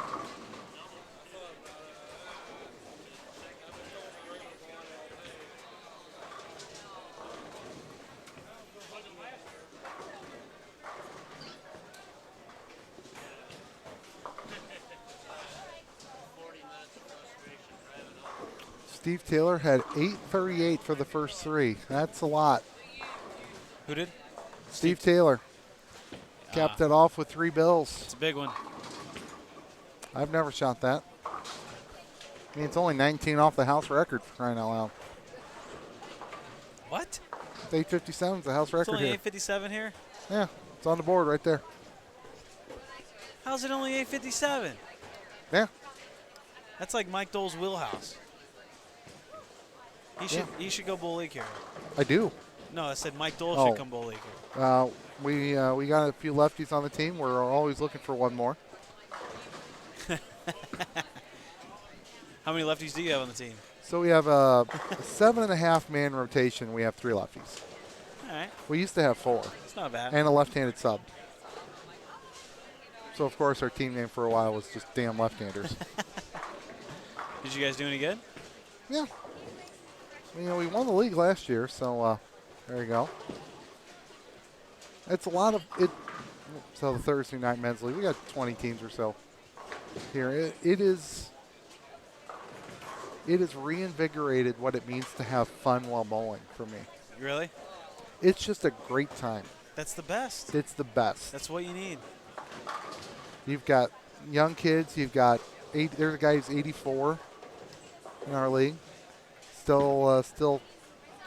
[SPEAKER 3] Steve Taylor had 838 for the first 3. That's a lot.
[SPEAKER 6] Who did?
[SPEAKER 3] Steve Taylor capped it off with 3 bills.
[SPEAKER 6] It's a big one.
[SPEAKER 3] I've never shot that. I mean, it's only 19 off the house record, for crying out loud.
[SPEAKER 6] What?
[SPEAKER 3] 857 is the house
[SPEAKER 6] It's
[SPEAKER 3] record
[SPEAKER 6] only
[SPEAKER 3] here.
[SPEAKER 6] 857 here?
[SPEAKER 3] Yeah, it's on the board right there.
[SPEAKER 6] How's it only 857?
[SPEAKER 3] Yeah.
[SPEAKER 6] That's like Mike Dole's wheelhouse. He should go bull league here.
[SPEAKER 3] I do.
[SPEAKER 6] No, I said Mike Dole
[SPEAKER 3] Oh.
[SPEAKER 6] should come bull league here.
[SPEAKER 3] We got a few lefties on the team. We're always looking for one more.
[SPEAKER 6] How many lefties do you have on the team?
[SPEAKER 3] So we have a 7.5-man rotation. We have 3 lefties.
[SPEAKER 6] All right.
[SPEAKER 3] We used to have 4.
[SPEAKER 6] It's not bad.
[SPEAKER 3] And a left-handed sub. So, of course, our team name for a while was just damn left-handers.
[SPEAKER 6] Did you guys do any good?
[SPEAKER 3] Yeah. You know, we won the league last year, so there you go. It's a lot of it. So the Thursday night men's league, we got 20 teams or so here. It is reinvigorated what it means to have fun while bowling for me.
[SPEAKER 6] Really?
[SPEAKER 3] It's just a great time.
[SPEAKER 6] That's the best.
[SPEAKER 3] It's the best.
[SPEAKER 6] That's what you need.
[SPEAKER 3] You've got young kids. You've got there's a guy who's 84 in our league. Still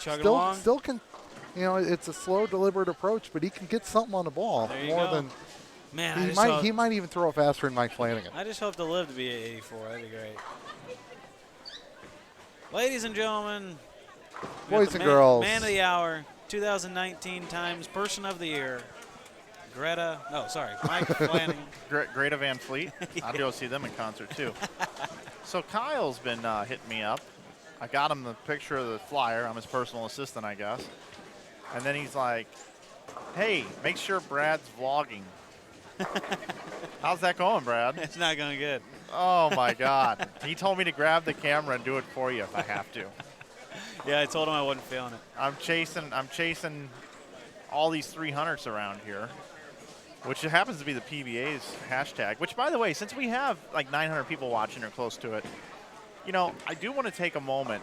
[SPEAKER 6] Chugging along.
[SPEAKER 3] Still can, you know, it's a slow, deliberate approach, but he can get something on the ball
[SPEAKER 6] There you
[SPEAKER 3] more
[SPEAKER 6] go.
[SPEAKER 3] than
[SPEAKER 6] Man,
[SPEAKER 3] he might even throw it faster than Mike Flanagan.
[SPEAKER 6] I just hope to live to be at 84. That'd be great. Ladies and gentlemen, we got
[SPEAKER 3] Boys and girls.
[SPEAKER 6] Man of the hour, 2019 Times Person of the Year, Mike Flanagan.
[SPEAKER 2] Greta Van Fleet. I'd go see them in concert too. So Kyle's been hitting me up. I got him the picture of the flyer. I'm his personal assistant, I guess. And then he's like, hey, make sure Brad's vlogging. How's that going, Brad?
[SPEAKER 6] It's not going good.
[SPEAKER 2] Oh, my God. He told me to grab the camera and do it for you if I have to.
[SPEAKER 6] Yeah, I told him I wasn't feeling it.
[SPEAKER 2] I'm chasing all these 300s around here, which happens to be the PBA's hashtag, which, by the way, since we have like 900 people watching or close to it, you know, I do want to take a moment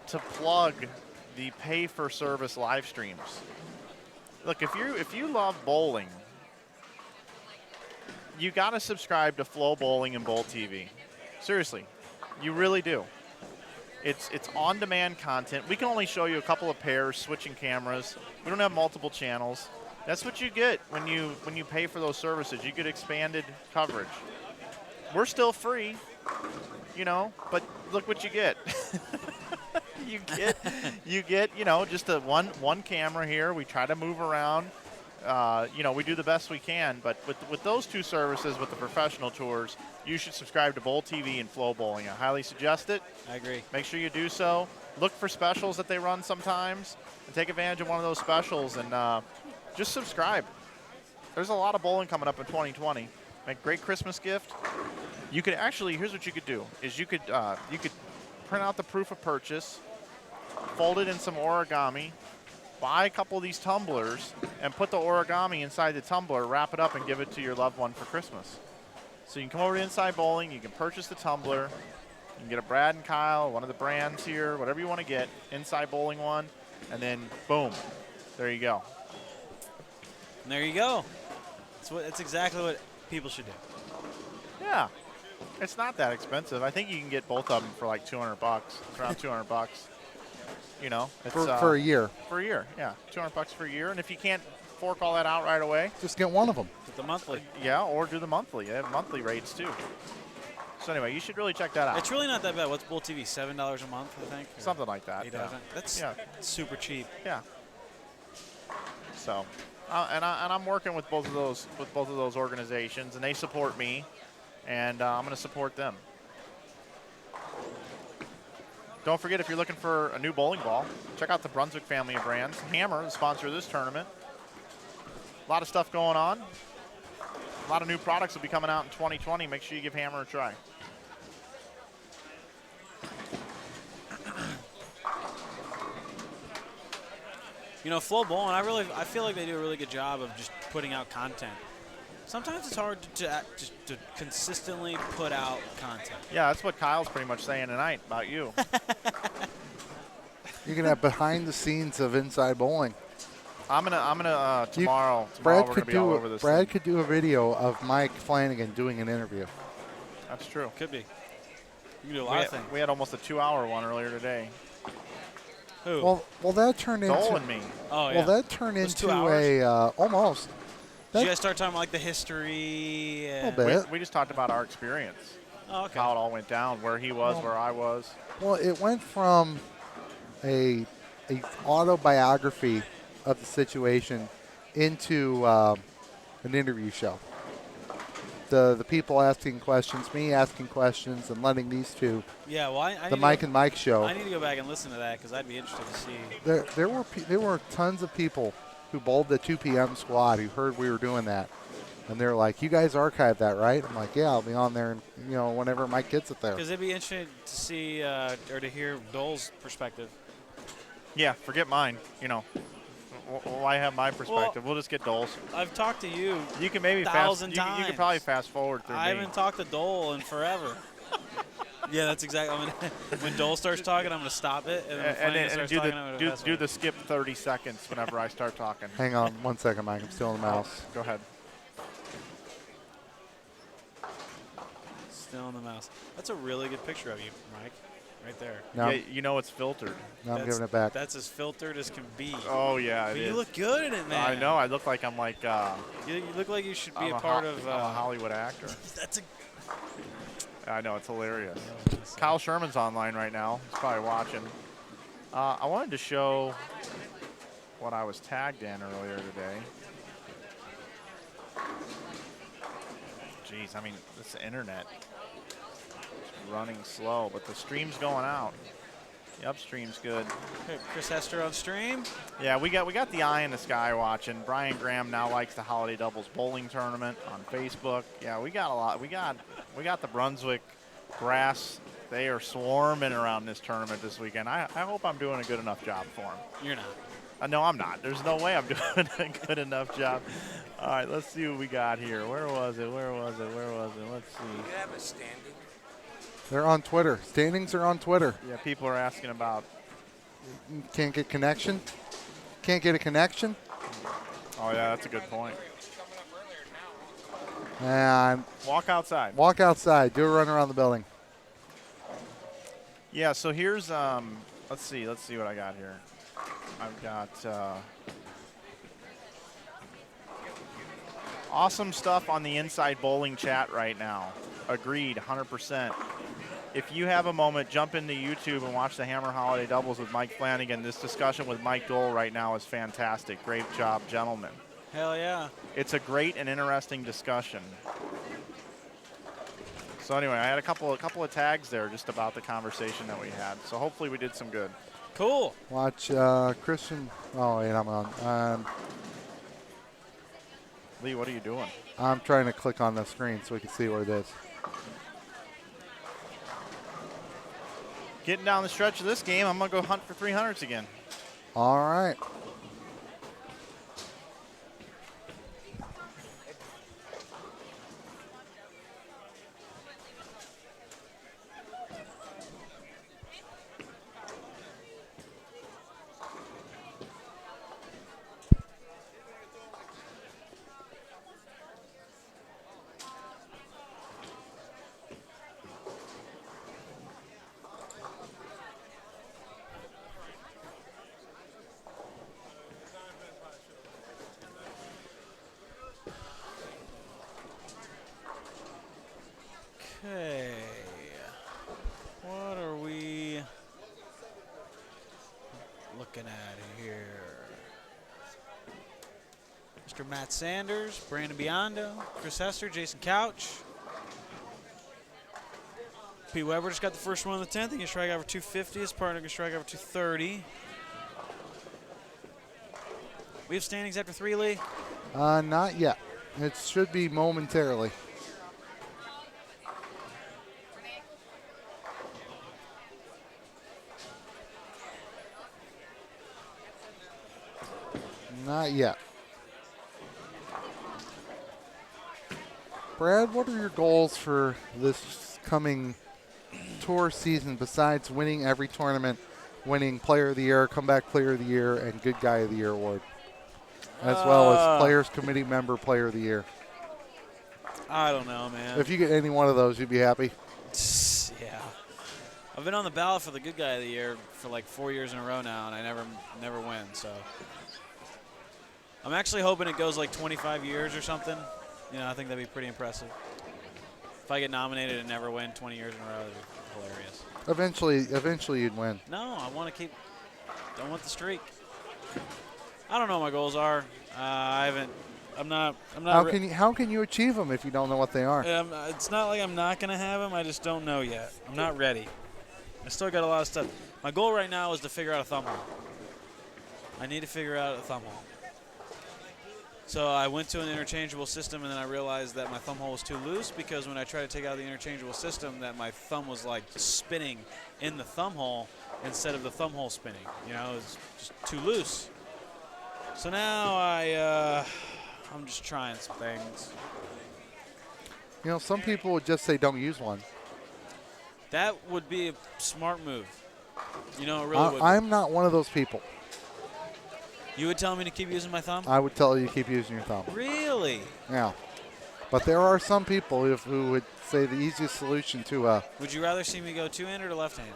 [SPEAKER 2] to plug the pay-for-service live streams. Look, if you love bowling, you got to subscribe to Flow Bowling and Bowl TV. Seriously, you really do. It's on-demand content. We can only show you a couple of pairs, switching cameras. We don't have multiple channels. That's what you get when you pay for those services. You get expanded coverage. We're still free, you know, but look what you get. you get, you know, just a one camera here. We try to move around. You know, we do the best we can, but with those two services, with the professional tours, you should subscribe to Bowl TV and Flow Bowling. I highly suggest it.
[SPEAKER 6] I agree.
[SPEAKER 2] Make sure you do so. Look for specials that they run sometimes and take advantage of one of those specials and just subscribe. There's a lot of bowling coming up in 2020. Make a great Christmas gift. You could actually, here's what you could do, is you could print out the proof of purchase, fold it in some origami, buy a couple of these tumblers and put the origami inside the tumbler, wrap it up, and give it to your loved one for Christmas. So you can come over to Inside Bowling, you can purchase the tumbler, you can get a Brad and Kyle, one of the brands here, whatever you want to get, Inside Bowling one, and then boom, there you go.
[SPEAKER 6] And there you go. That's exactly what people should do.
[SPEAKER 2] Yeah, it's not that expensive. I think you can get both of them for like $200. It's around $200. You know, it's,
[SPEAKER 3] for a year.
[SPEAKER 2] For a year, yeah, $200 for a year. And if you can't fork all that out right away,
[SPEAKER 3] just get one of them.
[SPEAKER 6] Get the monthly.
[SPEAKER 2] Yeah, or do the monthly. They have monthly rates too. So anyway, you should really check that out.
[SPEAKER 6] It's really not that bad. What's Bull TV? $7 a month, I think.
[SPEAKER 2] Something like that.
[SPEAKER 6] $8.
[SPEAKER 2] Yeah.
[SPEAKER 6] That's super cheap.
[SPEAKER 2] Yeah. So, and I'm working with both of those organizations, and they support me, and I'm going to support them. Don't forget, if you're looking for a new bowling ball, check out the Brunswick family of brands. Hammer, the sponsor of this tournament. A lot of stuff going on. A lot of new products will be coming out in 2020. Make sure you give Hammer a try.
[SPEAKER 6] You know, Flow Bowling, I feel like they do a really good job of just putting out content. Sometimes it's hard to consistently put out content.
[SPEAKER 2] Yeah, that's what Kyle's pretty much saying tonight about you.
[SPEAKER 3] You can have behind the scenes of Inside Bowling.
[SPEAKER 2] I'm gonna tomorrow.
[SPEAKER 3] Brad
[SPEAKER 2] we're
[SPEAKER 3] could
[SPEAKER 2] gonna be all over this.
[SPEAKER 3] Brad could do a video of Mike Flanagan doing an interview.
[SPEAKER 2] That's true.
[SPEAKER 6] Could be. You can do a lot of things.
[SPEAKER 2] We had almost a 2-hour one earlier today.
[SPEAKER 6] Who?
[SPEAKER 3] Well, that turned into.
[SPEAKER 2] Dole and me.
[SPEAKER 6] Oh yeah.
[SPEAKER 3] Well, that turned
[SPEAKER 6] It was
[SPEAKER 3] into
[SPEAKER 6] 2 hours?
[SPEAKER 3] almost.
[SPEAKER 6] Did you guys start talking about like the history?
[SPEAKER 3] A little bit.
[SPEAKER 2] We just talked about our experience.
[SPEAKER 6] Oh, okay.
[SPEAKER 2] How it all went down, where he was, where I was.
[SPEAKER 3] Well, it went from a autobiography of the situation into an interview show. The people asking questions, me asking questions, and letting these two.
[SPEAKER 6] Yeah, well, I
[SPEAKER 3] the Mike and Mike show.
[SPEAKER 6] I need to go back and listen to that because I'd be interested to see.
[SPEAKER 3] There were tons of people who bowled the 2 p.m. squad who heard we were doing that, and they're like, "You guys archived that, right?" I'm like, "Yeah, I'll be on there, and whenever Mike gets it there."
[SPEAKER 6] Because it'd be interesting to see or to hear Dole's perspective.
[SPEAKER 2] Yeah, forget mine. Why have my perspective? We'll just get Dole's.
[SPEAKER 6] I've talked to you.
[SPEAKER 2] You can maybe
[SPEAKER 6] times.
[SPEAKER 2] You can probably fast forward through
[SPEAKER 6] I
[SPEAKER 2] me.
[SPEAKER 6] haven't talked to Dole in forever. Yeah, that's exactly. When Dole starts talking, I'm going to stop it, and then
[SPEAKER 2] do the skip 30 seconds whenever I start talking.
[SPEAKER 3] Hang on 1 second, Mike. I'm still on the mouse.
[SPEAKER 2] Go ahead.
[SPEAKER 6] Still on the mouse. That's a really good picture of you, Mike. Right there.
[SPEAKER 3] No,
[SPEAKER 2] Yeah, it's filtered.
[SPEAKER 3] no, I'm giving it back.
[SPEAKER 6] That's as filtered as can be.
[SPEAKER 2] Oh yeah,
[SPEAKER 6] But
[SPEAKER 2] it
[SPEAKER 6] you
[SPEAKER 2] is.
[SPEAKER 6] look good in it, man.
[SPEAKER 2] I know. I look like I'm like.
[SPEAKER 6] You look like you should be
[SPEAKER 2] I'm
[SPEAKER 6] a part of.
[SPEAKER 2] I'm a Hollywood actor.
[SPEAKER 6] That's a.
[SPEAKER 2] I know, it's hilarious. Kyle Sherman's online right now. He's probably watching. I wanted to show what I was tagged in earlier today. Jeez, I mean, this internet is running slow, but the stream's going out. The upstream's good.
[SPEAKER 6] Hey, Chris Hester on stream.
[SPEAKER 2] Yeah, we got the eye in the sky watching. Brian Graham now likes the Holiday Doubles Bowling Tournament on Facebook. Yeah, we got a lot. We got the Brunswick grass. They are swarming around this tournament this weekend. I hope I'm doing a good enough job for them.
[SPEAKER 6] You're not.
[SPEAKER 2] No, I'm not. There's no way I'm doing a good enough job. All right, let's see what we got here. Where was it? Let's see.
[SPEAKER 4] You have a standing.
[SPEAKER 3] They're on Twitter. Standings are on Twitter.
[SPEAKER 2] Yeah, people are asking about.
[SPEAKER 3] Can't get connection. Can't get a connection.
[SPEAKER 2] Oh yeah, that's a good point.
[SPEAKER 3] And
[SPEAKER 2] Walk outside.
[SPEAKER 3] walk outside. Do a run around the building.
[SPEAKER 2] Yeah, so here's let's see what I got here. I've got awesome stuff on the Inside Bowling chat right now. Agreed, 100%. If you have a moment, jump into YouTube and watch the Hammer Holiday Doubles with Mike Flanagan. This discussion with Mike Dole right now is fantastic. Great job, gentlemen.
[SPEAKER 6] Hell yeah.
[SPEAKER 2] It's a great and interesting discussion. So anyway, I had a couple of tags there just about the conversation that we had. So hopefully we did some good.
[SPEAKER 6] Cool.
[SPEAKER 3] Watch Christian. Oh, wait, I'm on.
[SPEAKER 2] Lee, what are you doing?
[SPEAKER 3] I'm trying to click on the screen so we can see what it is.
[SPEAKER 2] Getting down the stretch of this game, I'm going to go hunt for 300s again.
[SPEAKER 3] All right.
[SPEAKER 6] Okay. What are we looking at here? Mr. Matt Sanders, Brandon Biondo, Chris Hester, Jason Couch. Pete Weber just got the first one on the 10th. He can strike out for 250. His partner can strike out for 230. We have standings after 3, Lee?
[SPEAKER 3] Not yet. It should be momentarily. Not yet. Brad, what are your goals for this coming tour season besides winning every tournament, winning Player of the Year, Comeback Player of the Year, and Good Guy of the Year award, as well as Players Committee Member Player of the Year?
[SPEAKER 6] I don't know, man.
[SPEAKER 3] If you get any one of those, you'd be happy.
[SPEAKER 6] Yeah. I've been on the ballot for the Good Guy of the Year for like 4 years in a row now, and I never win. So I'm actually hoping it goes like 25 years or something. You know, I think that'd be pretty impressive. If I get nominated and never win 20 years in a row, that'd be hilarious.
[SPEAKER 3] Eventually you'd win.
[SPEAKER 6] No, I want to don't want the streak. I don't know what my goals are. I'm not.
[SPEAKER 3] How can you achieve them if you don't know what they are?
[SPEAKER 6] It's not like I'm not going to have them. I just don't know yet. I'm not ready. I still got a lot of stuff. My goal right now is to figure out a thumb hole. I need to figure out a thumb hole. So I went to an interchangeable system, and then I realized that my thumb hole was too loose because when I tried to take out the interchangeable system, that my thumb was like spinning in the thumb hole instead of the thumb hole spinning. You know, it was just too loose. So now I'm just trying some things.
[SPEAKER 3] You know, some people would just say don't use one.
[SPEAKER 6] That would be a smart move. You know, it really would.
[SPEAKER 3] I'm not one of those people.
[SPEAKER 6] You would tell me to keep using my thumb?
[SPEAKER 3] I would tell you to keep using your thumb.
[SPEAKER 6] Really?
[SPEAKER 3] Yeah. But there are some people who would say the easiest solution to
[SPEAKER 6] Would you rather see me go two-handed or left-handed?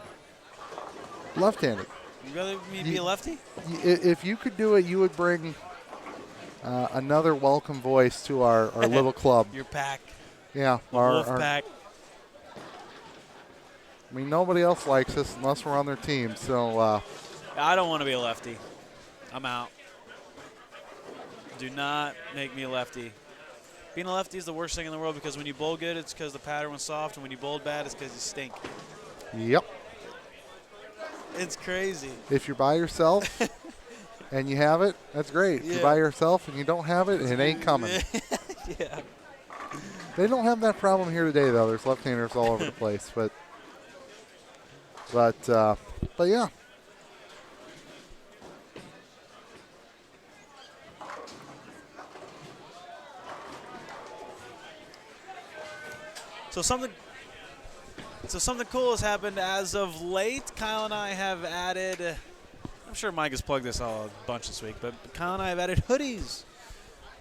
[SPEAKER 3] left-handed.
[SPEAKER 6] Would you rather me be a lefty?
[SPEAKER 3] If you could do it, you would bring another welcome voice to our little club.
[SPEAKER 6] Your pack.
[SPEAKER 3] Yeah.
[SPEAKER 6] The wolf pack.
[SPEAKER 3] I mean, nobody else likes us unless we're on their team. So
[SPEAKER 6] I don't want to be a lefty. I'm out. Do not make me a lefty. Being a lefty is the worst thing in the world because when you bowl good, it's because the pattern was soft, and when you bowled bad, it's because you stink.
[SPEAKER 3] Yep.
[SPEAKER 6] It's crazy.
[SPEAKER 3] If you're by yourself and you have it, that's great. If you're by yourself and you don't have it, it ain't coming.
[SPEAKER 6] Yeah.
[SPEAKER 3] They don't have that problem here today, though. There's left-handers all over the place, but yeah.
[SPEAKER 6] So something cool has happened as of late. Kyle and I have added, I'm sure Mike has plugged this all a bunch this week, but Kyle and I have added hoodies.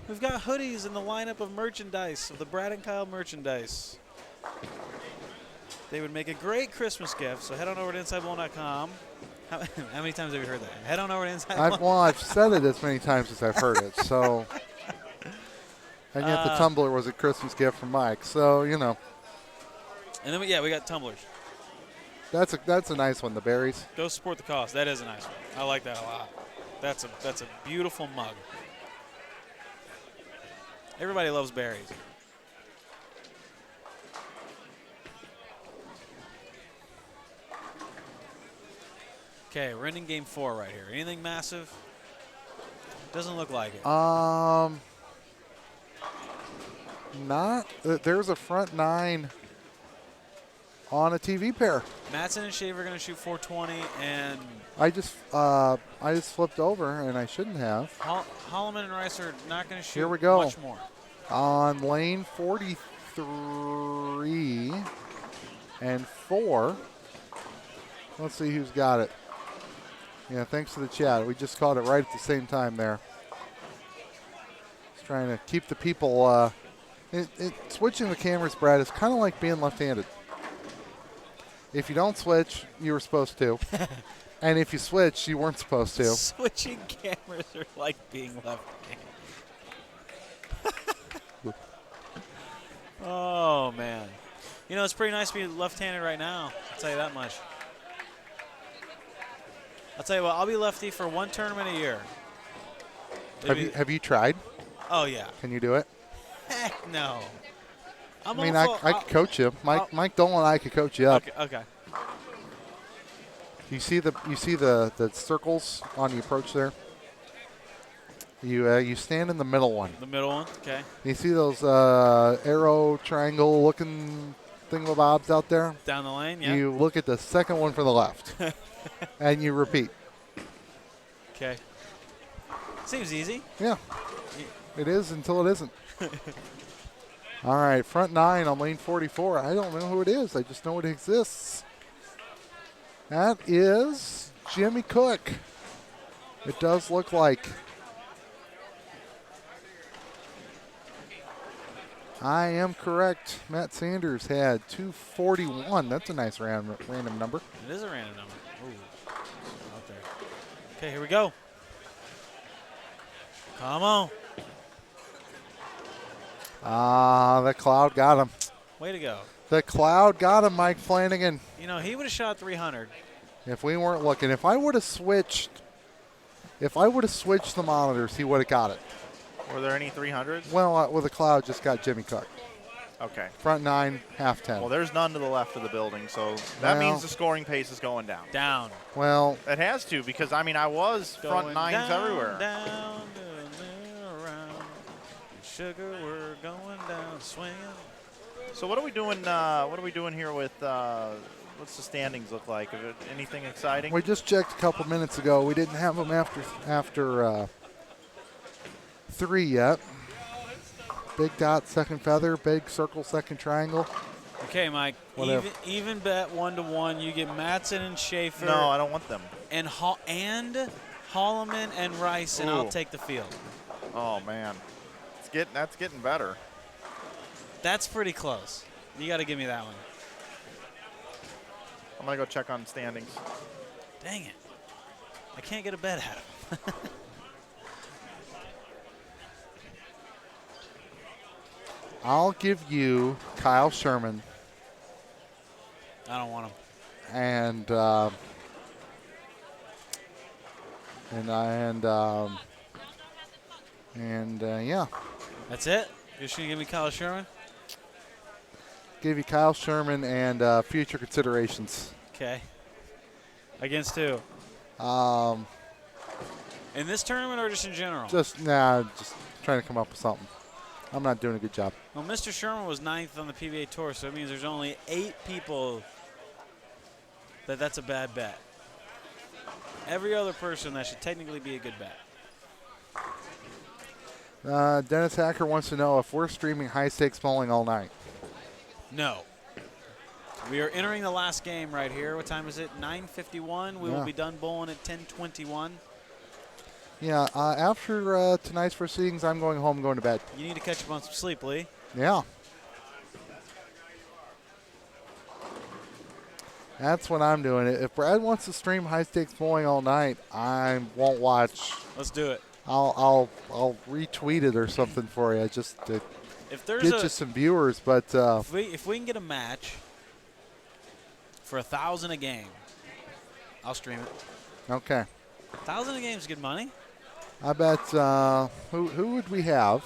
[SPEAKER 6] We've got hoodies in the lineup of merchandise, of the Brad and Kyle merchandise. They would make a great Christmas gift, so head on over to InsideBowl.com. How many times have you heard that? Head on over to InsideBowl.
[SPEAKER 3] I've said it as many times as I've heard it, so. And yet the tumbler was a Christmas gift from Mike, so, you know.
[SPEAKER 6] And then, we got tumblers.
[SPEAKER 3] That's a nice one, the berries.
[SPEAKER 6] Go support the cause. That is a nice one. I like that a lot. That's a beautiful mug. Everybody loves berries. Okay, we're ending game 4 right here. Anything massive? Doesn't look like it.
[SPEAKER 3] Not. There's a front 9 on a TV pair.
[SPEAKER 6] Madsen and Shaver are going to shoot 420, and
[SPEAKER 3] I just flipped over, and I shouldn't have.
[SPEAKER 6] Holloman and Rice are not going to shoot
[SPEAKER 3] Here we go.
[SPEAKER 6] much more.
[SPEAKER 3] On lane 43 and 4. Let's see who's got it. Yeah, thanks to the chat. We just caught it right at the same time there. Just trying to keep the people. Switching the cameras, Brad, is kind of like being left-handed. If you don't switch, you were supposed to. And if you switch, you weren't supposed to.
[SPEAKER 6] Switching cameras are like being left-handed. Oh, man. You know, it's pretty nice to be left-handed right now. I'll tell you that much. I'll tell you what, I'll be lefty for one tournament a year.
[SPEAKER 3] Have you tried?
[SPEAKER 6] Oh, yeah.
[SPEAKER 3] Can you do it?
[SPEAKER 6] Heck no.
[SPEAKER 3] I mean, I could coach you. Mike Dolan and I could coach you up.
[SPEAKER 6] Okay.
[SPEAKER 3] You see the circles on the approach there? You stand in the middle one.
[SPEAKER 6] The middle one, okay.
[SPEAKER 3] You see those arrow triangle looking thingamabobs out there?
[SPEAKER 6] Down the lane, yeah.
[SPEAKER 3] You look at the second one from the left, and you repeat.
[SPEAKER 6] Okay. Seems easy.
[SPEAKER 3] Yeah, it is until it isn't. All right, front 9 on lane 44. I don't know who it is. I just know it exists. That is Jimmy Cook. It does look like. I am correct. Matt Sanders had 241. That's a nice random number.
[SPEAKER 6] It is a random number. Ooh. Out there. Okay, here we go. Come on.
[SPEAKER 3] The cloud got him.
[SPEAKER 6] Way to go.
[SPEAKER 3] The cloud got him, Mike Flanagan.
[SPEAKER 6] You know, he would have shot 300.
[SPEAKER 3] If we weren't looking, if I would have switched the monitors, he would have got it.
[SPEAKER 2] Were there any 300s?
[SPEAKER 3] Well, with the cloud, just got Jimmy Cook.
[SPEAKER 2] Okay.
[SPEAKER 3] Front 9, half 10.
[SPEAKER 2] Well, there's none to the left of the building, so that means the scoring pace is going down.
[SPEAKER 6] Down.
[SPEAKER 3] Well,
[SPEAKER 2] it has to, because I mean I was front 9s everywhere.
[SPEAKER 6] Down, around. Sugar, we're going down, swinging.
[SPEAKER 2] So what are we doing? What are we doing here with? What's the standings look like? Is it anything exciting?
[SPEAKER 3] we just checked a couple minutes ago. We didn't have them after 3 yet. Big dot, second feather. Big circle, second triangle.
[SPEAKER 6] Okay, Mike.
[SPEAKER 3] Whatever.
[SPEAKER 6] Even bet 1-to-1. You get Matson and Schaefer.
[SPEAKER 2] No, I don't want them.
[SPEAKER 6] And Holloman and Rice, and I'll take the field.
[SPEAKER 2] Oh man, that's getting better.
[SPEAKER 6] That's pretty close. You got to give me that one.
[SPEAKER 2] I'm gonna go check on standings.
[SPEAKER 6] Dang it! I can't get a bet out of him.
[SPEAKER 3] I'll give you Kyle Sherman.
[SPEAKER 6] I don't want him.
[SPEAKER 3] And yeah.
[SPEAKER 6] That's it? You're just going to give me Kyle Sherman?
[SPEAKER 3] Give you Kyle Sherman and future considerations.
[SPEAKER 6] Okay. Against who? In this tournament or just in general?
[SPEAKER 3] Just trying to come up with something. I'm not doing a good job.
[SPEAKER 6] Well, Mr. Sherman was 9th on the PBA Tour, so it means there's only 8 people that's a bad bet. Every other person, that should technically be a good bet.
[SPEAKER 3] Dennis Hacker wants to know if we're streaming high-stakes bowling all night.
[SPEAKER 6] No. We are entering the last game right here. What time is it? 9:51. We will be done bowling at 10:21.
[SPEAKER 3] Yeah, after tonight's proceedings, I'm going home, going to bed.
[SPEAKER 6] You need to catch up on some sleep, Lee.
[SPEAKER 3] Yeah. That's what I'm doing. If Brad wants to stream high-stakes bowling all night, I won't watch.
[SPEAKER 6] Let's do it.
[SPEAKER 3] I'll retweet it or something for you, just to get you some viewers. But
[SPEAKER 6] if we can get a match for $1,000 a game, I'll stream it.
[SPEAKER 3] Okay.
[SPEAKER 6] $1,000 a game is good money.
[SPEAKER 3] I bet who would we have?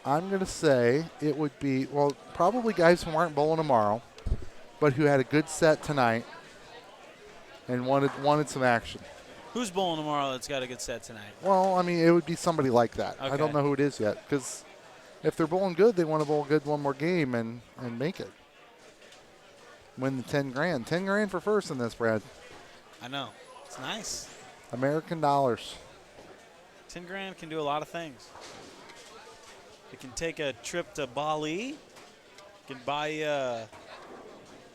[SPEAKER 3] I'm going to say it would be, well, probably guys who aren't bowling tomorrow, but who had a good set tonight and wanted some action.
[SPEAKER 6] Who's bowling tomorrow that's got a good set tonight?
[SPEAKER 3] Well, I mean, it would be somebody like that.
[SPEAKER 6] Okay.
[SPEAKER 3] I don't know who it is yet, because if they're bowling good, they want to bowl good one more game and make it. Win the 10 grand. 10 grand for first in this, Brad.
[SPEAKER 6] I know. It's nice.
[SPEAKER 3] American dollars.
[SPEAKER 6] 10 grand can do a lot of things. You can take a trip to Bali. You can buy a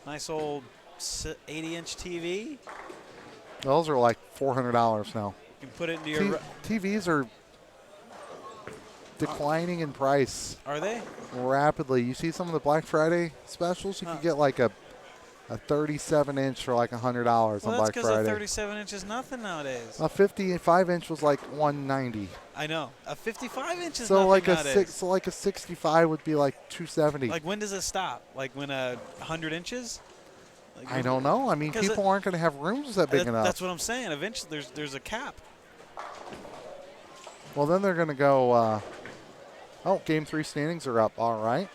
[SPEAKER 6] nice old 80-inch TV.
[SPEAKER 3] Those are like $400 now.
[SPEAKER 6] You can put it into your...
[SPEAKER 3] TVs are declining in price.
[SPEAKER 6] Are they?
[SPEAKER 3] Rapidly. You see some of the Black Friday specials? You can get like a A 37-inch for like $100
[SPEAKER 6] Well,
[SPEAKER 3] on
[SPEAKER 6] that's
[SPEAKER 3] Black
[SPEAKER 6] because a
[SPEAKER 3] Friday.
[SPEAKER 6] 37-inch is nothing nowadays.
[SPEAKER 3] A 55-inch was like $190.
[SPEAKER 6] I know. A 55-inch is
[SPEAKER 3] So
[SPEAKER 6] nothing
[SPEAKER 3] like
[SPEAKER 6] nowadays.
[SPEAKER 3] so like a 65 would be like $270.
[SPEAKER 6] Like, when does it stop? Like, when 100 inches? Like,
[SPEAKER 3] I don't know. I mean,
[SPEAKER 6] because
[SPEAKER 3] people aren't going to have rooms that big enough.
[SPEAKER 6] That's what I'm saying. Eventually, there's a cap.
[SPEAKER 3] Well, then they're going to go. Game 3 standings are up. All right.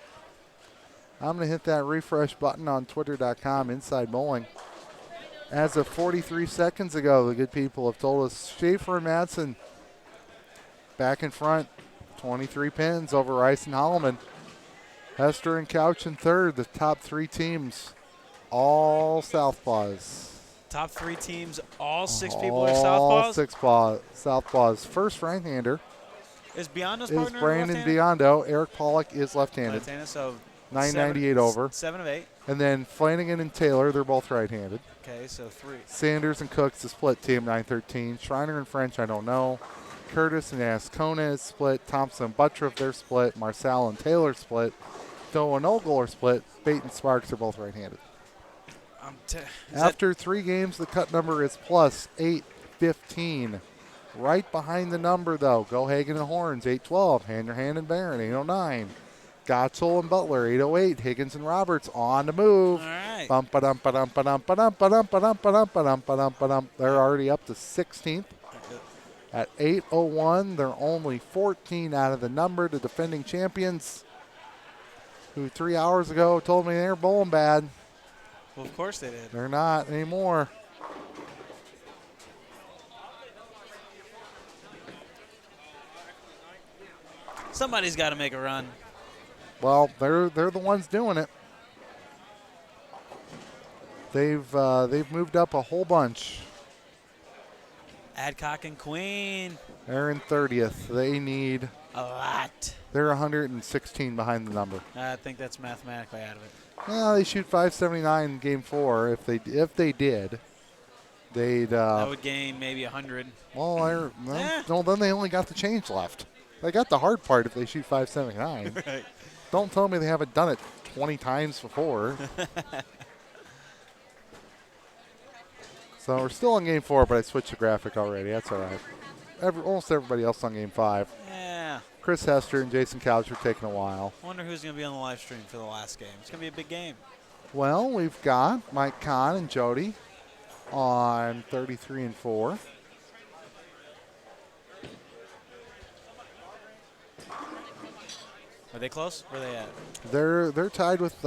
[SPEAKER 3] I'm going to hit that refresh button on twitter.com inside bowling. As of 43 seconds ago, the good people have told us Schaefer and Madsen back in front, 23 pins over Rice and Holloman. Hester and Couch in third. The top 3 teams, all Southpaws.
[SPEAKER 6] Top 3 teams, all 6 people are Southpaws?
[SPEAKER 3] All 6 Southpaws. First right-hander
[SPEAKER 6] Is Biondo's
[SPEAKER 3] is
[SPEAKER 6] partner
[SPEAKER 3] Brandon
[SPEAKER 6] left-handed?
[SPEAKER 3] Biondo. Eric Pollock is left-handed.
[SPEAKER 6] Left-handed, so
[SPEAKER 3] 998 over.
[SPEAKER 6] 7 of 8.
[SPEAKER 3] And then Flanagan and Taylor, they're both right-handed.
[SPEAKER 6] Okay, so 3.
[SPEAKER 3] Sanders and Cooks is split team 913. Schreiner and French, I don't know. Curtis and Ascona is split. Thompson and Buttriff, they're split. Marcel and Taylor split. Doe and Ogle are split. Bate and Sparks are both right-handed. After 3 games, the cut number is plus 815. Right behind the number, though, go Hagen and Horns, 812. Hand your hand and Barron, 809. Gotzel and Butler, 808. Higgins and Roberts on the move.
[SPEAKER 6] All right.
[SPEAKER 3] Bump ba dum ba dum ba dum ba dum ba dum ba dum ba dum ba dum ba dum ba dum. They're already up to 16th. At 801, they're only 14 out of the number. The defending champions, who 3 hours ago told me they're bowling bad.
[SPEAKER 6] Well, of course they did.
[SPEAKER 3] They're not anymore.
[SPEAKER 6] Somebody's got to make a run.
[SPEAKER 3] Well, they're the ones doing it. They've moved up a whole bunch.
[SPEAKER 6] Adcock and Queen.
[SPEAKER 3] They're in 30th. They need
[SPEAKER 6] A lot.
[SPEAKER 3] They're 116 behind the number.
[SPEAKER 6] I think that's mathematically out of it.
[SPEAKER 3] Well, they shoot 579 in game 4. If they did, they'd.
[SPEAKER 6] That would gain maybe 100.
[SPEAKER 3] Well, then they only got the change left. They got the hard part if they shoot 579.
[SPEAKER 6] Right.
[SPEAKER 3] Don't tell me they haven't done it 20 times before. So we're still on game 4, but I switched the graphic already. That's all right. Almost everybody else on game 5.
[SPEAKER 6] Yeah.
[SPEAKER 3] Chris Hester and Jason Couch are taking a while.
[SPEAKER 6] Wonder who's going to be on the live stream for the last game. It's going to be a big game.
[SPEAKER 3] Well, we've got Mike Kahn and Jody on 33 and 4.
[SPEAKER 6] Are they close? Where are they at?
[SPEAKER 3] They're tied with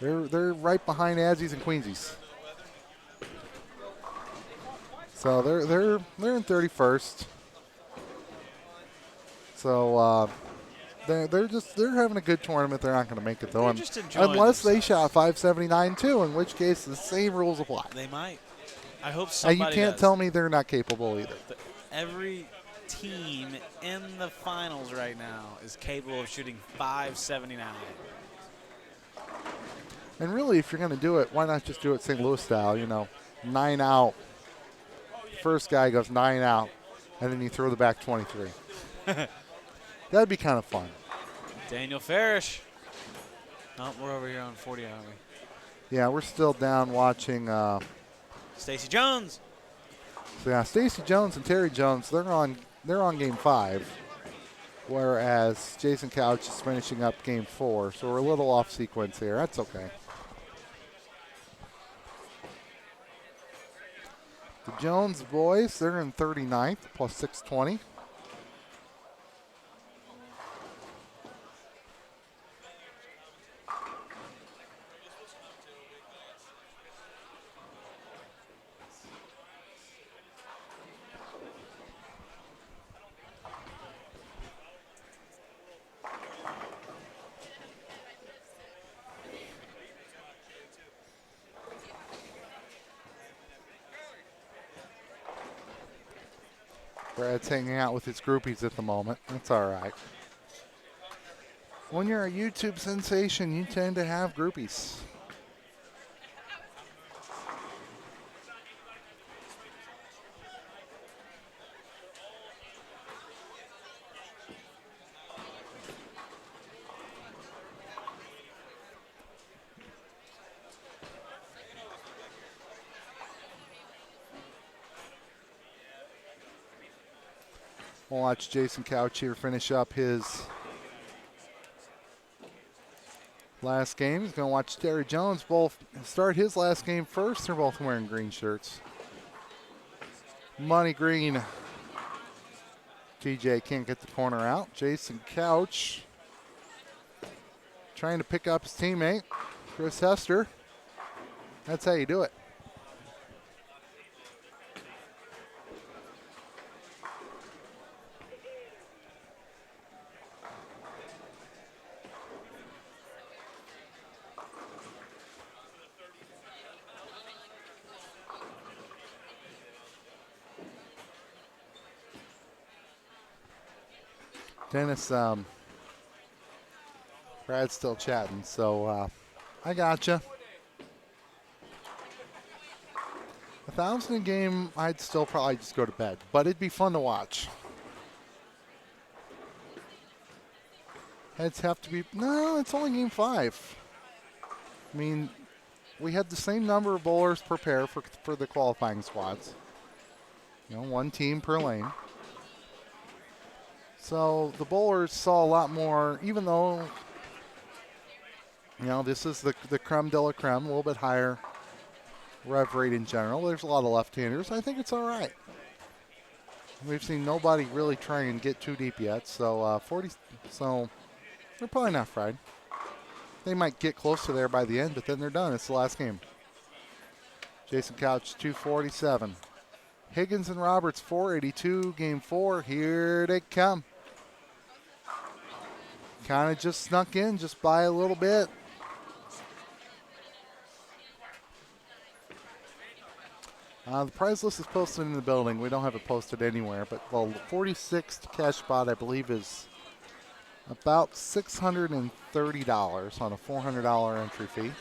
[SPEAKER 3] they're right behind Adsies and Queensies. So they're in 31st. So they're having a good tournament. They're not going to make it though,
[SPEAKER 6] They're just enjoying
[SPEAKER 3] unless they
[SPEAKER 6] themselves.
[SPEAKER 3] shot 579 too. In which case, the same rules apply.
[SPEAKER 6] They might. I hope
[SPEAKER 3] And
[SPEAKER 6] somebody
[SPEAKER 3] you can't
[SPEAKER 6] does.
[SPEAKER 3] tell me they're not capable either.
[SPEAKER 6] Every team in the finals right now is capable of shooting 579.
[SPEAKER 3] And really, if you're going to do it, why not just do it St. Louis style? 9 out. First guy goes 9 out, and then you throw the back 23. That'd be kind of fun.
[SPEAKER 6] Daniel Farish. Oh, we're over here on 40, aren't we?
[SPEAKER 3] Yeah, we're still down watching.
[SPEAKER 6] Stacey Jones.
[SPEAKER 3] So yeah, Stacey Jones and Terry Jones, they're on game 5, whereas Jason Couch is finishing up game 4. So we're a little off sequence here. That's okay. The Jones boys, they're in 39th, plus 620. Brad's hanging out with his groupies at the moment. That's all right. When you're a YouTube sensation, you tend to have groupies. We'll watch Jason Couch here finish up his last game. He's going to watch Terry Jones both start his last game first. They're both wearing green shirts. Money green. TJ can't get the corner out. Jason Couch trying to pick up his teammate, Chris Hester. That's how you do it. Dennis, Brad's still chatting, so I gotcha. 1,000 a game, I'd still probably just go to bed, but it'd be fun to watch. Heads have to be, no, it's only game 5. I mean, we had the same number of bowlers per pair for the qualifying squads. You know, one team per lane. So the bowlers saw a lot more, even though, you know, this is the creme de la creme, a little bit higher rev rate in general. There's a lot of left-handers. I think it's all right. We've seen nobody really try and get too deep yet, so 40. So they're probably not fried. They might get close to there by the end, but then they're done. It's the last game. Jason Couch 247. Higgins and Roberts 482. Game 4. Here they come. Kind of just snuck in, just by a little bit. The prize list is posted in the building. We don't have it posted anywhere, but well, the 46th cash spot, I believe, is about $630 on a $400 entry fee.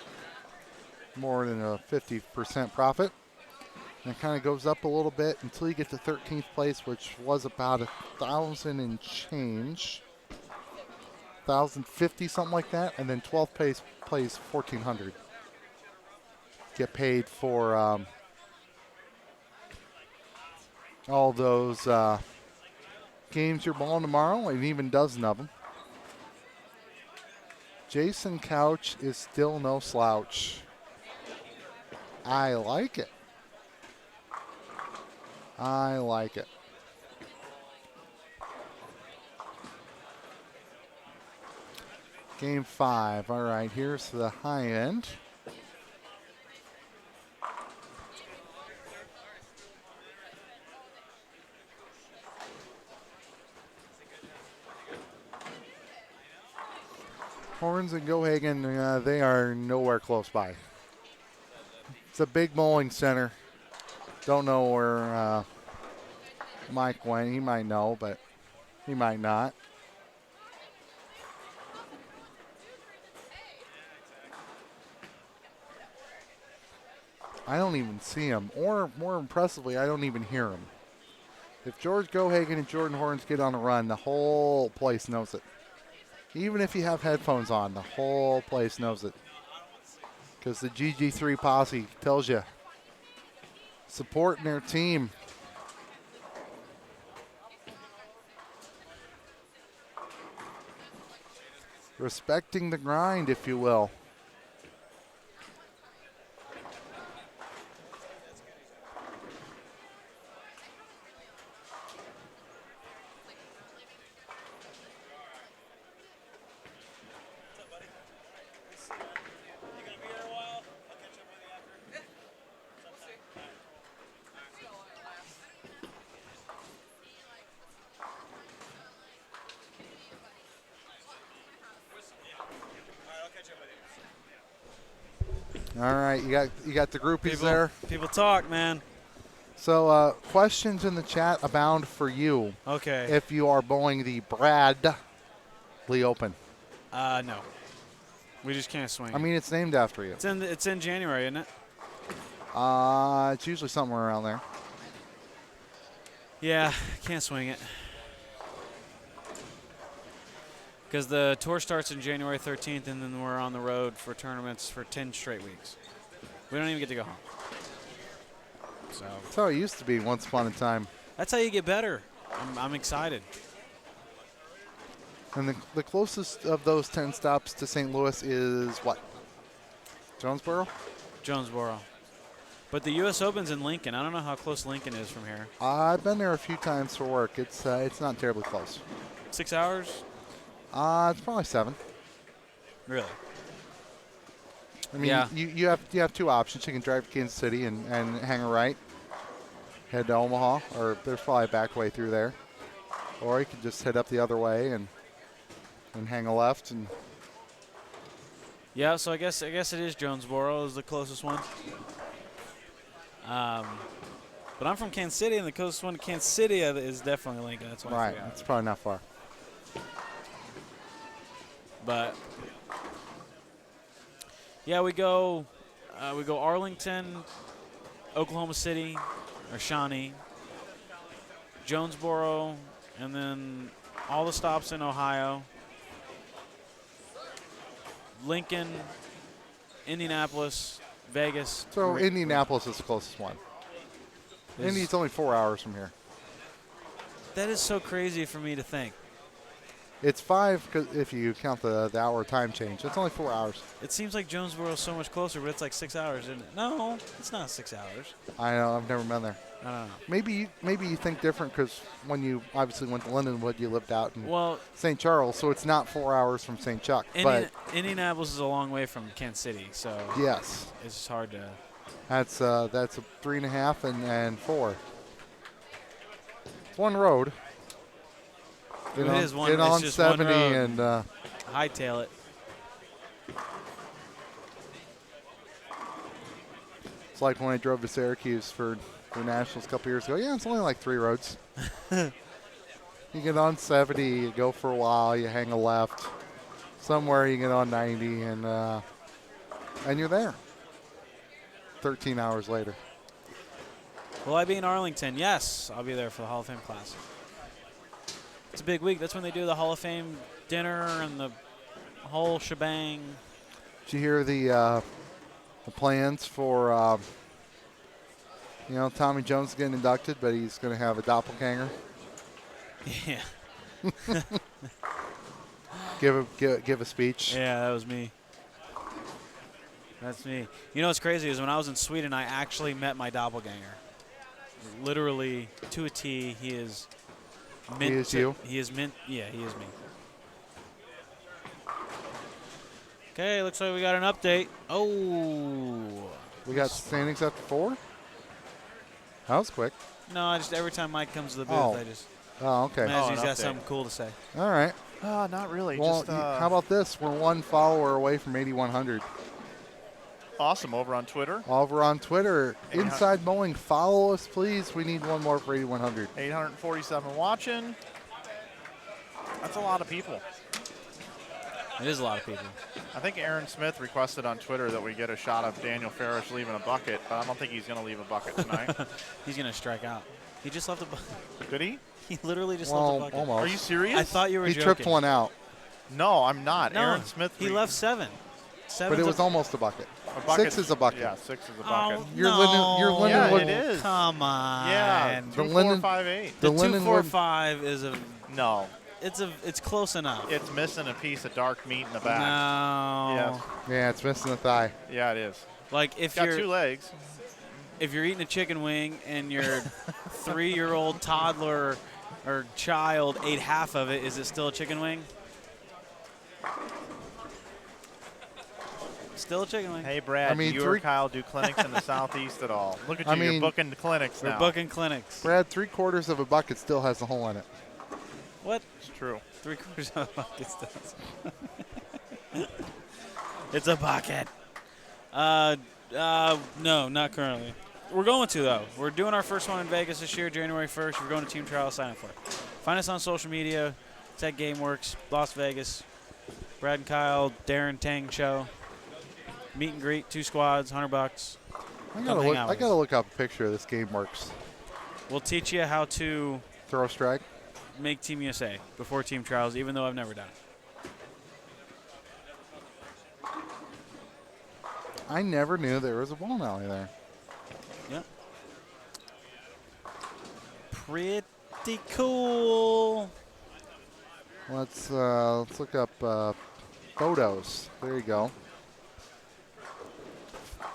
[SPEAKER 3] More than a 50% profit. And it kind of goes up a little bit until you get to 13th place, which was about 1,000 and change. 1,050, something like that, and then 12th place plays 1,400. Get paid for all those games you're bowling tomorrow, and even dozen of them. Jason Couch is still no slouch. I like it. I like it. Game 5. All right, here's the high end. Horns and Hagen, they are nowhere close by. It's a big bowling center. Don't know where Mike went. He might know, but he might not. I don't even see him, or more impressively, I don't even hear him. If Giorgio Hagen and Jordan Horns get on a run, the whole place knows it. Even if you have headphones on, the whole place knows it. Because the GG3 posse tells you, supporting their team. Respecting the grind, if you will. All right, you got the groupies there.
[SPEAKER 6] People talk, man.
[SPEAKER 3] So questions in the chat abound for you.
[SPEAKER 6] Okay.
[SPEAKER 3] If you are bowling the Bradley Open.
[SPEAKER 6] No. We just can't swing.
[SPEAKER 3] I mean, it's named after you.
[SPEAKER 6] It's in January, isn't it?
[SPEAKER 3] It's usually somewhere around there.
[SPEAKER 6] Yeah, can't swing it. Because the tour starts on January 13th, and then we're on the road for tournaments for 10 straight weeks. We don't even get to go home. So
[SPEAKER 3] that's how it used to be once upon a time.
[SPEAKER 6] that's how you get better. I'm excited.
[SPEAKER 3] And the closest of those 10 stops to St. Louis is what? Jonesboro?
[SPEAKER 6] Jonesboro. But the U.S. Open's in Lincoln. I don't know how close Lincoln is from here.
[SPEAKER 3] I've been there a few times for work. It's not terribly close.
[SPEAKER 6] 6 hours?
[SPEAKER 3] It's probably 7.
[SPEAKER 6] Really?
[SPEAKER 3] I mean,
[SPEAKER 6] Yeah.
[SPEAKER 3] you have two options. You can drive to Kansas City and hang a right, head to Omaha, or there's probably a back way through there. Or you can just head up the other way and hang a left. And
[SPEAKER 6] Yeah, so I guess it is Jonesboro is the closest one. But I'm from Kansas City, and the closest one to Kansas City is definitely Lincoln. That's why I
[SPEAKER 3] right,
[SPEAKER 6] forgot.
[SPEAKER 3] it's probably not far.
[SPEAKER 6] But yeah, we go Arlington, Oklahoma City, or Shawnee, Jonesboro, and then all the stops in Ohio, Lincoln, Indianapolis, Vegas.
[SPEAKER 3] So Indianapolis is the closest one. Indy's only 4 hours from here.
[SPEAKER 6] That is so crazy for me to think.
[SPEAKER 3] It's 5 if you count the hour time change. It's only 4 hours.
[SPEAKER 6] It seems like Jonesboro is so much closer, but it's like 6 hours, isn't it? No, it's not 6 hours.
[SPEAKER 3] I know. I've never been there.
[SPEAKER 6] I don't know.
[SPEAKER 3] Maybe you think different because when you obviously went to Lindenwood, you lived out in
[SPEAKER 6] Well,
[SPEAKER 3] St. Charles, so it's not 4 hours from St. Chuck. But
[SPEAKER 6] Indianapolis is a long way from Kansas City, so
[SPEAKER 3] yes,
[SPEAKER 6] it's just hard to.
[SPEAKER 3] that's a 3.5 and 4. It's one road.
[SPEAKER 6] It is one.
[SPEAKER 3] Get
[SPEAKER 6] it's
[SPEAKER 3] on
[SPEAKER 6] just
[SPEAKER 3] 70
[SPEAKER 6] one road.
[SPEAKER 3] and
[SPEAKER 6] Hightail it.
[SPEAKER 3] it's like when I drove to Syracuse for Nationals a couple years ago. Yeah, it's only like 3 roads. You get on 70, you go for a while, you hang a left. Somewhere you get on 90, and you're there. 13 hours later.
[SPEAKER 6] Will I be in Arlington? Yes, I'll be there for the Hall of Fame class. It's a big week. That's when they do the Hall of Fame dinner and the whole shebang.
[SPEAKER 3] Did you hear the plans for Tommy Jones getting inducted, but he's going to have a doppelganger?
[SPEAKER 6] Yeah.
[SPEAKER 3] Give a speech.
[SPEAKER 6] Yeah, that was me. That's me. You know what's crazy is when I was in Sweden, I actually met my doppelganger. Literally to a T, he is.
[SPEAKER 3] He is you?
[SPEAKER 6] He is mint. Yeah, he is me. Okay, looks like we got an update. Oh.
[SPEAKER 3] We got standings after 4? That was quick.
[SPEAKER 6] No, I just every time Mike comes to the booth,
[SPEAKER 3] Oh.
[SPEAKER 6] I just
[SPEAKER 3] Oh, okay.
[SPEAKER 6] imagine
[SPEAKER 2] an
[SPEAKER 6] he's got
[SPEAKER 2] update.
[SPEAKER 6] something cool to say.
[SPEAKER 3] All right.
[SPEAKER 2] Not really.
[SPEAKER 3] Well,
[SPEAKER 2] just
[SPEAKER 3] how about this? We're 1 follower away from 8,100.
[SPEAKER 2] awesome over on Twitter.
[SPEAKER 3] Over on Twitter,
[SPEAKER 2] 800.
[SPEAKER 3] Inside Mowing, follow us, please. We need 1 more for 8,100.
[SPEAKER 2] 847 watching. That's a lot of people.
[SPEAKER 6] It is a lot of people.
[SPEAKER 2] I think Aaron Smith requested on Twitter that we get a shot of Daniel Farish leaving a bucket, but I don't think he's going to leave a bucket tonight.
[SPEAKER 6] He's going to strike out. He just left a bucket.
[SPEAKER 2] Did he?
[SPEAKER 6] He literally just
[SPEAKER 3] Well,
[SPEAKER 6] left a bucket.
[SPEAKER 3] almost.
[SPEAKER 2] Are you serious?
[SPEAKER 6] I thought you were
[SPEAKER 3] He
[SPEAKER 6] joking.
[SPEAKER 3] tripped one out,
[SPEAKER 2] No, I'm not.
[SPEAKER 6] No,
[SPEAKER 2] Aaron Smith.
[SPEAKER 6] he left 7.
[SPEAKER 3] but it was almost a bucket.
[SPEAKER 2] a bucket.
[SPEAKER 3] 6 is a bucket.
[SPEAKER 2] Yeah, 6 is a bucket.
[SPEAKER 6] Oh,
[SPEAKER 3] You're
[SPEAKER 6] no.
[SPEAKER 3] Lindenwood-
[SPEAKER 2] Yeah, it is.
[SPEAKER 6] Come on.
[SPEAKER 2] Yeah,
[SPEAKER 3] The
[SPEAKER 2] 2, 4, 5, 8.
[SPEAKER 3] the
[SPEAKER 6] The
[SPEAKER 3] Lindenwood-
[SPEAKER 6] 245 is a.
[SPEAKER 2] No,
[SPEAKER 6] It's close enough.
[SPEAKER 2] it's missing a piece of dark meat in the back.
[SPEAKER 6] No.
[SPEAKER 2] Yes.
[SPEAKER 3] Yeah, it's missing a thigh.
[SPEAKER 2] Yeah, it is.
[SPEAKER 6] Like if
[SPEAKER 2] It's got 2
[SPEAKER 6] you're
[SPEAKER 2] legs.
[SPEAKER 6] if you're eating a chicken wing and your 3-year-old toddler or child ate half of it, is it still a chicken wing? Still a chicken wing.
[SPEAKER 2] Hey, Brad,
[SPEAKER 3] I mean,
[SPEAKER 2] do you or Kyle do clinics in the Southeast at all? Look at you,
[SPEAKER 3] I mean,
[SPEAKER 2] you're booking the clinics
[SPEAKER 6] We're
[SPEAKER 2] now.
[SPEAKER 6] booking clinics.
[SPEAKER 3] Brad, 3/4 of a bucket still has a hole in it.
[SPEAKER 6] What?
[SPEAKER 2] It's true.
[SPEAKER 6] 3/4 of a bucket does. It's a bucket. No, not currently. We're going to, though. We're doing our first one in Vegas this year, January 1st. We're going to team trial. Sign up for it. Find us on social media. It's at GameWorks, Las Vegas. Brad and Kyle, Darren Tang Show. Meet and greet, 2 squads, $100.
[SPEAKER 3] I
[SPEAKER 6] Come
[SPEAKER 3] gotta
[SPEAKER 6] hang
[SPEAKER 3] look.
[SPEAKER 6] out
[SPEAKER 3] I
[SPEAKER 6] with
[SPEAKER 3] gotta
[SPEAKER 6] us.
[SPEAKER 3] look up a picture of this game works.
[SPEAKER 6] We'll teach you how to
[SPEAKER 3] Throw strike.
[SPEAKER 6] make Team USA before team trials, even though I've never done it.
[SPEAKER 3] I never knew there was a bowling alley there.
[SPEAKER 6] Yep. Pretty cool.
[SPEAKER 3] Let's look up photos. There you go.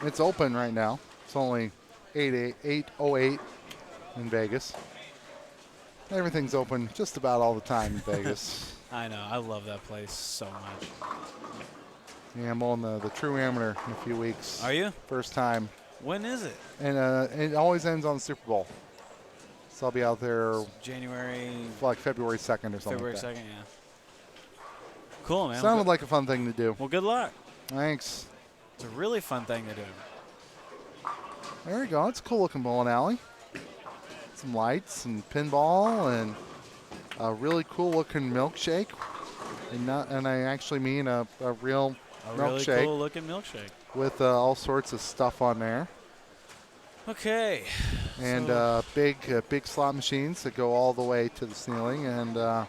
[SPEAKER 3] It's open right now. It's only 8:08 in Vegas. Everything's open just about all the time in Vegas.
[SPEAKER 6] I know. I love that place so much.
[SPEAKER 3] Yeah, I'm on the True Amateur in a few weeks.
[SPEAKER 6] Are you?
[SPEAKER 3] First time.
[SPEAKER 6] When is it?
[SPEAKER 3] And it always ends on the Super Bowl. So I'll be out there
[SPEAKER 6] January.
[SPEAKER 3] like February 2nd or something.
[SPEAKER 6] February
[SPEAKER 3] like that.
[SPEAKER 6] 2nd, yeah. Cool, man.
[SPEAKER 3] Sounded like a fun thing to do.
[SPEAKER 6] Well, good luck.
[SPEAKER 3] Thanks.
[SPEAKER 6] It's a really fun thing to do.
[SPEAKER 3] There you go. It's a cool looking bowling alley. Some lights and pinball and a really cool looking milkshake. And I actually mean a real milkshake.
[SPEAKER 6] Really cool looking milkshake.
[SPEAKER 3] With all sorts of stuff on there.
[SPEAKER 6] Okay.
[SPEAKER 3] And big slot machines that go all the way to the ceiling and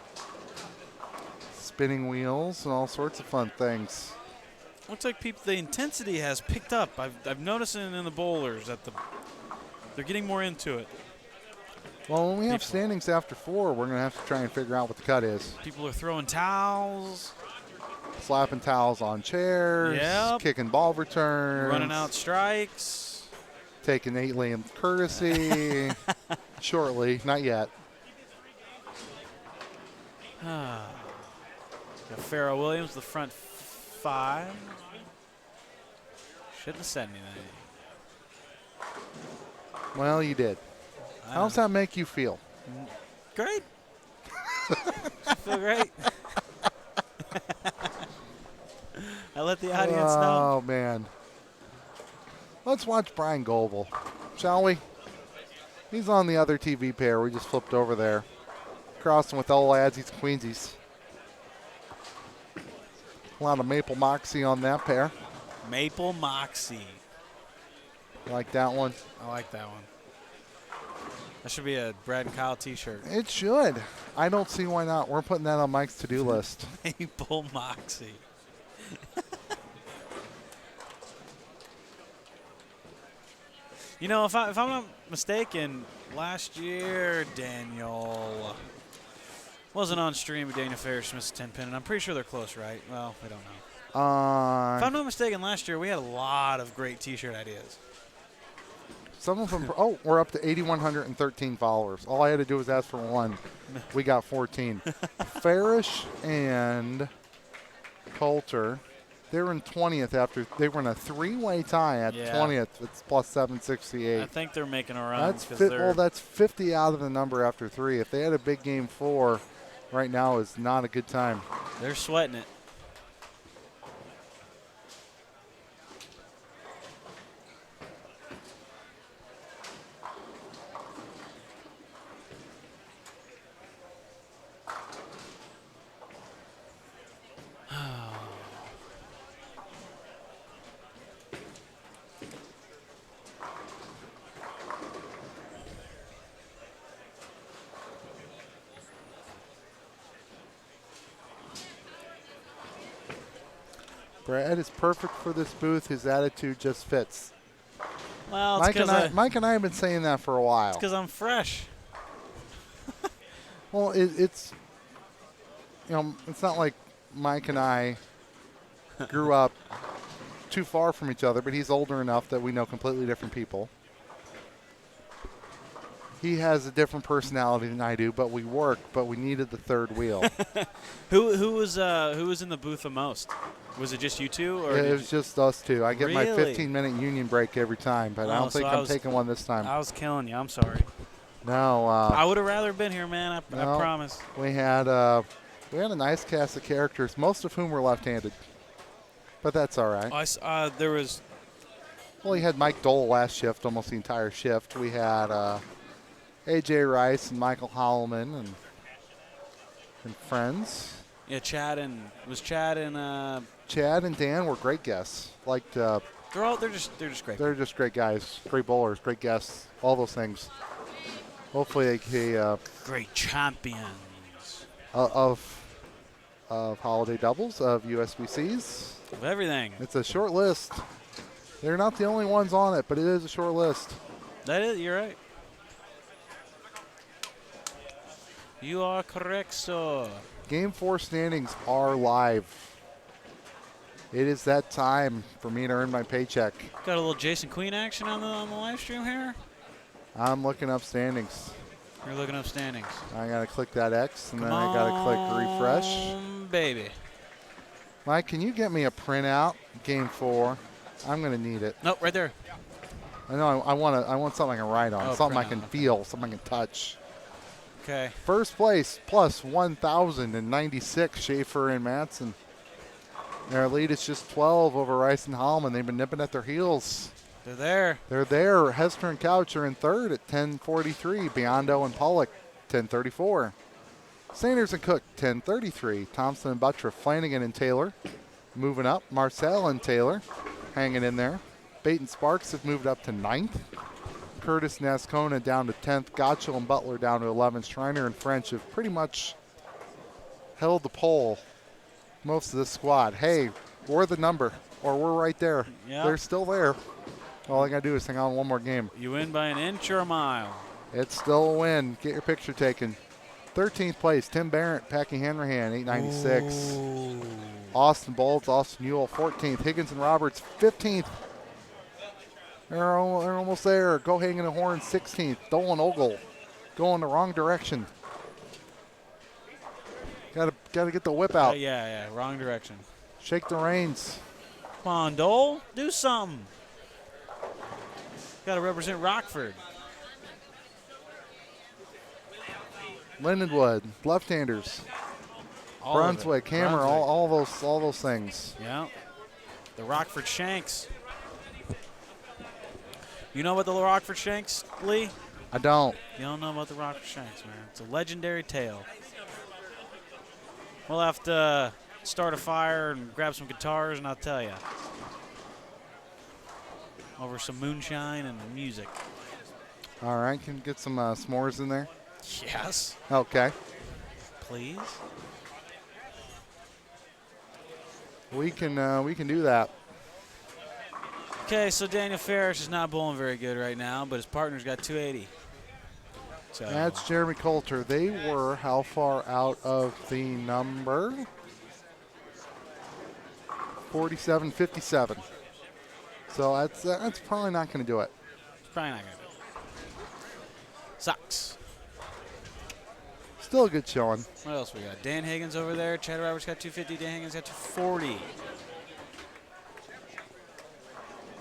[SPEAKER 3] spinning wheels and all sorts of fun things.
[SPEAKER 6] Looks like the intensity has picked up. I've noticed it in the bowlers that they're getting more into it.
[SPEAKER 3] Well, when we have standings after 4, we're going to have to try and figure out what the cut is.
[SPEAKER 6] People are throwing towels.
[SPEAKER 3] Slapping towels on chairs.
[SPEAKER 6] Yep.
[SPEAKER 3] Kicking ball returns.
[SPEAKER 6] Running out strikes.
[SPEAKER 3] Taking 8 lane courtesy. Shortly, not yet.
[SPEAKER 6] Got Farrell Williams, the front 5. Shouldn't have said anything.
[SPEAKER 3] Well, you did. How does that make you feel?
[SPEAKER 6] Great. I feel great. I let the audience know.
[SPEAKER 3] Oh, man. Let's watch Brian Goebel, shall we? He's on the other TV pair. We just flipped over there. Crossing with all ladsies and queensies. A lot of Maple Moxie on that pair.
[SPEAKER 6] Maple Moxie.
[SPEAKER 3] Like that one?
[SPEAKER 6] I like that one. That should be a Brad and Kyle t-shirt.
[SPEAKER 3] It should. I don't see why not. We're putting that on Mike's to-do list.
[SPEAKER 6] Maple Moxie. You know, if I'm not mistaken, last year Daniel wasn't on stream with Daniel Ferris missed a 10 pin, and I'm pretty sure they're close, right? Well, we don't know. If I'm not mistaken, last year we had a lot of great t-shirt ideas.
[SPEAKER 3] Some of them, oh, we're up to 8,113 followers. All I had to do was ask for 1. We got 14. Farish and Coulter, they were in 20th after, they were in a 3-way tie at 20th. It's plus 768.
[SPEAKER 6] I think they're making a run.
[SPEAKER 3] Well, that's 50 out of the number after 3. If they had a big game 4, right now is not a good time.
[SPEAKER 6] They're sweating it.
[SPEAKER 3] Brad is perfect for this booth. His attitude just fits.
[SPEAKER 6] Well,
[SPEAKER 3] Mike and I have been saying that for a while.
[SPEAKER 6] It's because I'm fresh.
[SPEAKER 3] Well, it's it's not like Mike and I grew up too far from each other, but he's older enough that we know completely different people. He has a different personality than I do, but we work. But we needed the third wheel.
[SPEAKER 6] Who was in the booth the most? Was it just you two? Or
[SPEAKER 3] it was just us two. I get my
[SPEAKER 6] Really?
[SPEAKER 3] 15-minute union break every time, but I don't think I'm taking one this time.
[SPEAKER 6] I was killing you. I'm sorry.
[SPEAKER 3] No.
[SPEAKER 6] I would have rather been here, man. I promise.
[SPEAKER 3] We had a nice cast of characters, most of whom were left-handed, but that's all right.
[SPEAKER 6] There was.
[SPEAKER 3] Well, he had Mike Dole last shift, almost the entire shift. We had A.J. Rice and Michael Howleman and friends.
[SPEAKER 6] Yeah, Chad and
[SPEAKER 3] Chad and Dan were great guests.
[SPEAKER 6] they're just great.
[SPEAKER 3] They're just great guys, great bowlers, great guests, all those things. Hopefully they
[SPEAKER 6] Great champions.
[SPEAKER 3] of holiday doubles, of USBCs.
[SPEAKER 6] Of everything.
[SPEAKER 3] It's a short list. They're not the only ones on it, but it is a short list.
[SPEAKER 6] That is, you're right. You are correct, sir.
[SPEAKER 3] Game 4 standings are live. It is that time for me to earn my paycheck.
[SPEAKER 6] Got a little Jason Queen action on the live stream here.
[SPEAKER 3] I'm looking up standings.
[SPEAKER 6] You're looking up standings.
[SPEAKER 3] I got to click that X, and then I got to click refresh.
[SPEAKER 6] Baby.
[SPEAKER 3] Mike, can you get me a printout, Game 4? I'm going to need it.
[SPEAKER 6] Nope, right there.
[SPEAKER 3] I know I want something I can write on,
[SPEAKER 6] Oh,
[SPEAKER 3] something I
[SPEAKER 6] printout,
[SPEAKER 3] can
[SPEAKER 6] okay.
[SPEAKER 3] feel, something I can touch.
[SPEAKER 6] Okay.
[SPEAKER 3] First place, plus 1,096, Schaefer and Madsen. Their lead is just 12 over Rice and Hallman. They've been nipping at their heels.
[SPEAKER 6] They're there.
[SPEAKER 3] They're there. Hester and Couch are in third at 10:43. Biondo and Pollock, 10:34. Sanders and Cook, 10:33. Thompson and Butler, Flanagan and Taylor moving up. Marcel and Taylor hanging in there. Bate and Sparks have moved up to 9th. Curtis and Ascona down to 10th. Gottschall and Butler down to 11th. Schreiner and French have pretty much held the pole, most of the squad. Hey, we're the number, or we're right there.
[SPEAKER 6] Yeah.
[SPEAKER 3] They're still there. All I got to do is hang on one more game.
[SPEAKER 6] You win by an inch or a mile.
[SPEAKER 3] It's still a win. Get your picture taken. 13th place, Tim Barrett, Packy Hanrahan, 896.
[SPEAKER 6] Ooh.
[SPEAKER 3] Austin Bolds, Austin Ewell, 14th. Higgins and Roberts, 15th. They're almost there. Go Hagen and Horn, 16th. Dolan Ogle going the wrong direction. Got to get the whip out.
[SPEAKER 6] Yeah, wrong direction.
[SPEAKER 3] Shake the reins.
[SPEAKER 6] Come on, Dole, do something. Got to represent Rockford.
[SPEAKER 3] Lindenwood, left-handers.
[SPEAKER 6] All of it.
[SPEAKER 3] Brunswick, Hammer,
[SPEAKER 6] Brunswick.
[SPEAKER 3] all those things.
[SPEAKER 6] Yeah. The Rockford Shanks. You know about the Rockford Shanks, Lee?
[SPEAKER 3] I don't.
[SPEAKER 6] You don't know about the Rockford Shanks, man. It's a legendary tale. We'll have to start a fire and grab some guitars, and I'll tell you. Over some moonshine and music.
[SPEAKER 3] All right, can you get some s'mores in there?
[SPEAKER 6] Yes.
[SPEAKER 3] Okay.
[SPEAKER 6] Please.
[SPEAKER 3] We can do that.
[SPEAKER 6] Okay, so Daniel Ferris is not bowling very good right now, but his partner's got 280. So
[SPEAKER 3] That's Jeremy Coulter. They were how far out of the number? 47-57. So that's probably not going to do it.
[SPEAKER 6] probably not going to do it. Sucks.
[SPEAKER 3] Still a good showing.
[SPEAKER 6] What else we got? Dan Higgins over there. Chad Roberts got 250. Dan Higgins got 240.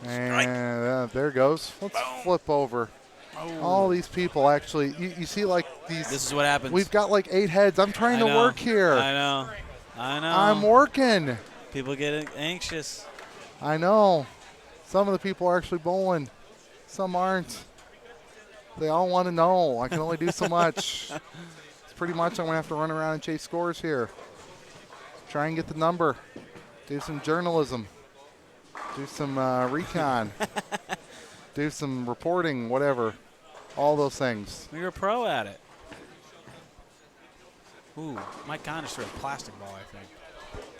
[SPEAKER 3] And there goes. Let's flip over.
[SPEAKER 6] Oh.
[SPEAKER 3] All these people actually, you see like these.
[SPEAKER 6] This is what happens.
[SPEAKER 3] We've got like 8 heads. I'm trying
[SPEAKER 6] I
[SPEAKER 3] to
[SPEAKER 6] know.
[SPEAKER 3] work here.
[SPEAKER 6] I know.
[SPEAKER 3] I'm working.
[SPEAKER 6] People get anxious.
[SPEAKER 3] I know. Some of the people are actually bowling. Some aren't. They all want to know. I can only do so much. It's pretty much I'm going to have to run around and chase scores here. Try and get the number. Do some journalism. Do some recon. Do some reporting, whatever. All those things.
[SPEAKER 6] You're a pro at it. Ooh, Mike Connor's threw a plastic ball, I think.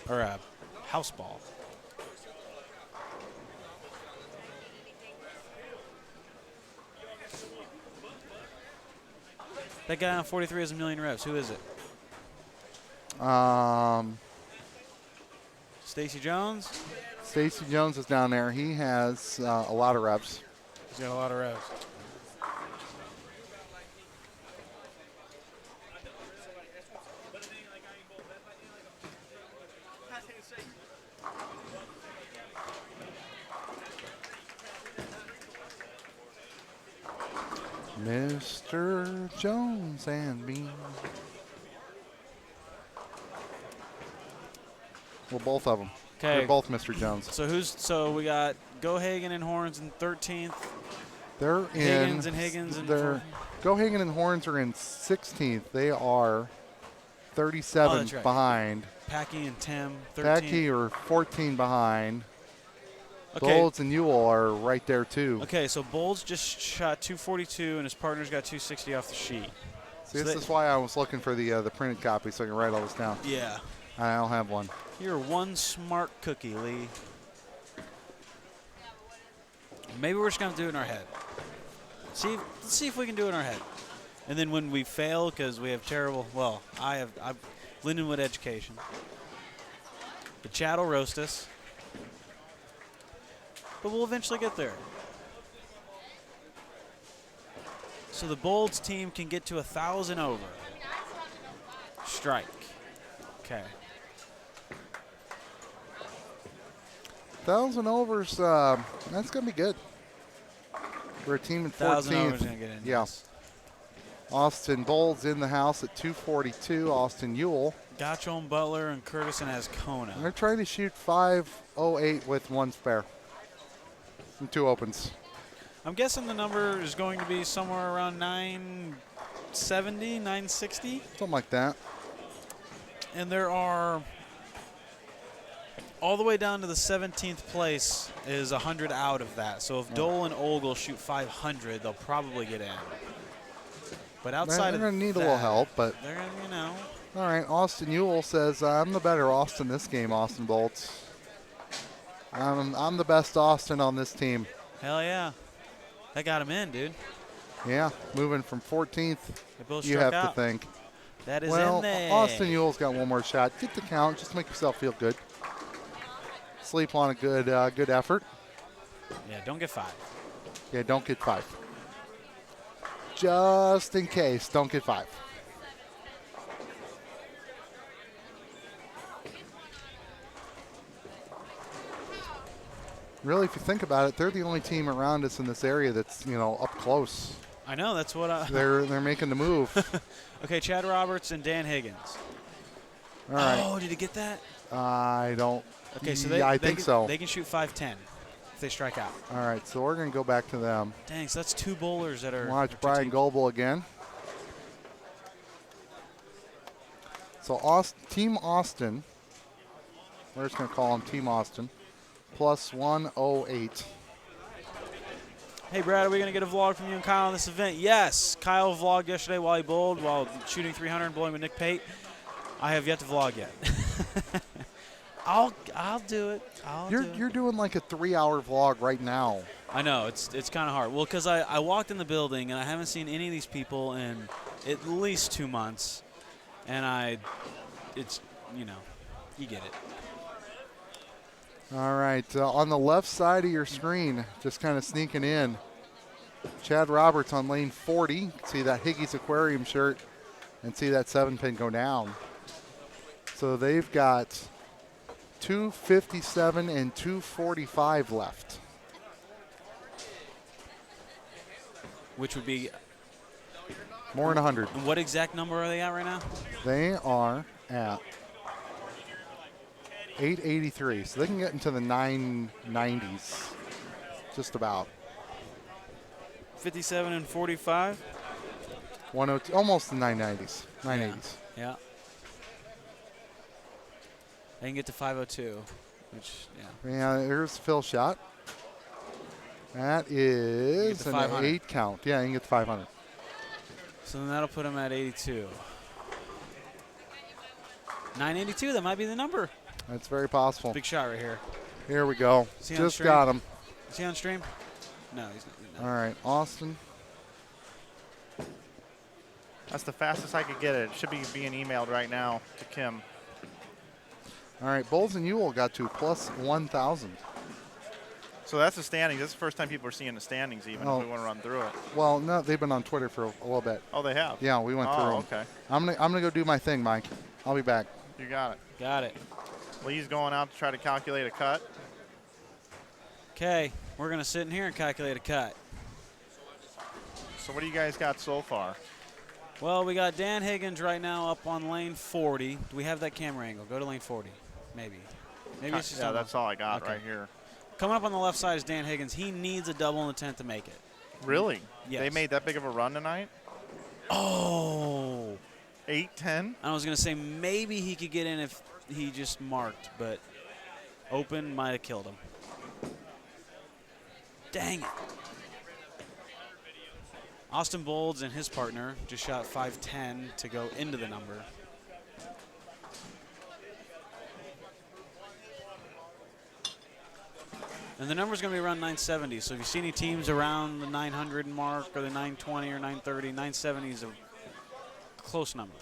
[SPEAKER 6] Or a house ball. That guy on 43 has a million reps. Who is it? Stacey Jones?
[SPEAKER 3] Stacey Jones is down there. He has a lot of reps.
[SPEAKER 6] He's got a lot of reps.
[SPEAKER 3] Mr. Jones and me. Well, both of them.
[SPEAKER 6] Okay.
[SPEAKER 3] They're both Mr. Jones.
[SPEAKER 6] So we got Go Hagen and Horns in 13th.
[SPEAKER 3] They're
[SPEAKER 6] Higgins
[SPEAKER 3] in.
[SPEAKER 6] and Higgins and
[SPEAKER 3] they're Go Hagen and Horns are in 16th. They are 37
[SPEAKER 6] that's right.
[SPEAKER 3] behind.
[SPEAKER 6] Packy and Tim, 13th.
[SPEAKER 3] Packy are 14 behind.
[SPEAKER 6] Okay.
[SPEAKER 3] Golds and Ewell are right there too.
[SPEAKER 6] Okay, so Bowles just shot 242 and his partner's got 260 off the sheet.
[SPEAKER 3] See,
[SPEAKER 6] So
[SPEAKER 3] this
[SPEAKER 6] they-
[SPEAKER 3] is why I was looking for the printed copy so I can write all this down.
[SPEAKER 6] Yeah.
[SPEAKER 3] I don't have one.
[SPEAKER 6] You're one smart cookie, Lee. Maybe we're just going to do it in our head. Let's see if we can do it in our head. And then when we fail because we have terrible, well, I've Lindenwood education. The chat will roast us. But we'll eventually get there. So the Bolds team can get to 1,000 over. Strike. Okay.
[SPEAKER 3] 1,000 overs, that's going to be good. For a team in
[SPEAKER 6] 1,000
[SPEAKER 3] 14th.
[SPEAKER 6] overs gonna get in.
[SPEAKER 3] Yeah. Austin Bolds in the house at 242. Austin Ewell.
[SPEAKER 6] Gotcho and Butler and Curtis and Ascona.
[SPEAKER 3] They're trying to shoot 508 with one spare. And 2 opens.
[SPEAKER 6] I'm guessing the number is going to be somewhere around 970, 960.
[SPEAKER 3] Something like that.
[SPEAKER 6] And there are all the way down to the 17th place is 100 out of that. So if Dole and Ogle shoot 500, they'll probably get in. But outside
[SPEAKER 3] they're
[SPEAKER 6] of
[SPEAKER 3] going to need a little help, but
[SPEAKER 6] they're going to, you know.
[SPEAKER 3] All right, Austin Ewell says, I'm the better Austin this game, Austin Bolts. I'm the best Austin on this team.
[SPEAKER 6] Hell yeah. That got him in, dude.
[SPEAKER 3] Yeah, moving from 14th,
[SPEAKER 6] They both
[SPEAKER 3] you
[SPEAKER 6] struck
[SPEAKER 3] have
[SPEAKER 6] out.
[SPEAKER 3] to think.
[SPEAKER 6] That is
[SPEAKER 3] Well,
[SPEAKER 6] in there.
[SPEAKER 3] Austin Ewell's got one more shot. Get the count, just to make yourself feel good. Sleep on a good effort.
[SPEAKER 6] Yeah, don't get 5.
[SPEAKER 3] Yeah, don't get 5. Just in case, don't get 5. Really, if you think about it, they're the only team around us in this area that's, up close.
[SPEAKER 6] I know, that's what I...
[SPEAKER 3] They're making the move.
[SPEAKER 6] Okay, Chad Roberts and Dan Higgins.
[SPEAKER 3] All right.
[SPEAKER 6] Oh, did he get that?
[SPEAKER 3] I don't.
[SPEAKER 6] Okay, so
[SPEAKER 3] yeah, I think
[SPEAKER 6] can,
[SPEAKER 3] so.
[SPEAKER 6] They can shoot 510 if they strike out.
[SPEAKER 3] All right, so we're going to go back to them.
[SPEAKER 6] Dang, so that's 2 bowlers that are...
[SPEAKER 3] Watch Brian Goebel again. So Team Austin, we're just going to call them Team Austin, plus 108.
[SPEAKER 6] Hey, Brad, are we going to get a vlog from you and Kyle on this event? Yes. Kyle vlogged yesterday while he bowled, while shooting 300 and bowling with Nick Pate. I have yet to vlog yet. I'll do it.
[SPEAKER 3] You're doing like a 3-hour vlog right now.
[SPEAKER 6] I know, it's kind of hard. Well, because I walked in the building, and I haven't seen any of these people in at least 2 months. And it's, you get it.
[SPEAKER 3] All right, on the left side of your screen, just kind of sneaking in, Chad Roberts on lane 40. You can see that Higgins Aquarium shirt and see that 7-pin go down. So they've got 257 and 245 left.
[SPEAKER 6] Which would be...
[SPEAKER 3] More than 100.
[SPEAKER 6] And what exact number are they at right now?
[SPEAKER 3] They are at 883, so they can get into the 990s, just about.
[SPEAKER 6] 57 and 45?
[SPEAKER 3] 102, almost the 990s, 980s.
[SPEAKER 6] Yeah. They can get to 502, which, yeah.
[SPEAKER 3] Yeah, there's Phil shot. That is an 8 count. Yeah, you can get to 500.
[SPEAKER 6] So then that'll put him at 82. 982, that might be the number.
[SPEAKER 3] That's very possible.
[SPEAKER 6] Big shot right here.
[SPEAKER 3] Here we go. Just got him.
[SPEAKER 6] Is he on stream? No, he's not. No.
[SPEAKER 3] All right, Austin.
[SPEAKER 2] That's the fastest I could get it. It should be being emailed right now to Kim.
[SPEAKER 3] All right, Bowles and Ewell got to plus 1,000.
[SPEAKER 2] So that's the standings. That's the first time people are seeing the standings, even if we want to run through it.
[SPEAKER 3] Well, no, they've been on Twitter for a little bit.
[SPEAKER 2] Oh, they have?
[SPEAKER 3] Yeah, we went through them.
[SPEAKER 2] Okay.
[SPEAKER 3] I'm gonna go do my thing, Mike. I'll be back.
[SPEAKER 2] You got it.
[SPEAKER 6] Got it.
[SPEAKER 2] Lee's going out to try to calculate a cut.
[SPEAKER 6] Okay, we're going to sit in here and calculate a cut.
[SPEAKER 2] So what do you guys got so far?
[SPEAKER 6] Well, we got Dan Higgins right now up on lane 40. Do we have that camera angle? Go to lane 40. Maybe. Maybe it's just
[SPEAKER 2] yeah, that's all I got right here.
[SPEAKER 6] Coming up on the left side is Dan Higgins. He needs a double in the 10th to make it.
[SPEAKER 2] Really?
[SPEAKER 6] Yes.
[SPEAKER 2] They made that big of a run tonight?
[SPEAKER 6] Oh.
[SPEAKER 2] 8-10?
[SPEAKER 6] I was going to say maybe he could get in if he just marked, but open might have killed him. Dang it. Austin Bolds and his partner just shot 510 to go into the number. And the number's going to be around 970. So if you see any teams around the 900 mark or the 920 or 930, 970 is a close number.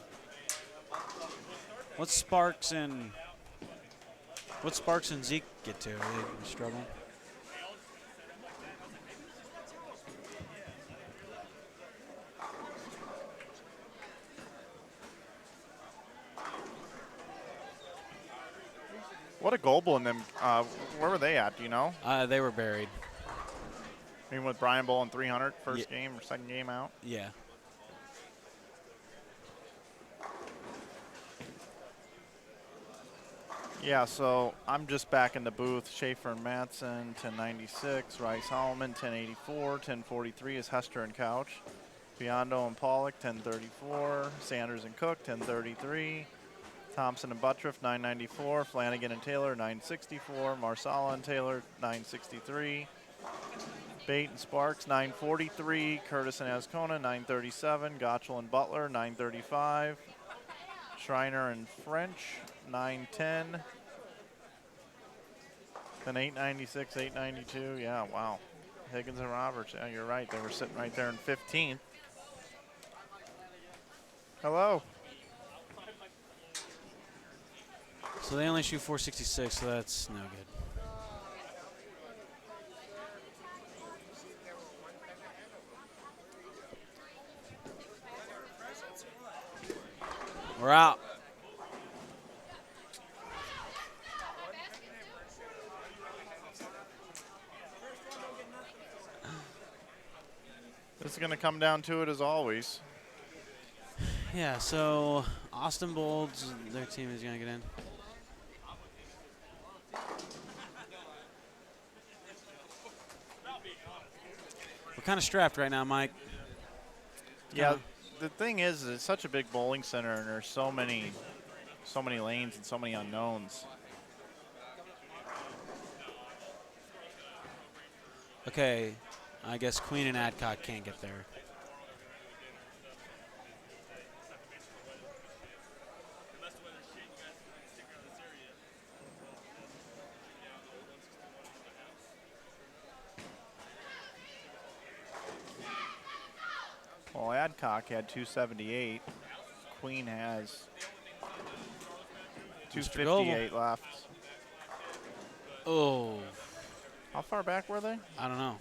[SPEAKER 6] What's Sparks and Zeke get to? Are they struggling?
[SPEAKER 2] What a Goebel in them. Where were they at? Do you know?
[SPEAKER 6] They were buried.
[SPEAKER 2] Even with Brian bowling 300 first game or second game out?
[SPEAKER 6] Yeah.
[SPEAKER 2] Yeah, so I'm just back in the booth. Schaefer and Madsen, 1096. Rice Holloman, 1084. 1043 is Hester and Couch. Biondo and Pollock, 1034. Sanders and Cook, 1033. Thompson and Buttriff, 994. Flanagan and Taylor, 964. Marsala and Taylor, 963. Bate and Sparks, 943. Curtis and Ascona, 937. Gottschall and Butler, 935. Schreiner and French, 910. Then 896, 892. Yeah, wow. Higgins and Roberts. Yeah, you're right. They were sitting right there in 15th. Hello.
[SPEAKER 6] So they only shoot 466, so that's no good. We're out.
[SPEAKER 2] This is going to come down to it as always.
[SPEAKER 6] Yeah, so Austin Bolds, their team is going to get in. We're kind of strapped right now, Mike.
[SPEAKER 2] Yeah, the thing is, it's such a big bowling center, and there's so many lanes and so many unknowns.
[SPEAKER 6] Okay, I guess Queen and Adcock can't get there.
[SPEAKER 2] Well, Adcock had 278. Queen has 258 left.
[SPEAKER 6] Oh.
[SPEAKER 2] How far back were they?
[SPEAKER 6] I don't know.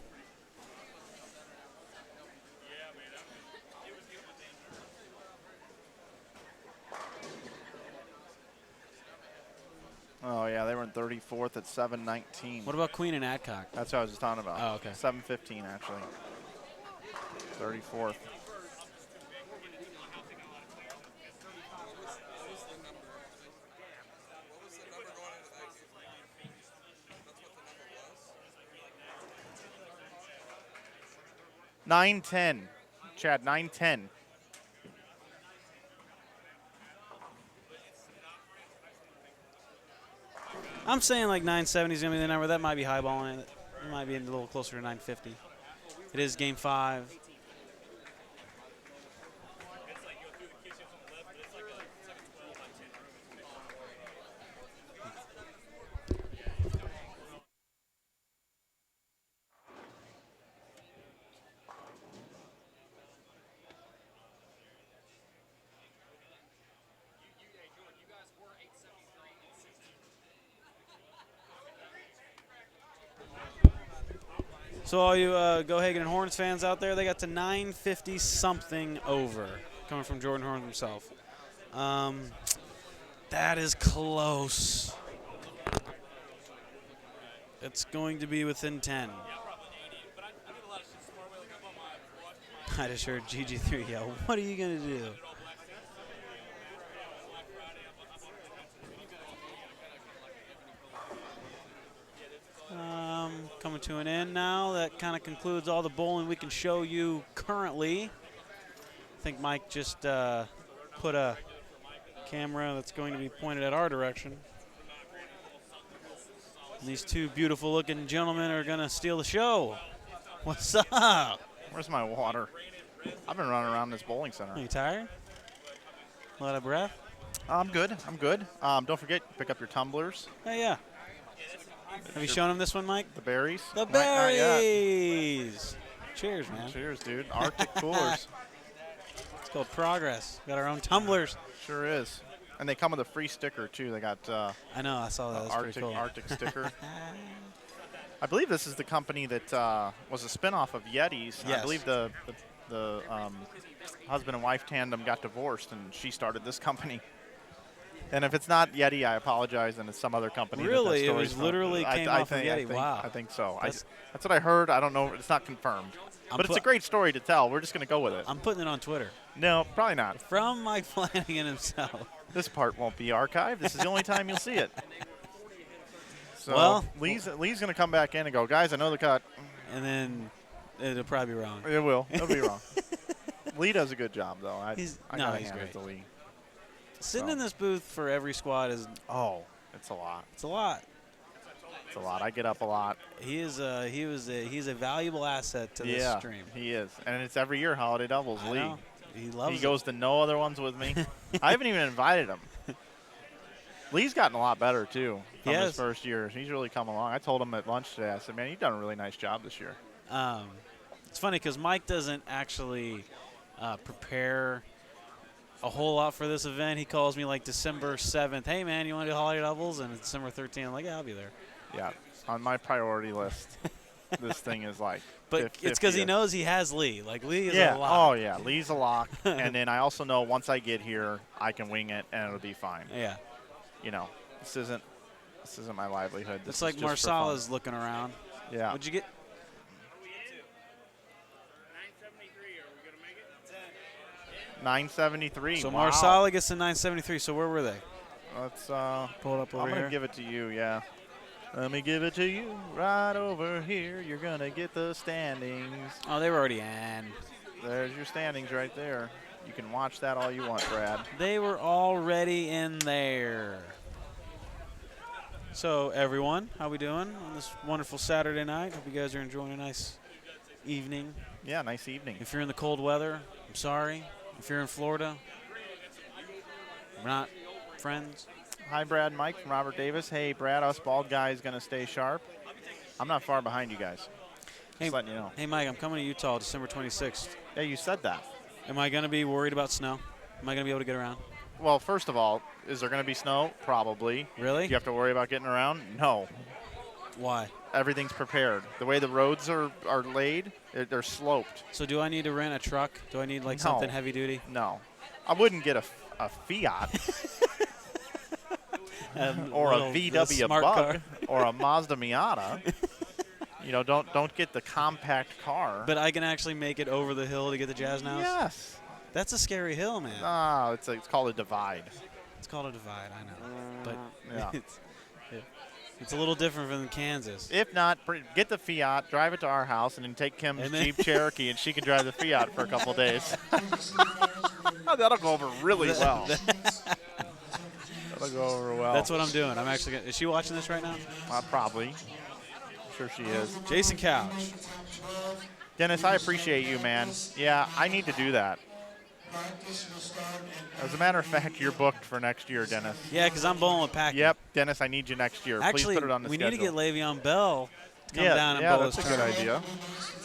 [SPEAKER 2] Oh, yeah, they were in 34th at 719.
[SPEAKER 6] What about Queen and Adcock?
[SPEAKER 2] That's what I was just talking about.
[SPEAKER 6] Oh, okay.
[SPEAKER 2] 715, actually. 34th. $9.10, Chad. $9.10.
[SPEAKER 6] I'm saying like 970 is going to be the number. That might be highballing it. It might be a little closer to 950. It is game 5. So all you Go Hagen and Horns fans out there, they got to 950 something over, coming from Jordan Horns himself. That is close. It's going to be within 10. I just heard GG3 yell, what are you going to do? Coming to an end now. That kind of concludes all the bowling we can show you currently. I think Mike just put a camera that's going to be pointed at our direction. And these two beautiful looking gentlemen are going to steal the show. What's up?
[SPEAKER 2] Where's my water? I've been running around this bowling center.
[SPEAKER 6] Are you tired? A lot of breath?
[SPEAKER 2] I'm good. I'm good. Don't forget, pick up your tumblers.
[SPEAKER 6] Hey, yeah. Have you shown him this one, Mike?
[SPEAKER 2] The berries?
[SPEAKER 6] The
[SPEAKER 2] Not yet.
[SPEAKER 6] berries. Cheers, man.
[SPEAKER 2] Cheers, dude. Arctic coolers.
[SPEAKER 6] It's called progress. Got our own tumblers.
[SPEAKER 2] Sure is. And they come with a free sticker, too. They got
[SPEAKER 6] I know. I saw that. That's pretty cool.
[SPEAKER 2] Arctic sticker. I believe this is the company that was a spinoff of Yeti's.
[SPEAKER 6] Yes.
[SPEAKER 2] I believe the husband and wife tandem got divorced, and she started this company. And if it's not Yeti, I apologize, and it's some other company.
[SPEAKER 6] Really?
[SPEAKER 2] That
[SPEAKER 6] It was
[SPEAKER 2] from.
[SPEAKER 6] literally came off of Yeti. Wow.
[SPEAKER 2] I think so.
[SPEAKER 6] That's
[SPEAKER 2] what I heard. I don't know. It's not confirmed. But it's a great story to tell. We're just going to go with it.
[SPEAKER 6] I'm putting it on Twitter.
[SPEAKER 2] No, probably not.
[SPEAKER 6] From Mike Flanagan himself.
[SPEAKER 2] This part won't be archived. This is the only time you'll see it. So
[SPEAKER 6] Well,
[SPEAKER 2] Lee's going to come back in and go, guys, I know the cut.
[SPEAKER 6] And then it'll probably be wrong.
[SPEAKER 2] It will. It'll be wrong. Lee does a good job, though. I
[SPEAKER 6] He's
[SPEAKER 2] gotta hand
[SPEAKER 6] great.
[SPEAKER 2] it to Lee.
[SPEAKER 6] Sitting
[SPEAKER 2] So.
[SPEAKER 6] in this booth for every squad is
[SPEAKER 2] It's a lot.
[SPEAKER 6] it's a lot.
[SPEAKER 2] It's a lot. I get up a lot.
[SPEAKER 6] He's a valuable asset to this stream.
[SPEAKER 2] He is. And it's every year Holiday Doubles.
[SPEAKER 6] I
[SPEAKER 2] Lee.
[SPEAKER 6] know. He loves
[SPEAKER 2] He
[SPEAKER 6] it.
[SPEAKER 2] goes to no other ones with me. I haven't even invited him. Lee's gotten a lot better, too, from
[SPEAKER 6] He
[SPEAKER 2] his
[SPEAKER 6] has.
[SPEAKER 2] first year. He's really come along. I told him at lunch today, I said, man, you've done a really nice job this year.
[SPEAKER 6] It's funny because Mike doesn't actually prepare a whole lot for this event. He calls me like December 7th. Hey, man, you want to do Holiday Doubles? And it's December 13th. I'm like, yeah, I'll be there.
[SPEAKER 2] Yeah, on my priority list, this thing is like
[SPEAKER 6] But it's because he
[SPEAKER 2] 50th.
[SPEAKER 6] knows he has Lee. Like, Lee is
[SPEAKER 2] Yeah.
[SPEAKER 6] a lot.
[SPEAKER 2] Oh, yeah. Lee's a lock. And then I also know once I get here, I can wing it, and it'll be fine.
[SPEAKER 6] Yeah.
[SPEAKER 2] You know, this isn't my livelihood. This
[SPEAKER 6] It's
[SPEAKER 2] is
[SPEAKER 6] like
[SPEAKER 2] just for fun.
[SPEAKER 6] Marsala's looking around.
[SPEAKER 2] Yeah.
[SPEAKER 6] What'd you get?
[SPEAKER 5] 973. Are we gonna make it?
[SPEAKER 2] 973.
[SPEAKER 6] So
[SPEAKER 2] wow.
[SPEAKER 6] Marsala gets to 973. So where were they?
[SPEAKER 2] Let's
[SPEAKER 6] Pull it up over
[SPEAKER 2] I'm
[SPEAKER 6] here.
[SPEAKER 2] gonna give it to you. Yeah. Let me give it to you right over here. You're gonna get the standings.
[SPEAKER 6] Oh, they were already in.
[SPEAKER 2] There's your standings right there. You can watch that all you want, Brad.
[SPEAKER 6] They were already in there. So everyone, how we doing on this wonderful Saturday night? Hope you guys are enjoying a nice evening.
[SPEAKER 2] Yeah, nice evening.
[SPEAKER 6] If you're in the cold weather, I'm sorry. If you're in Florida, we're not friends.
[SPEAKER 2] Hi, Brad. Mike from Robert Davis. Hey, Brad, us bald guys gonna stay sharp. I'm not far behind you guys.
[SPEAKER 6] Hey,
[SPEAKER 2] Just letting you know.
[SPEAKER 6] Hey, Mike, I'm coming to Utah December 26th.
[SPEAKER 2] Yeah, you said that.
[SPEAKER 6] Am I going to be worried about snow? Am I going to be able to get around?
[SPEAKER 2] Well, first of all, is there gonna be snow? Probably.
[SPEAKER 6] Really?
[SPEAKER 2] Do you have to worry about getting around? No.
[SPEAKER 6] Why?
[SPEAKER 2] Everything's prepared. The way the roads are laid, they're sloped.
[SPEAKER 6] So do I need to rent a truck? Do I need like
[SPEAKER 2] No.
[SPEAKER 6] something heavy duty?
[SPEAKER 2] No. I wouldn't get a Fiat or a
[SPEAKER 6] the
[SPEAKER 2] VW
[SPEAKER 6] smart
[SPEAKER 2] Bug
[SPEAKER 6] car.
[SPEAKER 2] or a Mazda Miata. You know, don't get the compact car.
[SPEAKER 6] But I can actually make it over the hill to get the Jazz House?
[SPEAKER 2] Yes.
[SPEAKER 6] That's a scary hill, man.
[SPEAKER 2] Ah, it's called a divide.
[SPEAKER 6] It's called a divide, I know. But
[SPEAKER 2] Yeah.
[SPEAKER 6] it's a little different from Kansas.
[SPEAKER 2] If not, get the Fiat, drive it to our house, and then take Kim's
[SPEAKER 6] And then-
[SPEAKER 2] Jeep Cherokee, and she can drive the Fiat for a couple days. Oh, that'll go over really well. That'll go over well.
[SPEAKER 6] That's what I'm doing. I'm actually gonna, is she watching this right now?
[SPEAKER 2] Probably. I'm sure she is.
[SPEAKER 6] Jason Couch.
[SPEAKER 2] Dennis, I appreciate you, man. Yeah, I need to do that. As a matter of fact, you're booked for next year, Dennis.
[SPEAKER 6] Yeah, because I'm bowling with Packy.
[SPEAKER 2] Yep, Dennis, I need you next year.
[SPEAKER 6] Actually,
[SPEAKER 2] Please put it on the
[SPEAKER 6] we
[SPEAKER 2] schedule.
[SPEAKER 6] need to get Le'Veon Bell to come
[SPEAKER 2] yeah,
[SPEAKER 6] down and
[SPEAKER 2] yeah,
[SPEAKER 6] bowl
[SPEAKER 2] that's
[SPEAKER 6] his
[SPEAKER 2] a good
[SPEAKER 6] tournament.
[SPEAKER 2] idea.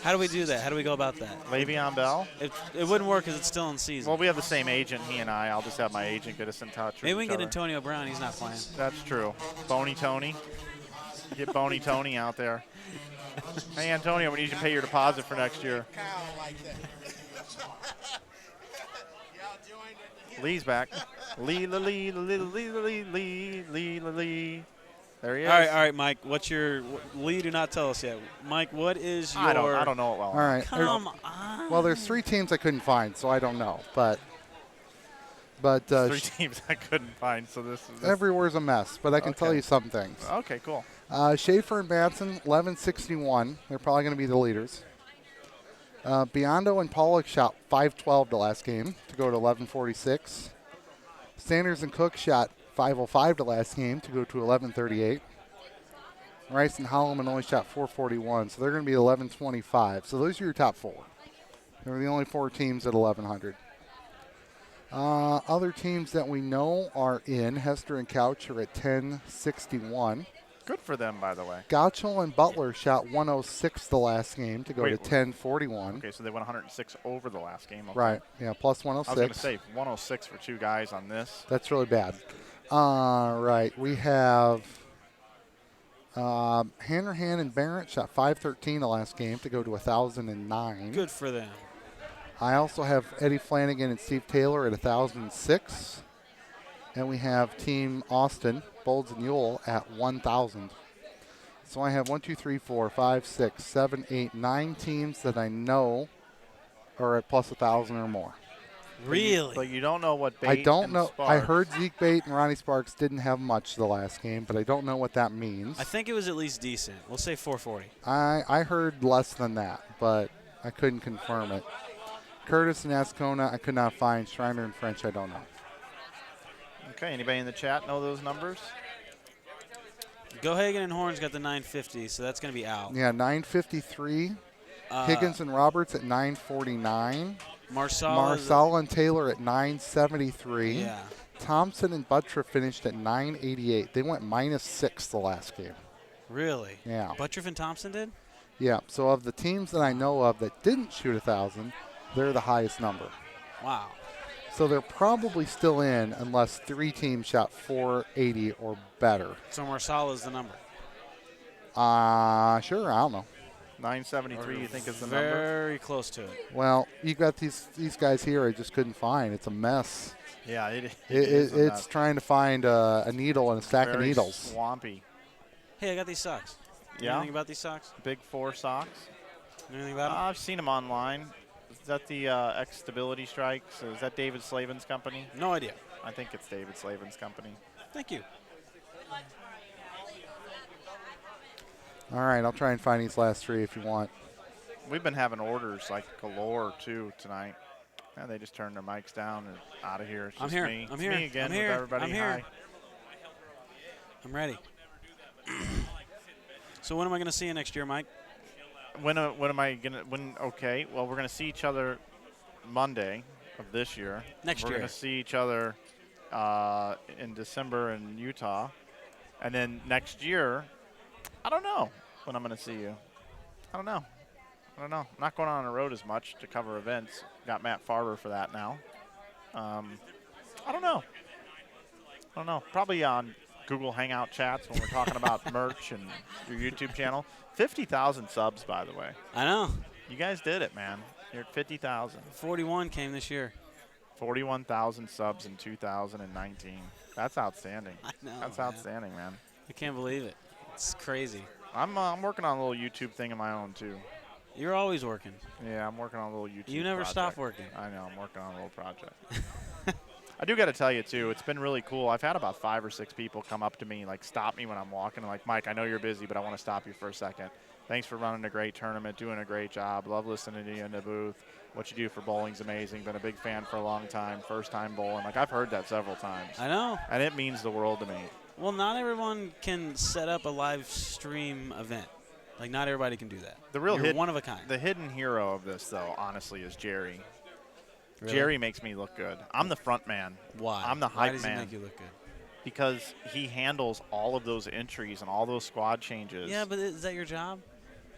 [SPEAKER 6] How do we do that? How do we go about that?
[SPEAKER 2] Le'Veon Bell?
[SPEAKER 6] It wouldn't work because it's still in season.
[SPEAKER 2] Well, we have the same agent, he and I. I'll just have my agent get us in touch with
[SPEAKER 6] Maybe we
[SPEAKER 2] each
[SPEAKER 6] can get
[SPEAKER 2] other.
[SPEAKER 6] Antonio Brown. He's not playing.
[SPEAKER 2] That's true. Boney Tony. Get Boney Tony out there. Hey, Antonio, we need you to pay your deposit for next year. Lee's back. Lee. There he is.
[SPEAKER 6] All right, Mike. What's your Lee? Do not tell us yet, Mike. What is your?
[SPEAKER 2] I don't know it well.
[SPEAKER 3] All right.
[SPEAKER 6] Come on.
[SPEAKER 3] Well, there's 3 teams I couldn't find, so I don't know. But
[SPEAKER 2] 3 teams I couldn't find, so this is
[SPEAKER 3] everywhere's a mess. But I can tell
[SPEAKER 2] Okay.
[SPEAKER 3] you some things.
[SPEAKER 2] Okay, cool.
[SPEAKER 3] Schaefer and Batson, 1161. They're probably going to be the leaders. Biondo and Pollock shot 512 the last game to go to 1146. Sanders and Cook shot 505 the last game to go to 1138. Rice and Holloman only shot 441, so they're going to be 1125. So those are your top 4. They're the only 4 teams at 1100. Other teams that we know are in, Hester and Couch are at 1061.
[SPEAKER 2] Good for them, by the way.
[SPEAKER 3] Gotchel and Butler shot 106 the last game to go
[SPEAKER 2] Wait,
[SPEAKER 3] to 1041.
[SPEAKER 2] Okay, so they went 106 over the last game. Okay.
[SPEAKER 3] Right, yeah, plus
[SPEAKER 2] I was
[SPEAKER 3] 106.
[SPEAKER 2] going to say 106 for two guys on this.
[SPEAKER 3] That's really bad. Right, we have Hanrahan and Barrett shot 513 the last game to go to 1,009.
[SPEAKER 6] Good for them.
[SPEAKER 3] I also have Eddie Flanagan and Steve Taylor at 1,006. And we have Team Austin, Bolds and Ewell at 1,000. So I have 1, 2, 3, 4, 5, 6, 7, 8, 9 teams that I know are at plus 1,000 or more.
[SPEAKER 6] Really?
[SPEAKER 2] But you don't know what Bate
[SPEAKER 3] I don't
[SPEAKER 2] and
[SPEAKER 3] know.
[SPEAKER 2] Sparks.
[SPEAKER 3] I heard Zeke Bate and Ronnie Sparks didn't have much the last game, but I don't know what that means.
[SPEAKER 6] I think it was at least decent. We'll say 440.
[SPEAKER 3] I heard less than that, but I couldn't confirm it. Curtis and Ascona, I could not find. Schreiner and French, I don't know.
[SPEAKER 2] Okay, anybody in the chat know those numbers?
[SPEAKER 6] Go Hagen and Horns got the 950, so that's going to be out.
[SPEAKER 3] Yeah, 953. Higgins and Roberts at 949. Marsala and Taylor at 973.
[SPEAKER 6] Yeah.
[SPEAKER 3] Thompson and Butler finished at 988. They went -6 the last game.
[SPEAKER 6] Really?
[SPEAKER 3] Yeah.
[SPEAKER 6] Butcher and Thompson did?
[SPEAKER 3] Yeah. So of the teams that I know of that didn't shoot 1,000, they're the highest number.
[SPEAKER 6] Wow.
[SPEAKER 3] So they're probably still in unless 3 teams shot 480 or better.
[SPEAKER 6] So Marsala is the number.
[SPEAKER 3] Sure. I don't know.
[SPEAKER 2] 973, you think is the number?
[SPEAKER 6] Very close to it.
[SPEAKER 3] Well, you got these guys here I just couldn't find. It's a mess.
[SPEAKER 2] Yeah, it
[SPEAKER 3] It's
[SPEAKER 2] is
[SPEAKER 3] trying to find a needle and a stack of
[SPEAKER 2] very
[SPEAKER 3] needles.
[SPEAKER 2] swampy.
[SPEAKER 6] Hey, I got these socks. You know
[SPEAKER 2] Yeah?
[SPEAKER 6] anything about these socks?
[SPEAKER 2] Big 4 socks.
[SPEAKER 6] Know anything about them?
[SPEAKER 2] I've seen them online. Is that the X-Stability Strikes? Is that David Slavin's company?
[SPEAKER 6] No idea.
[SPEAKER 2] I think it's David Slavin's company.
[SPEAKER 6] Thank you.
[SPEAKER 3] All right, I'll try and find these last 3 if you want.
[SPEAKER 2] We've been having orders like galore, too, tonight. And they just turned their mics down and out of here. It's
[SPEAKER 6] I'm
[SPEAKER 2] just
[SPEAKER 6] here.
[SPEAKER 2] me.
[SPEAKER 6] I'm
[SPEAKER 2] It's
[SPEAKER 6] here.
[SPEAKER 2] me again
[SPEAKER 6] I'm here.
[SPEAKER 2] with everybody.
[SPEAKER 6] I'm here.
[SPEAKER 2] Hi.
[SPEAKER 6] I'm ready. So when am I going to see you next year, Mike?
[SPEAKER 2] When am I going to – okay, well, we're going to see each other Monday of this year.
[SPEAKER 6] Next
[SPEAKER 2] We're
[SPEAKER 6] year.
[SPEAKER 2] going to see each other in December in Utah. And then next year, I don't know when I'm going to see you. I don't know. I'm not going on the road as much to cover events. Got Matt Farber for that now. I don't know. Probably on Google Hangout chats when we're talking about merch and your YouTube channel. 50,000 subs, by the way.
[SPEAKER 6] I know.
[SPEAKER 2] You guys did it, man. You're at 50,000.
[SPEAKER 6] 41 came this year.
[SPEAKER 2] 41,000 subs in 2019. That's outstanding.
[SPEAKER 6] I know,
[SPEAKER 2] That's
[SPEAKER 6] man.
[SPEAKER 2] outstanding, man.
[SPEAKER 6] I can't believe it. It's crazy.
[SPEAKER 2] I'm working on a little YouTube thing of my own, too.
[SPEAKER 6] You're always working.
[SPEAKER 2] Yeah, I'm working on a little YouTube
[SPEAKER 6] You never
[SPEAKER 2] project.
[SPEAKER 6] stop working.
[SPEAKER 2] I know. I'm working on a little project. I do got to tell you, too, it's been really cool. I've had about 5 or 6 people come up to me, like, stop me when I'm walking. Like, Mike, I know you're busy, but I want to stop you for a second. Thanks for running a great tournament, doing a great job. Love listening to you in the booth. What you do for bowling's amazing. Been a big fan for a long time. First time bowling. Like, I've heard that several times.
[SPEAKER 6] I know.
[SPEAKER 2] And it means the world to me.
[SPEAKER 6] Well, not everyone can set up a live stream event. Like, not everybody can do that.
[SPEAKER 2] The real
[SPEAKER 6] You're one of a kind.
[SPEAKER 2] The hidden hero of this, though, honestly, is Jerry.
[SPEAKER 6] Really?
[SPEAKER 2] Jerry makes me look good. I'm the front man.
[SPEAKER 6] Why?
[SPEAKER 2] I'm the
[SPEAKER 6] Why
[SPEAKER 2] hype
[SPEAKER 6] does
[SPEAKER 2] man.
[SPEAKER 6] he make you look good?
[SPEAKER 2] Because he handles all of those entries and all those squad changes.
[SPEAKER 6] Yeah, but is that your job?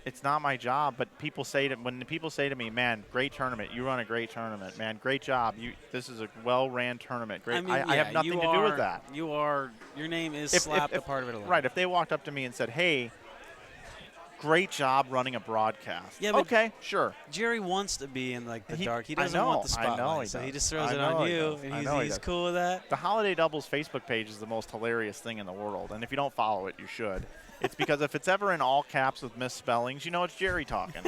[SPEAKER 2] It's not my job, but when people say to me, "Man, great tournament! You run a great tournament, man. Great job! This is a well-ran tournament. Great." I have nothing to do with that.
[SPEAKER 6] Your name is slapped a part of it alone.
[SPEAKER 2] Right. If they walked up to me and said, "Hey, great job running a broadcast."
[SPEAKER 6] Yeah, but
[SPEAKER 2] okay, sure.
[SPEAKER 6] Jerry wants to be in like the dark. He doesn't
[SPEAKER 2] I know,
[SPEAKER 6] want the spotlight,
[SPEAKER 2] I know he
[SPEAKER 6] so
[SPEAKER 2] does.
[SPEAKER 6] he just throws
[SPEAKER 2] I
[SPEAKER 6] it
[SPEAKER 2] know
[SPEAKER 6] on
[SPEAKER 2] he
[SPEAKER 6] you,
[SPEAKER 2] does. I
[SPEAKER 6] and
[SPEAKER 2] know he
[SPEAKER 6] he's
[SPEAKER 2] does.
[SPEAKER 6] cool with that.
[SPEAKER 2] The Holiday Doubles Facebook page is the most hilarious thing in the world, and if you don't follow it, you should. It's because if it's ever in all caps with misspellings, you know it's Jerry talking.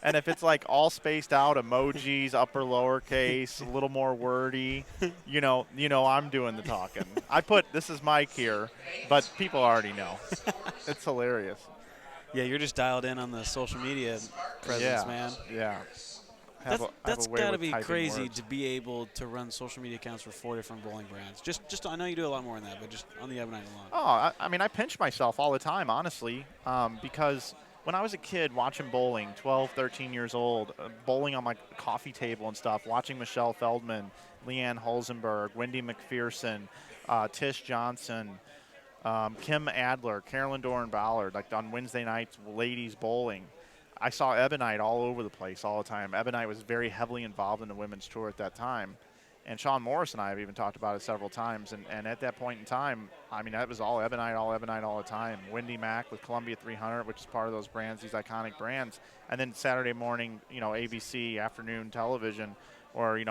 [SPEAKER 2] And if it's like all spaced out emojis, upper lowercase, a little more wordy, you know I'm doing the talking. I put "this is Mike" here, but people already know. It's hilarious.
[SPEAKER 6] Yeah, you're just dialed in on the social media presence, man.
[SPEAKER 2] Yeah.
[SPEAKER 6] That's got to be crazy to be able to run social media accounts for 4 different bowling brands. Just I know you do a lot more than that, but just on the Ebonite alone.
[SPEAKER 2] Oh, I mean, I pinch myself all the time, honestly, because when I was a kid watching bowling, 12, 13 years old, bowling on my coffee table and stuff, watching Michelle Feldman, Leanne Hulsenberg, Wendy McPherson, Tish Johnson, Kim Adler, Carolyn Doran Ballard, like on Wednesday nights, ladies bowling. I saw Ebonite all over the place all the time. Ebonite was very heavily involved in the women's tour at that time. And Sean Morris and I have even talked about it several times. And at that point in time, I mean, that was all Ebonite all the time. Wendy Mack with Columbia 300, which is part of those brands, these iconic brands. And then Saturday morning, ABC afternoon television, or,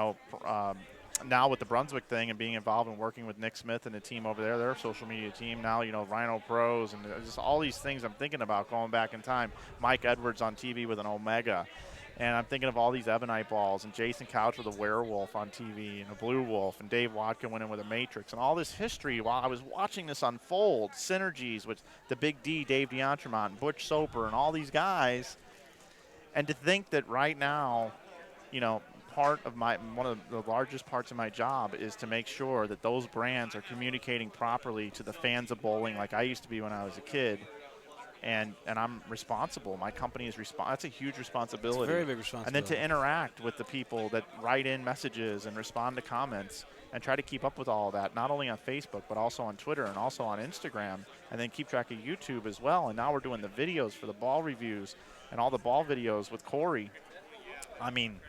[SPEAKER 2] now with the Brunswick thing and being involved and working with Nick Smith and the team over there, their social media team now, Rhino Pros and just all these things I'm thinking about going back in time. Mike Edwards on TV with an Omega. And I'm thinking of all these Ebonite balls and Jason Couch with a werewolf on TV and a blue wolf and Dave Watkin went in with a matrix and all this history while I was watching this unfold, synergies with the Big D, Dave DeEntremont, and Butch Soper and all these guys. And to think that right now, one of the largest parts of my job is to make sure that those brands are communicating properly to the fans of bowling like I used to be when I was a kid. And I'm responsible. My company is responsible. That's a huge responsibility.
[SPEAKER 6] It's a very big responsibility.
[SPEAKER 2] And then to interact with the people that write in messages and respond to comments and try to keep up with all of that, not only on Facebook, but also on Twitter and also on Instagram, and then keep track of YouTube as well. And now we're doing the videos for the ball reviews and all the ball videos with Corey. I mean,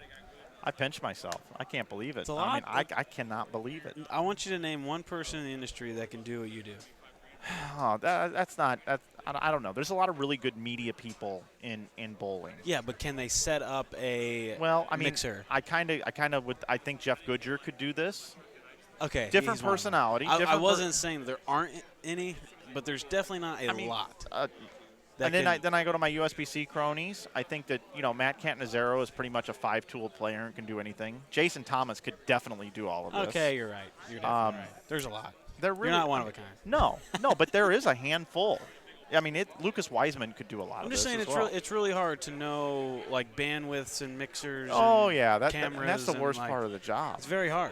[SPEAKER 2] I pinch myself. I can't believe it.
[SPEAKER 6] It's a lot.
[SPEAKER 2] I cannot believe it.
[SPEAKER 6] I want you to name one person in the industry that can do what you do.
[SPEAKER 2] Oh, I don't know. There's a lot of really good media people in bowling.
[SPEAKER 6] Yeah, but can they set up a mixer?
[SPEAKER 2] I think Jeff Goodyear could do this.
[SPEAKER 6] Okay.
[SPEAKER 2] Different personality.
[SPEAKER 6] I wasn't saying there aren't any, but there's definitely not a lot.
[SPEAKER 2] And then I go to my USBC cronies. I think that, Matt Cantanazero is pretty much a 5-tooled player and can do anything. Jason Thomas could definitely do all of this.
[SPEAKER 6] Okay, you're right. You're definitely right. There's a lot.
[SPEAKER 2] You're
[SPEAKER 6] not one of a kind.
[SPEAKER 2] No, but there is a handful. I mean, Lucas Wiseman could do a lot of this.
[SPEAKER 6] I'm just saying it's really hard to know, like, bandwidths and mixers and cameras.
[SPEAKER 2] That's the worst part of the job.
[SPEAKER 6] It's very hard.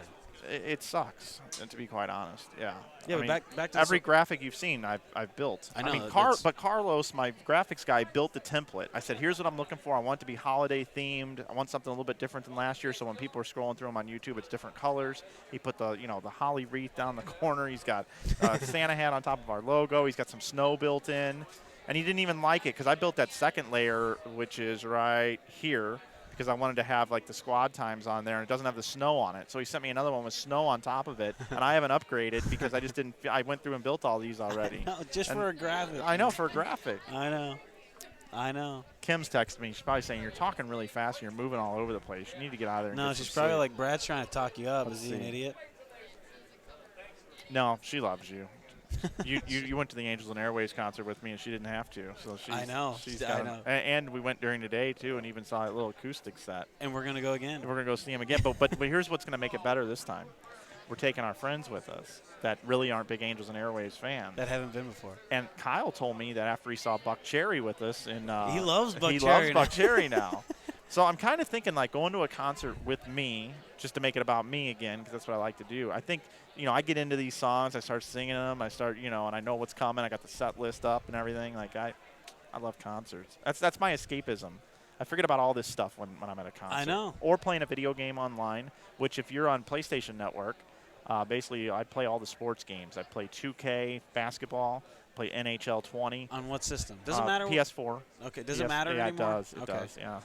[SPEAKER 2] It sucks, to be quite honest. Yeah.
[SPEAKER 6] Yeah, back to
[SPEAKER 2] every graphic you've seen, I've built.
[SPEAKER 6] I know.
[SPEAKER 2] But Carlos, my graphics guy, built the template. I said, here's what I'm looking for. I want it to be holiday themed. I want something a little bit different than last year, so when people are scrolling through them on YouTube, it's different colors. He put the holly wreath down the corner. He's got Santa hat on top of our logo. He's got some snow built in, and he didn't even like it because I built that second layer, which is right here, because I wanted to have like the squad times on there, and it doesn't have the snow on it. So he sent me another one with snow on top of it, and I haven't upgraded because I just didn't. I went through and built all these already.
[SPEAKER 6] For a graphic.
[SPEAKER 2] I know, for a graphic.
[SPEAKER 6] I know.
[SPEAKER 2] Kim's texted me. She's probably saying, you're talking really fast and you're moving all over the place. You need to get out of there.
[SPEAKER 6] No, she's probably like, Brad's trying to talk you up. Is he an idiot?
[SPEAKER 2] No, she loves you. You went to the Angels and Airways concert with me, and she didn't have to. So
[SPEAKER 6] I know. I know.
[SPEAKER 2] And we went during the day too, and even saw a little acoustic set.
[SPEAKER 6] And we're gonna go again.
[SPEAKER 2] And we're gonna go see him again. But here's what's gonna make it better this time. We're taking our friends with us that really aren't big Angels and Airways fans.
[SPEAKER 6] That haven't been before.
[SPEAKER 2] And Kyle told me that after he saw Buck Cherry with us, and
[SPEAKER 6] he loves Buck Cherry.
[SPEAKER 2] He loves Buck Cherry now. So I'm kind of thinking like going to a concert with me, just to make it about me again, because that's what I like to do. I think, I get into these songs, I start singing them, and I know what's coming. I got the set list up and everything. Like I love concerts. That's my escapism. I forget about all this stuff when I'm at a concert.
[SPEAKER 6] I know.
[SPEAKER 2] Or playing a video game online, which if you're on PlayStation Network, basically I play all the sports games. I play 2K basketball, play NHL 20.
[SPEAKER 6] On what system? Does it matter?
[SPEAKER 2] PS4.
[SPEAKER 6] Okay. Does it matter
[SPEAKER 2] anymore?
[SPEAKER 6] Yeah,
[SPEAKER 2] it does. Yeah.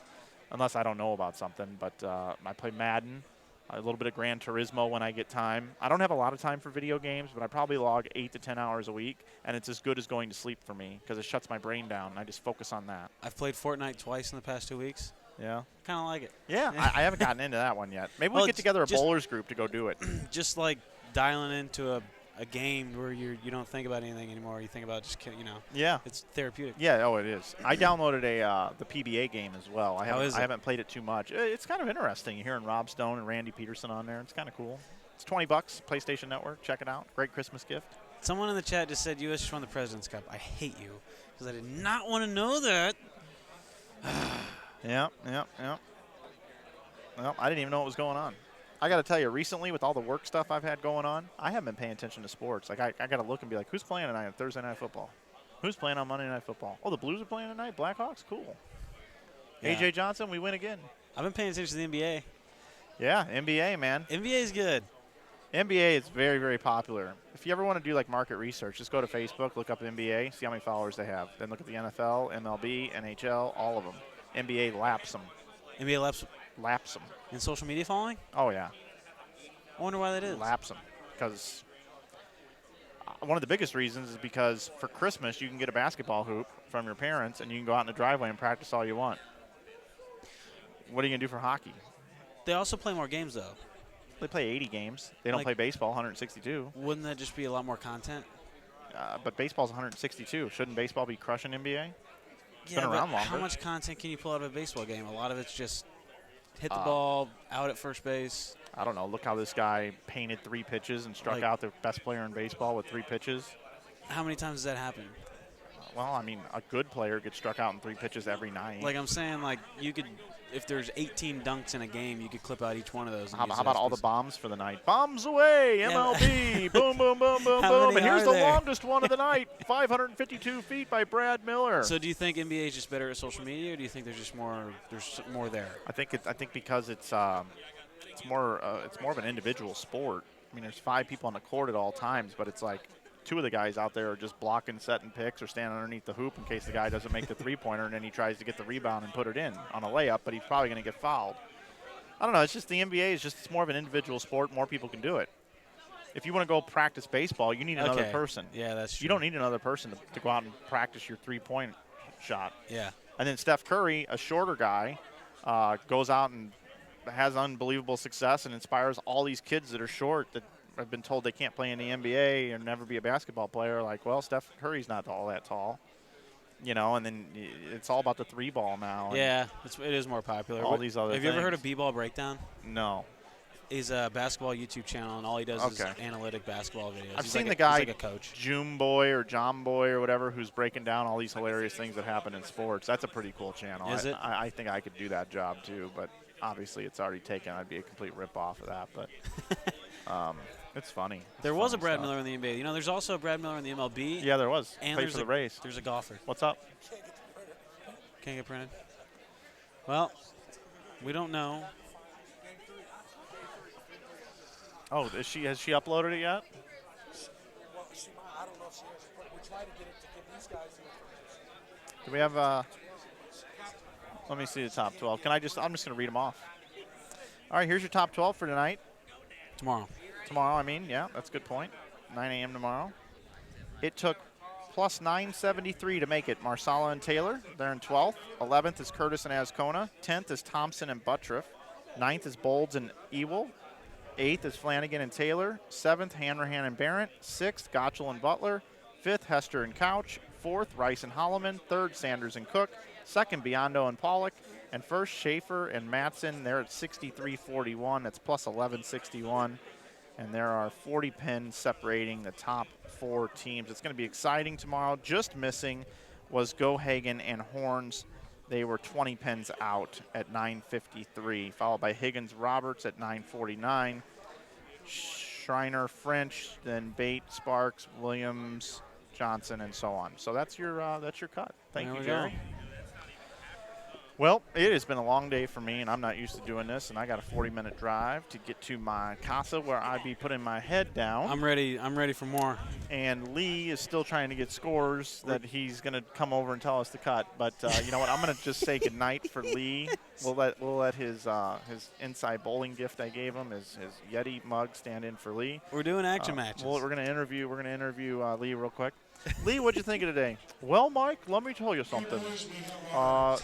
[SPEAKER 2] Unless I don't know about something, but I play Madden, a little bit of Gran Turismo when I get time. I don't have a lot of time for video games, but I probably log 8 to 10 hours a week, and it's as good as going to sleep for me because it shuts my brain down, and I just focus on that.
[SPEAKER 6] I've played Fortnite twice in the past 2 weeks.
[SPEAKER 2] Yeah.
[SPEAKER 6] Kind of like it.
[SPEAKER 2] Yeah, I haven't gotten into that one yet. Maybe we'll get together a bowlers group to go do it.
[SPEAKER 6] Just like dialing into a game where you don't think about anything anymore. You think about just,
[SPEAKER 2] Yeah.
[SPEAKER 6] It's therapeutic.
[SPEAKER 2] Yeah, it is. I downloaded the PBA game as well. I
[SPEAKER 6] is it?
[SPEAKER 2] haven't played it too much. It's kind of interesting. You're hearing Rob Stone and Randy Peterson on there. It's kind of cool. It's $20, PlayStation Network. Check it out. Great Christmas gift.
[SPEAKER 6] Someone in the chat just said U.S. just won the President's Cup. I hate you because I did not want to know that.
[SPEAKER 2] Yeah. Well, I didn't even know what was going on. I got to tell you, recently with all the work stuff I've had going on, I haven't been paying attention to sports. Like, I got to look and be like, who's playing tonight on Thursday Night Football? Who's playing on Monday Night Football? Oh, the Blues are playing tonight? Blackhawks? Cool.
[SPEAKER 6] Yeah.
[SPEAKER 2] A.J. Johnson, we win again.
[SPEAKER 6] I've been paying attention to the NBA.
[SPEAKER 2] Yeah, NBA, man.
[SPEAKER 6] NBA is good.
[SPEAKER 2] NBA is very, very popular. If you ever want to do like market research, just go to Facebook, look up NBA, see how many followers they have. Then look at the NFL, MLB, NHL, all of them. NBA laps them.
[SPEAKER 6] NBA
[SPEAKER 2] Laps them.
[SPEAKER 6] in social media following?
[SPEAKER 2] Oh, yeah.
[SPEAKER 6] I wonder why that is.
[SPEAKER 2] Laps them. Because one of the biggest reasons is because for Christmas you can get a basketball hoop from your parents and you can go out in the driveway and practice all you want. What are you going to do for hockey?
[SPEAKER 6] They also play more games, though.
[SPEAKER 2] They play 80 games. They don't
[SPEAKER 6] Like-
[SPEAKER 2] play baseball, 162.
[SPEAKER 6] Wouldn't that just be a lot more content?
[SPEAKER 2] But baseball's 162. Shouldn't baseball be crushing NBA? It's
[SPEAKER 6] Yeah,
[SPEAKER 2] been around
[SPEAKER 6] but
[SPEAKER 2] longer.
[SPEAKER 6] how much content can you pull out of a baseball game? A lot of it's just hit the ball, out at first base.
[SPEAKER 2] I don't know. Look how this guy painted 3 pitches and struck
[SPEAKER 6] Like-
[SPEAKER 2] out the best player in baseball with 3 pitches.
[SPEAKER 6] How many times does that happen?
[SPEAKER 2] Well, I mean, a good player gets struck out in 3 pitches every night.
[SPEAKER 6] Like I'm saying, like you could, if there's 18 dunks in a game, you could clip out each one of those. and
[SPEAKER 2] How
[SPEAKER 6] use
[SPEAKER 2] about
[SPEAKER 6] that
[SPEAKER 2] all the
[SPEAKER 6] as-
[SPEAKER 2] bombs for the night? Bombs away,
[SPEAKER 6] Yeah,
[SPEAKER 2] MLB. Boom, boom, boom, boom,
[SPEAKER 6] How
[SPEAKER 2] boom.
[SPEAKER 6] many
[SPEAKER 2] And here's
[SPEAKER 6] are
[SPEAKER 2] the
[SPEAKER 6] there?
[SPEAKER 2] longest one of the night, 552 feet by Brad Miller.
[SPEAKER 6] So do you think NBA is just better at social media, or do you think there's just more? There's more there.
[SPEAKER 2] I think because it's more of an individual sport. I mean, there's 5 people on the court at all times, but it's like 2 of the guys out there are just blocking, setting picks, or standing underneath the hoop in case the guy doesn't make the 3-pointer, and then he tries to get the rebound and put it in on a layup, but he's probably going to get fouled. I don't know. It's just the NBA is just it's more of an individual sport. More people can do it. If you want to go practice baseball, you need another
[SPEAKER 6] Okay.
[SPEAKER 2] person.
[SPEAKER 6] Yeah, that's true.
[SPEAKER 2] You don't need another person to go out and practice your 3-point shot.
[SPEAKER 6] Yeah.
[SPEAKER 2] And then Steph Curry, a shorter guy, goes out and has unbelievable success and inspires all these kids that are short that have been told they can't play in the NBA or never be a basketball player. Like, well, Steph Curry's not all that tall, you know. And then it's all about the 3-ball now. and
[SPEAKER 6] Yeah, it is more popular.
[SPEAKER 2] all these other
[SPEAKER 6] Have you ever heard of
[SPEAKER 2] things.
[SPEAKER 6] B-Ball Breakdown?
[SPEAKER 2] No,
[SPEAKER 6] He's a basketball YouTube channel, and all he does is
[SPEAKER 2] Okay.
[SPEAKER 6] analytic basketball videos.
[SPEAKER 2] I've
[SPEAKER 6] He's
[SPEAKER 2] seen
[SPEAKER 6] like
[SPEAKER 2] the guy
[SPEAKER 6] He's like a coach.
[SPEAKER 2] June Boy or John Boy or whatever, who's breaking down all these hilarious things that happen in sports. That's a pretty cool channel.
[SPEAKER 6] Is it?
[SPEAKER 2] I think I could do that job too, but obviously it's already taken. I'd be a complete rip-off of that, but it's funny.
[SPEAKER 6] There
[SPEAKER 2] It's
[SPEAKER 6] was a
[SPEAKER 2] funny
[SPEAKER 6] Brad
[SPEAKER 2] stuff.
[SPEAKER 6] Miller in the NBA. You know, there's also a Brad Miller in the MLB.
[SPEAKER 2] Yeah, there was.
[SPEAKER 6] and
[SPEAKER 2] Played
[SPEAKER 6] there's
[SPEAKER 2] for the
[SPEAKER 6] a
[SPEAKER 2] Rays.
[SPEAKER 6] There's a golfer.
[SPEAKER 2] What's up?
[SPEAKER 6] Can't get printed. Well, we don't know.
[SPEAKER 2] Oh, has she uploaded it yet?
[SPEAKER 1] Well, I don't know if she has, but we try to get it to give these guys the information.
[SPEAKER 2] Do we have? Let me see the top 12. I'm just going to read them off. All right, here's your top 12 for tonight.
[SPEAKER 6] Tomorrow.
[SPEAKER 2] Tomorrow, I mean, yeah, that's a good point. 9 a.m. tomorrow. It took plus 973 to make it. Marsala and Taylor, they're in 12th. 11th is Curtis and Ascona. 10th is Thompson and Buttriff. 9th is Bolds and Ewell. 8th is Flanagan and Taylor. 7th, Hanrahan and Barrett. 6th, Gottschall and Butler. 5th, Hester and Couch. 4th, Rice and Holloman. 3rd, Sanders and Cook. 2nd, Biondo and Pollock. And 1st, Schaefer and Matson. They're at 63.41. That's plus 11.61. And there are 40 pins separating the top 4 teams. It's going to be exciting tomorrow. Just missing was Go Hagen and Horns. They were 20 pins out at 9:53, followed by Higgins Roberts at 9:49. Schreiner French, then Bate, Sparks, Williams, Johnson, and so on. So that's your cut. Thank
[SPEAKER 6] There
[SPEAKER 2] you,
[SPEAKER 6] we
[SPEAKER 2] Jerry.
[SPEAKER 6] go.
[SPEAKER 2] Well, it has been a long day for me, and I'm not used to doing this, and I got a 40-minute drive to get to my casa where I be putting my head down.
[SPEAKER 6] I'm ready. I'm ready for more.
[SPEAKER 2] And Lee is still trying to get scores that he's going to come over and tell us to cut. But you know what? I'm going to just say goodnight for Lee. We'll let his inside bowling gift I gave him, his Yeti mug, stand in for Lee.
[SPEAKER 6] We're doing action matches.
[SPEAKER 2] Well, we're going to interview Lee real quick. Lee, what'd you think of today? Well, Mike, let me tell you something.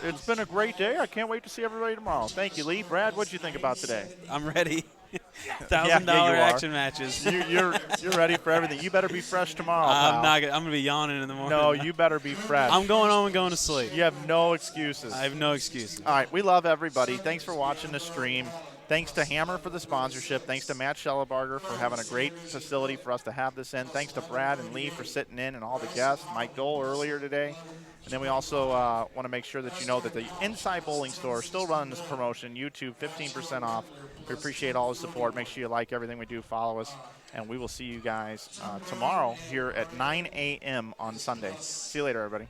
[SPEAKER 2] It's been a great day. I can't wait to see everybody tomorrow. Thank you, Lee. Brad, what'd you think about today?
[SPEAKER 6] I'm ready.
[SPEAKER 2] Yeah,
[SPEAKER 6] $1,000
[SPEAKER 2] you are.
[SPEAKER 6] action matches.
[SPEAKER 2] You're ready for everything. You better be fresh tomorrow,
[SPEAKER 6] I'm
[SPEAKER 2] pal.
[SPEAKER 6] not. I'm gonna be yawning in the morning.
[SPEAKER 2] No, you better be fresh.
[SPEAKER 6] I'm going home and going to sleep.
[SPEAKER 2] You have no excuses.
[SPEAKER 6] I have no excuses.
[SPEAKER 2] All right, we love everybody. Thanks for watching the stream. Thanks to Hammer for the sponsorship. Thanks to Matt Schellebarger for having a great facility for us to have this in. Thanks to Brad and Lee for sitting in and all the guests. Mike Dole earlier today. And then we also want to make sure that you know that the Inside Bowling Store is still running this promotion. YouTube, 15% off. We appreciate all the support. Make sure you like everything we do. Follow us. And we will see you guys tomorrow here at 9 a.m. on Sunday. See you later, everybody.